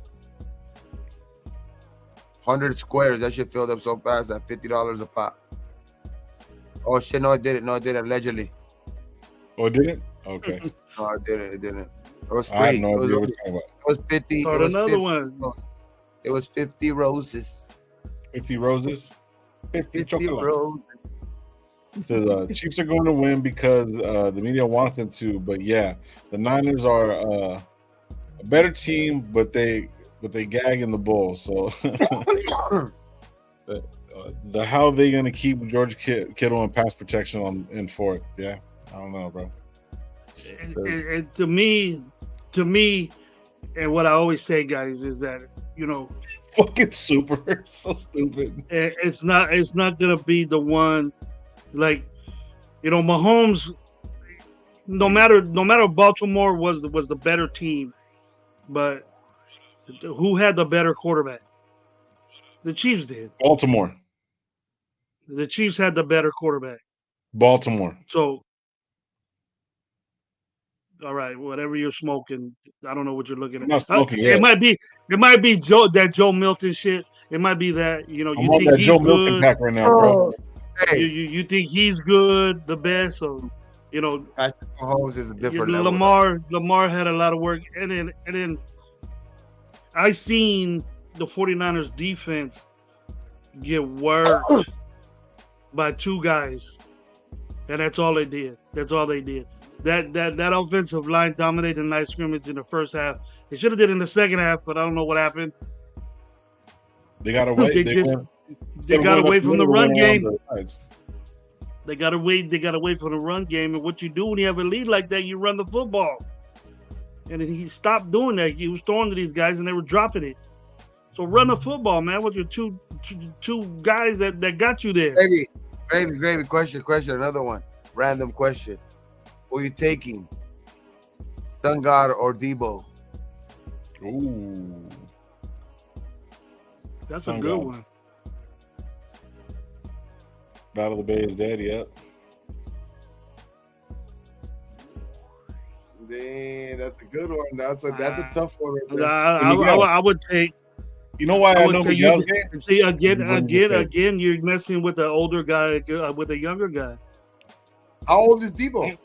Speaker 3: 100 squares. That shit filled up so fast at $50 a pop. Oh shit! No, it didn't. Allegedly.
Speaker 1: Oh, it didn't? Okay.
Speaker 3: No, it didn't. It was free.
Speaker 1: I have no idea what you're talking about.
Speaker 3: It was 50.
Speaker 2: Start another one.
Speaker 3: It was 50 roses.
Speaker 1: 50 roses? 50
Speaker 3: roses.
Speaker 1: So the Chiefs are going to win because the media wants them to. But yeah, the Niners are a better team, but they gag in the bowl. So how are they going to keep George Kittle in pass protection in fourth? Yeah, I don't know, bro.
Speaker 2: And to me, and what I always say, guys, is that,
Speaker 1: fucking super, so stupid.
Speaker 2: It's not gonna be the one, like, Mahomes. No matter Baltimore was the better team, but who had the better quarterback? The Chiefs did.
Speaker 1: Baltimore.
Speaker 2: The Chiefs had the better quarterback.
Speaker 1: Baltimore.
Speaker 2: So, all right, whatever you're smoking, I don't know what you're looking at.
Speaker 1: I'm not smoking
Speaker 2: it might be Joe Milton shit. It might be that, you
Speaker 1: I'm think he's Joe good. Milton pack right now, bro.
Speaker 2: Hey. You think he's good, the best, so
Speaker 3: Patrick Mahomes is a different level.
Speaker 2: Lamar had a lot of work, and then I seen the 49ers defense get worked by two guys, and that's all they did. That offensive line dominated the night scrimmage in the first half. They should have did it in the second half, but I don't know what happened.
Speaker 1: They got away.
Speaker 2: They got away from the run game. They got away from the run game. And what you do when you have a lead like that, you run the football. And then he stopped doing that. He was throwing to these guys, and they were dropping it. So run the football, man. With your two guys that got you there.
Speaker 3: Gravy. Question. Another one. Random question. Who are you taking? Sun God or Debo?
Speaker 1: Ooh.
Speaker 2: That's a good one.
Speaker 1: Battle of the Bay is dead, yep.
Speaker 3: Damn, that's a good one. That's a tough one.
Speaker 2: I would take.
Speaker 1: You know why I know Miguel's game?
Speaker 2: See, again, you're messing with the older guy with a younger guy.
Speaker 3: How old is Debo?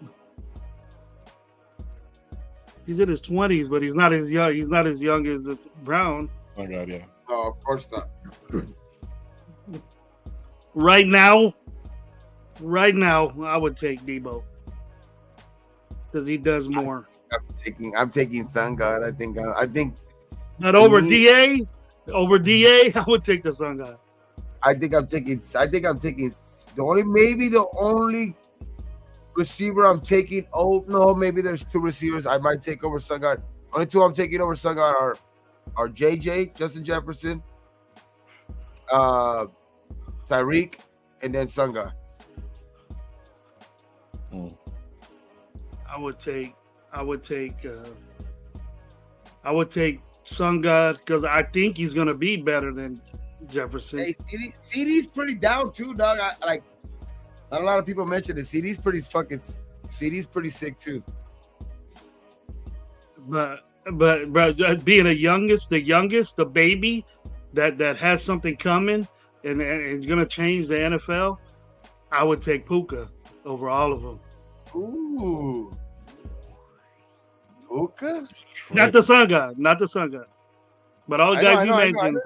Speaker 2: He's in his 20s, but he's not as young. He's not as young as Brown.
Speaker 1: Oh God, yeah.
Speaker 3: No, of course not.
Speaker 2: Right now, I would take Debo because he does more.
Speaker 3: I'm taking Sun God. I think.
Speaker 2: Not over DA. Over DA, I would take the Sun God.
Speaker 3: I think I'm taking the only receiver I'm taking. Oh no, maybe there's two receivers I might take over Sun God. Only two I'm taking over Sun God are JJ, Justin Jefferson, Tyreek, and then Sun God.
Speaker 2: I would take Sun God because I think he's gonna be better than Jefferson.
Speaker 3: Hey, CD's pretty down too, dog. Not a lot of people mention it. CD's pretty sick too.
Speaker 2: But being the youngest, the baby that has something coming and it's gonna change the NFL, I would take Puka over all of them.
Speaker 3: Ooh, Puka?
Speaker 2: Not the Sun God, but all the guys you mentioned,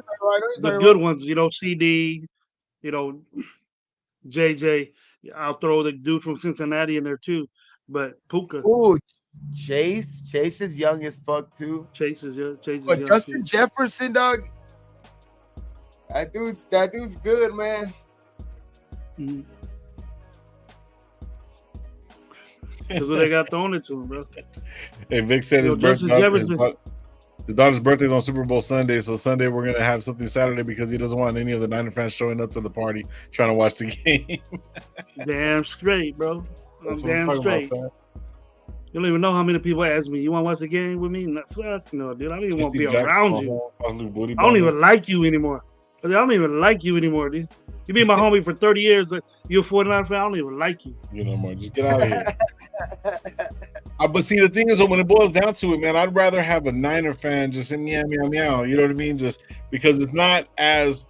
Speaker 2: the good ones. CD, JJ. I'll throw the dude from Cincinnati in there too, but Puka.
Speaker 3: Ooh, Chase is young as fuck too.
Speaker 2: Chase is young
Speaker 3: Justin
Speaker 2: too.
Speaker 3: Jefferson, dog. That dude's good, man.
Speaker 2: Mm-hmm. Look what they got thrown into him, bro.
Speaker 1: Hey, Vic said his daughter's birthday's on Super Bowl Sunday, so Sunday we're gonna have something Saturday because he doesn't want any of the Niner fans showing up to the party trying to watch the game.
Speaker 2: Damn straight, bro. I'm damn straight. You don't even know how many people ask me, "You want to watch the game with me?" No, fuck no, dude. I don't even want to be around you. I don't even like you anymore. I don't even like you anymore, dude. You be my homie for 30 years. You're a 49 fan. I don't even like you.
Speaker 1: Just get out of here. But see, the thing is, when it boils down to it, man, I'd rather have a Niner fan just say meow, meow, meow. You know what I mean? Just because it's not as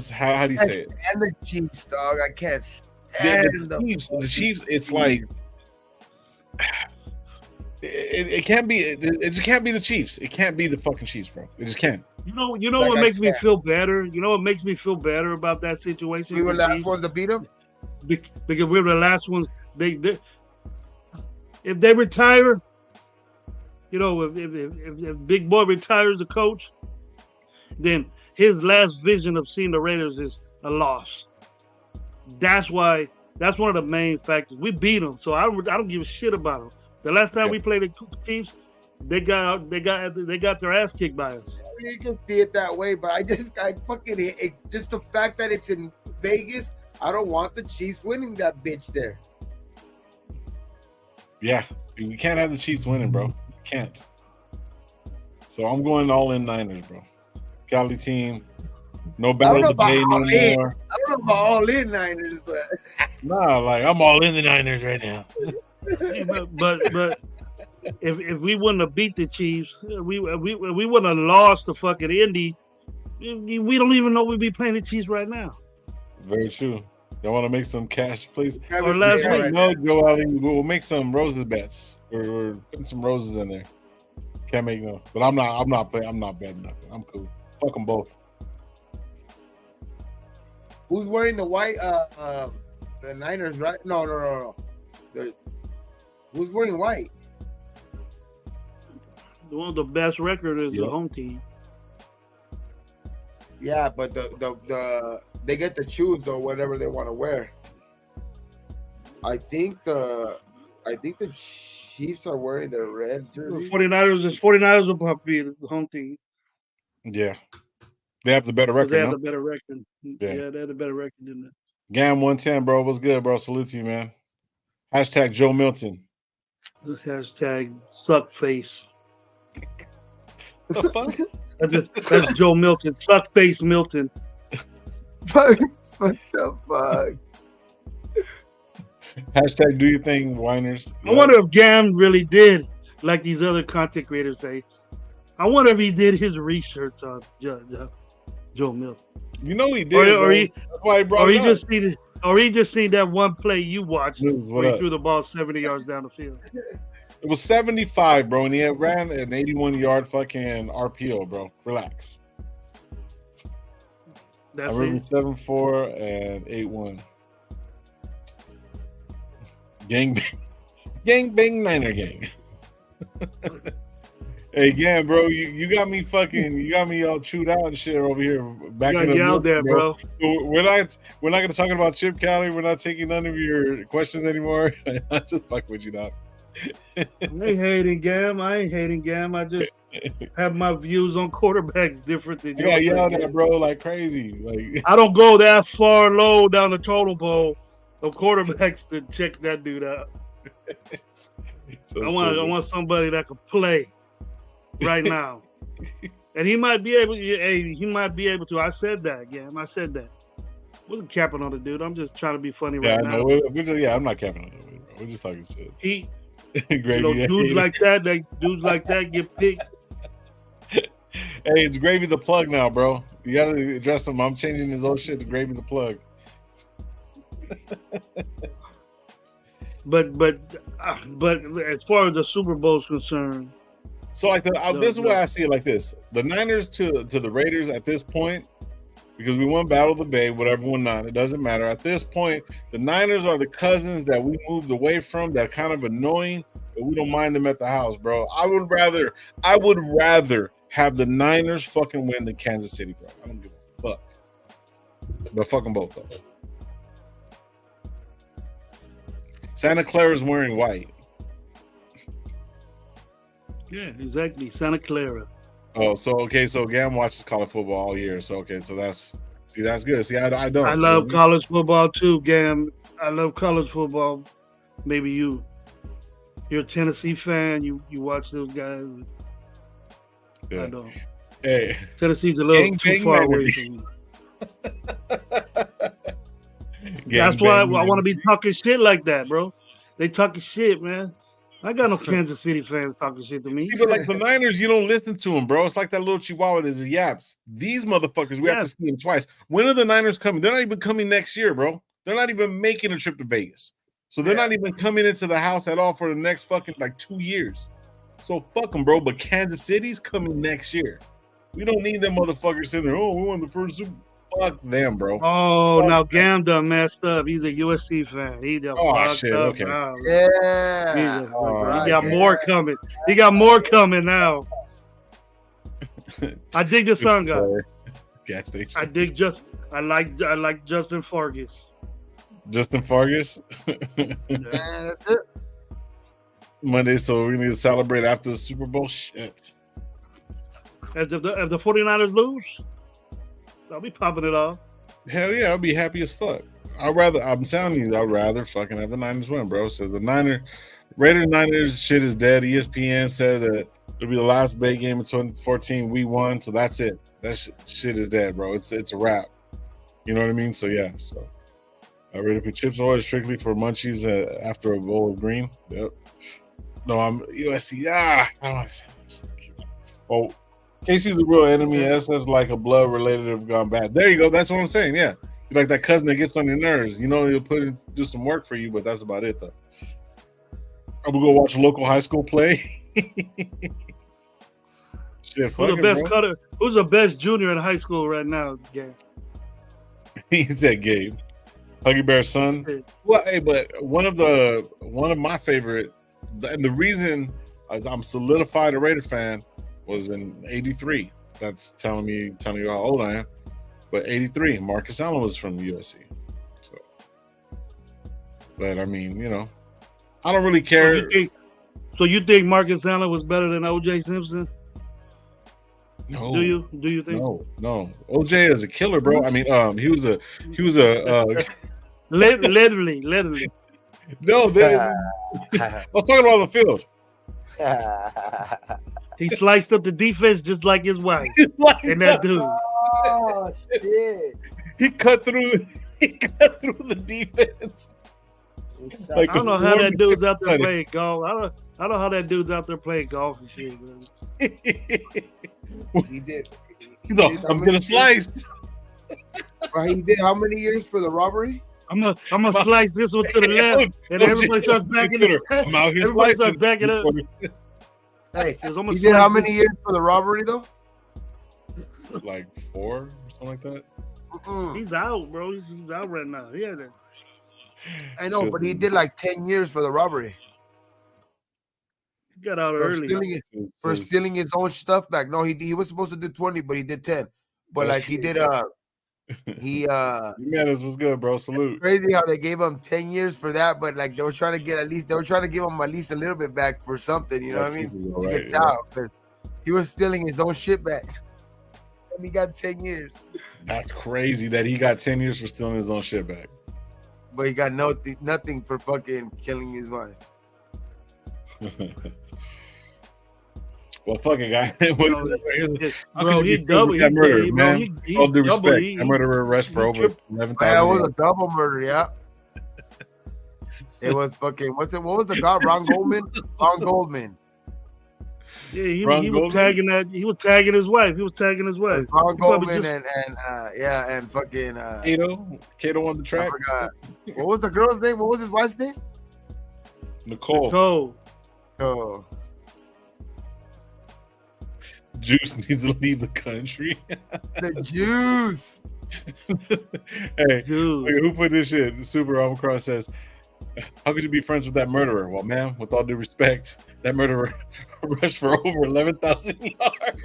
Speaker 1: how do you say it?
Speaker 3: And the Chiefs, dog. I can't stand
Speaker 1: the Chiefs. It's like it can't be. It just can't be the Chiefs. It can't be the fucking Chiefs, bro. It just can't.
Speaker 2: You know what makes me feel better? You know what makes me feel better about that situation?
Speaker 3: We were the last ones to beat them?
Speaker 2: Because we were the last ones. If they retire, if Big Boy retires the coach, then his last vision of seeing the Raiders is a loss. That's one of the main factors. We beat them, so I don't give a shit about them. The last time we played the Chiefs, they got their ass kicked by us.
Speaker 3: You can see it that way, but I fucking it's just the fact that it's in Vegas. I don't want the Chiefs winning that bitch there.
Speaker 1: Yeah, you can't have the Chiefs winning, bro. You can't. So I'm going all in Niners, bro. Cali team. No Battle of the Bay no more.
Speaker 3: I don't know about all in Niners, but
Speaker 1: I'm all in the Niners right now.
Speaker 2: but if we wouldn't have beat the Chiefs, we wouldn't have lost to fucking Indy. We don't even know we'd be playing the Chiefs right now.
Speaker 1: Very true. Y'all want to make some cash, please?
Speaker 2: Or last week,
Speaker 1: no, Joe Ali. We'll make some roses bets. We're putting some roses in there. Can't make no, but I'm not betting nothing. I'm cool. Fuck them both.
Speaker 3: Who's wearing the white? The Niners, right? No. Who's wearing white?
Speaker 2: One of the best record is the home team.
Speaker 3: Yeah, but they get to choose though whatever they want to wear. I think the Chiefs are wearing their red jerseys.
Speaker 2: 49ers will be the home team.
Speaker 1: Yeah. They have the better record.
Speaker 2: They have the better record. Yeah, they have the better record than that.
Speaker 1: Gam 110, bro. What's good, bro? Salute to you, man. Hashtag Joe Milton.
Speaker 2: Hashtag suck face.
Speaker 1: The fuck?
Speaker 2: That's Joe Milton. Suck face Milton.
Speaker 3: What the fuck?
Speaker 1: Hashtag do your thing, whiners.
Speaker 2: I wonder if Gam really did, like these other content creators say. I wonder if he did his research on Joe Milton.
Speaker 1: You know he did. Or he
Speaker 2: just seen that one play you watched where he threw the ball 70 yards down the field.
Speaker 1: It was 75, bro, and he ran an 81-yard fucking RPO, bro. Relax.
Speaker 2: That's
Speaker 1: I remember 7-4 and 8-1. Gang bang Niner gang. Hey, Gam, bro, you got me all chewed out and shit over here. Back in the
Speaker 2: out there, bro.
Speaker 1: So we're not gonna talk about Chip Cali. We're not taking none of your questions anymore. I just fuck with you, dog.
Speaker 2: I ain't hating Gam. I just have my views on quarterbacks different than yours.
Speaker 1: Yeah, that, bro, like crazy. Like
Speaker 2: I don't go that far low down the totem pole of quarterbacks to check that dude out. I want somebody that can play right now. And he might be able. Hey, he might be able to. I said that. Yeah, I said that. Wasn't capping on the dude. I'm just trying to be funny right now.
Speaker 1: I'm not capping on the dude, bro. We're just talking shit.
Speaker 2: Gravy, dudes like that get picked.
Speaker 1: Hey, it's Gravy the plug now, bro. You gotta address him. I'm changing his old shit to Gravy the plug.
Speaker 2: But as far as the Super Bowl is concerned,
Speaker 1: so like this is why I see it like this: the Niners to the Raiders at this point, because we won Battle of the Bay, whatever won not, it doesn't matter. At this point, the Niners are the cousins that we moved away from that are kind of annoying, but we don't mind them at the house, bro. I would rather have the Niners fucking win than Kansas City, bro. I don't give a fuck. But fuck them both, though. Santa Clara's wearing white.
Speaker 2: Yeah, exactly. Santa Clara.
Speaker 1: Oh, so Gam watches college football all year. So that's good. See, I don't.
Speaker 2: I love college football too, Gam. I love college football. Maybe you're a Tennessee fan. You watch those guys. Yeah. I don't.
Speaker 1: Hey,
Speaker 2: Tennessee's a little too far away from me. That's why I want to be talking shit like that, bro. They talking shit, man. I got no Kansas City fans talking shit to me.
Speaker 1: See, but like the Niners, you don't listen to them, bro. It's like that little chihuahua that's yaps. These motherfuckers, we have to see them twice. When are the Niners coming? They're not even coming next year, bro. They're not even making a trip to Vegas. So they're not even coming into the house at all for the next fucking like 2 years. So fuck them, bro. But Kansas City's coming next year. We don't need them motherfuckers sitting there. Oh, we won the first Super. Fuck them, bro.
Speaker 2: Oh, now Gam done messed up. He's a USC fan. He done fucked up.
Speaker 1: Okay.
Speaker 2: Now.
Speaker 3: Yeah.
Speaker 2: He got more coming. He got more coming now. I dig the song guy.
Speaker 1: Gas station.
Speaker 2: I like Justin Fargas.
Speaker 1: Justin Fargas?
Speaker 3: That's it.
Speaker 1: Monday, so we need to celebrate after the Super Bowl. Shit.
Speaker 2: As if the 49ers lose, I'll be popping it off.
Speaker 1: Hell yeah, I'll be happy as fuck. I'm telling you, I'd rather fucking have the Niners win, bro. So the Raiders Niners shit is dead. ESPN said that it'll be the last big game in 2014. We won, so that's it. That shit is dead, bro. It's a wrap. You know what I mean? So yeah, so I ready to put chips always strictly for munchies after a bowl of green. Yep. No, I'm USC. I don't want to say. Well, Casey's the real enemy. SF's like a blood related have gone bad. There you go. That's what I'm saying. Yeah. You're like that cousin that gets on your nerves. You know, he'll do some work for you, but that's about it, though. I'm going to go watch a local high school play. Shit,
Speaker 2: who's the best cutter? Who's the best junior in high school right now, Gabe?
Speaker 1: He said Gabe. Huggy Bear's son. Well, hey, but one of my favorite, and the reason I'm solidified a Raider fan was in '83. That's telling you how old I am. But '83, Marcus Allen was from USC. So, but I mean, you know, I don't really care.
Speaker 2: So you think Marcus Allen was better than O.J. Simpson?
Speaker 1: No.
Speaker 2: Do you think?
Speaker 1: No. OJ is a killer, bro. I mean, he was a
Speaker 2: literally.
Speaker 1: No, I was talking about the field.
Speaker 2: He sliced up the defense just like his wife. And that dude.
Speaker 3: Oh shit!
Speaker 1: He cut through the defense.
Speaker 2: Like, I don't know how that dude's out there playing golf. I don't know how that dude's out there playing golf and shit, man.
Speaker 3: He did.
Speaker 1: I'm gonna slice.
Speaker 3: He did how many years for the robbery?
Speaker 2: I'm gonna slice this one to the left, and everybody starts backing it. Everybody starts backing up.
Speaker 3: Hey, he did how many years for the robbery though?
Speaker 1: Like 4 or something like that.
Speaker 2: He's out, bro. He's out right now. Yeah,
Speaker 3: I know, but he did like 10 years for the robbery.
Speaker 2: He got out early
Speaker 3: for stealing his own stuff back. No, he was supposed to do 20, but he did 10. But like he did
Speaker 1: Jimenez was good, bro. Salute.
Speaker 3: Crazy how they gave him 10 years for that, but like they were trying to give him at least a little bit back for something, you know what I mean? He gets out because he was stealing his own shit back. And he got 10 years.
Speaker 1: That's crazy that he got 10 years for stealing his own shit back.
Speaker 3: But he got nothing for fucking killing his wife.
Speaker 1: Well, fucking guy.
Speaker 2: Bro, he double.
Speaker 1: That murder, man.
Speaker 2: He
Speaker 1: All due
Speaker 2: double,
Speaker 1: respect. That murderer arrested for over 11,000.
Speaker 3: Yeah, it was a double murder. Yeah. It was fucking. What was the guy? Ron Goldman. Ron Goldman.
Speaker 2: Yeah, he was tagging that. He was tagging his wife.
Speaker 3: Ron Goldman and fucking
Speaker 1: Kato on the track.
Speaker 3: I forgot. What was the girl's name? What was his wife's name?
Speaker 1: Nicole.
Speaker 3: Oh.
Speaker 1: Juice needs to leave the country.
Speaker 3: The Juice.
Speaker 1: Hey, who put this shit? Super Omicron says, how could you be friends with that murderer? Well, man, with all due respect, that murderer rushed for over 11,000 yards.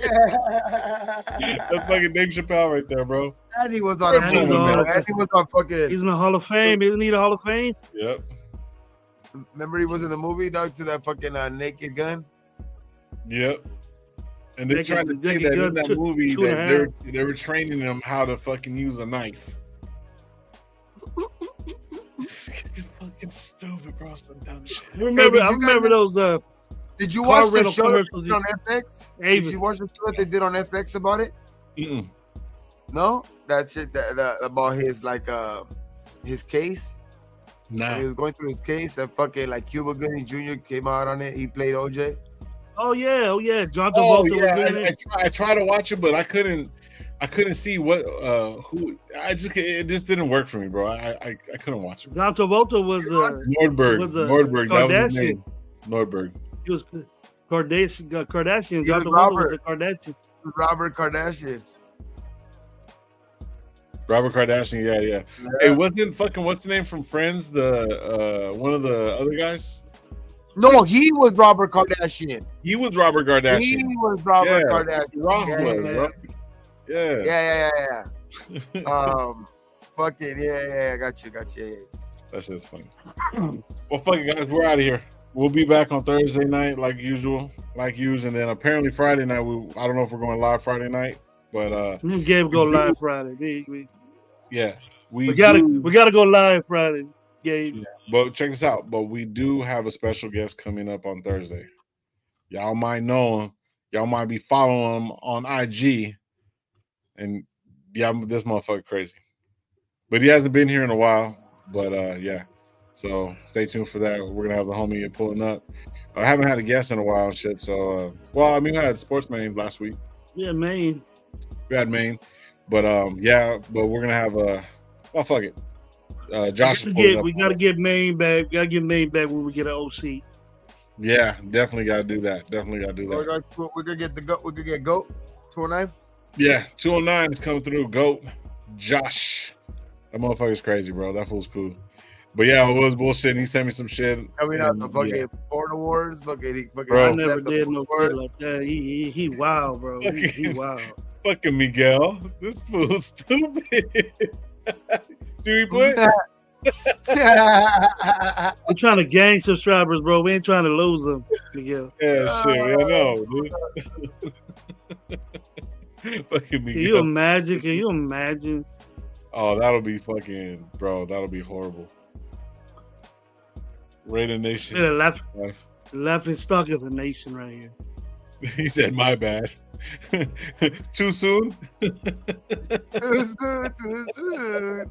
Speaker 1: That's fucking Dave Chappelle right there, bro.
Speaker 3: And he was on a movie, man. And he was on fucking.
Speaker 2: He's in the Hall of Fame. Isn't he the Hall of Fame?
Speaker 1: Yep.
Speaker 3: Remember he was in the movie, dog, to that fucking Naked Gun?
Speaker 1: Yep. And they're trying to say that in that movie that they were training him how to fucking use a knife. Fucking stupid, bro. Some dumb shit.
Speaker 2: I remember those.
Speaker 3: Did you watch the show that they did on FX? Did you watch the show that they did on FX about it?
Speaker 1: Mm-mm.
Speaker 3: No, that shit that about his his case.
Speaker 1: Nah,
Speaker 3: he was going through his case and fucking like Cuba Gooding Jr. came out on it. He played OJ.
Speaker 2: Oh yeah, John Travolta was in it.
Speaker 1: I tried to watch it, but I couldn't see what who. It just didn't work for me, bro. I couldn't watch it.
Speaker 2: John Travolta was
Speaker 1: Nordberg.
Speaker 2: Kardashian.
Speaker 1: That was his name. Nordberg.
Speaker 2: He was Kardashian.
Speaker 3: He
Speaker 2: John Travolta was a Kardashian.
Speaker 3: Robert Kardashian.
Speaker 1: Robert Kardashian, yeah. It wasn't fucking what's the name from Friends? The one of the other guys.
Speaker 3: No, he was Robert Kardashian.
Speaker 1: He was Robert Kardashian.
Speaker 3: He was Robert Kardashian.
Speaker 1: Ross was, bro. Yeah.
Speaker 3: Fucking I got you. Yes.
Speaker 1: That's just funny. Well, fucking guys, we're out of here. We'll be back on Thursday night like usual, and then apparently Friday night. I don't know if we're going live Friday night, but
Speaker 2: Gabe go live Friday.
Speaker 1: We
Speaker 2: gotta go live Friday. Gabe.
Speaker 1: Yeah. But check this out. But we do have a special guest coming up on Thursday. Y'all might know him. Y'all might be following him on IG. And yeah, this motherfucker crazy. But he hasn't been here in a while. But yeah. So stay tuned for that. We're gonna have the homie pulling up. I haven't had a guest in a while and shit. So we had Sportsman last week.
Speaker 2: Yeah, Maine.
Speaker 1: We had Maine. But but we're gonna have fuck it. Josh,
Speaker 2: we gotta get Maine back. Gotta get Maine back when we get an OC.
Speaker 1: Yeah, definitely gotta do that. We're
Speaker 3: gonna get the goat. We're gonna get GOAT 209.
Speaker 1: Yeah, 209 is coming through. GOAT Josh. That motherfucker's crazy, bro. That fool's cool. But yeah, it was bullshit. He sent me some shit.
Speaker 3: I mean, the fucking Board Awards. Fucking,
Speaker 2: I never did no shit like that. He wild, bro. He wild.
Speaker 1: Fucking Miguel. This fool's stupid. Do we play?
Speaker 2: We're trying to gain subscribers, bro. We ain't trying to lose them, Miguel.
Speaker 1: Yeah, shit. I know, dude. Fucking Miguel.
Speaker 2: Can you imagine?
Speaker 1: Oh, that'll be fucking, bro. That'll be horrible. Raider Nation.
Speaker 2: Yeah, laughing stock of the nation right here.
Speaker 1: He said, "My bad." Too soon.
Speaker 3: Too soon.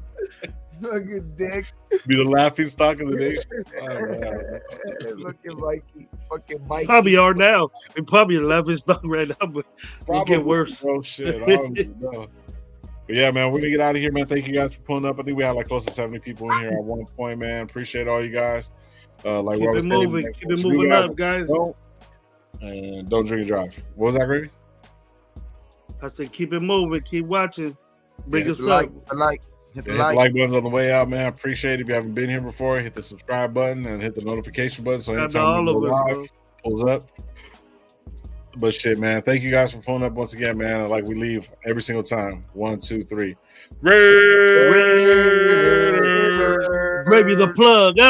Speaker 3: Fucking dick.
Speaker 1: Be the laughing stock of the nation.
Speaker 3: Fucking Mikey.
Speaker 2: Probably are now. We probably laughing stock right now, but it'll get worse.
Speaker 1: Oh shit! I don't know. But yeah, man, we're gonna get out of here, man. Thank you guys for pulling up. I think we had like close to 70 people in here at one point, man. Appreciate all you guys.
Speaker 2: Keep it moving up, guys.
Speaker 1: And don't drink and drive. What was that, Gravy?
Speaker 2: I said keep it moving, keep watching. Bring us
Speaker 3: up.
Speaker 1: Hit the like button on the way out, man. I appreciate it. If you haven't been here before, hit the subscribe button and hit the notification button so anytime we go live, pulls up. But shit, man. Thank you guys for pulling up once again, man. Like we leave every single time. 1, 2, 3.
Speaker 2: Gravy the plug.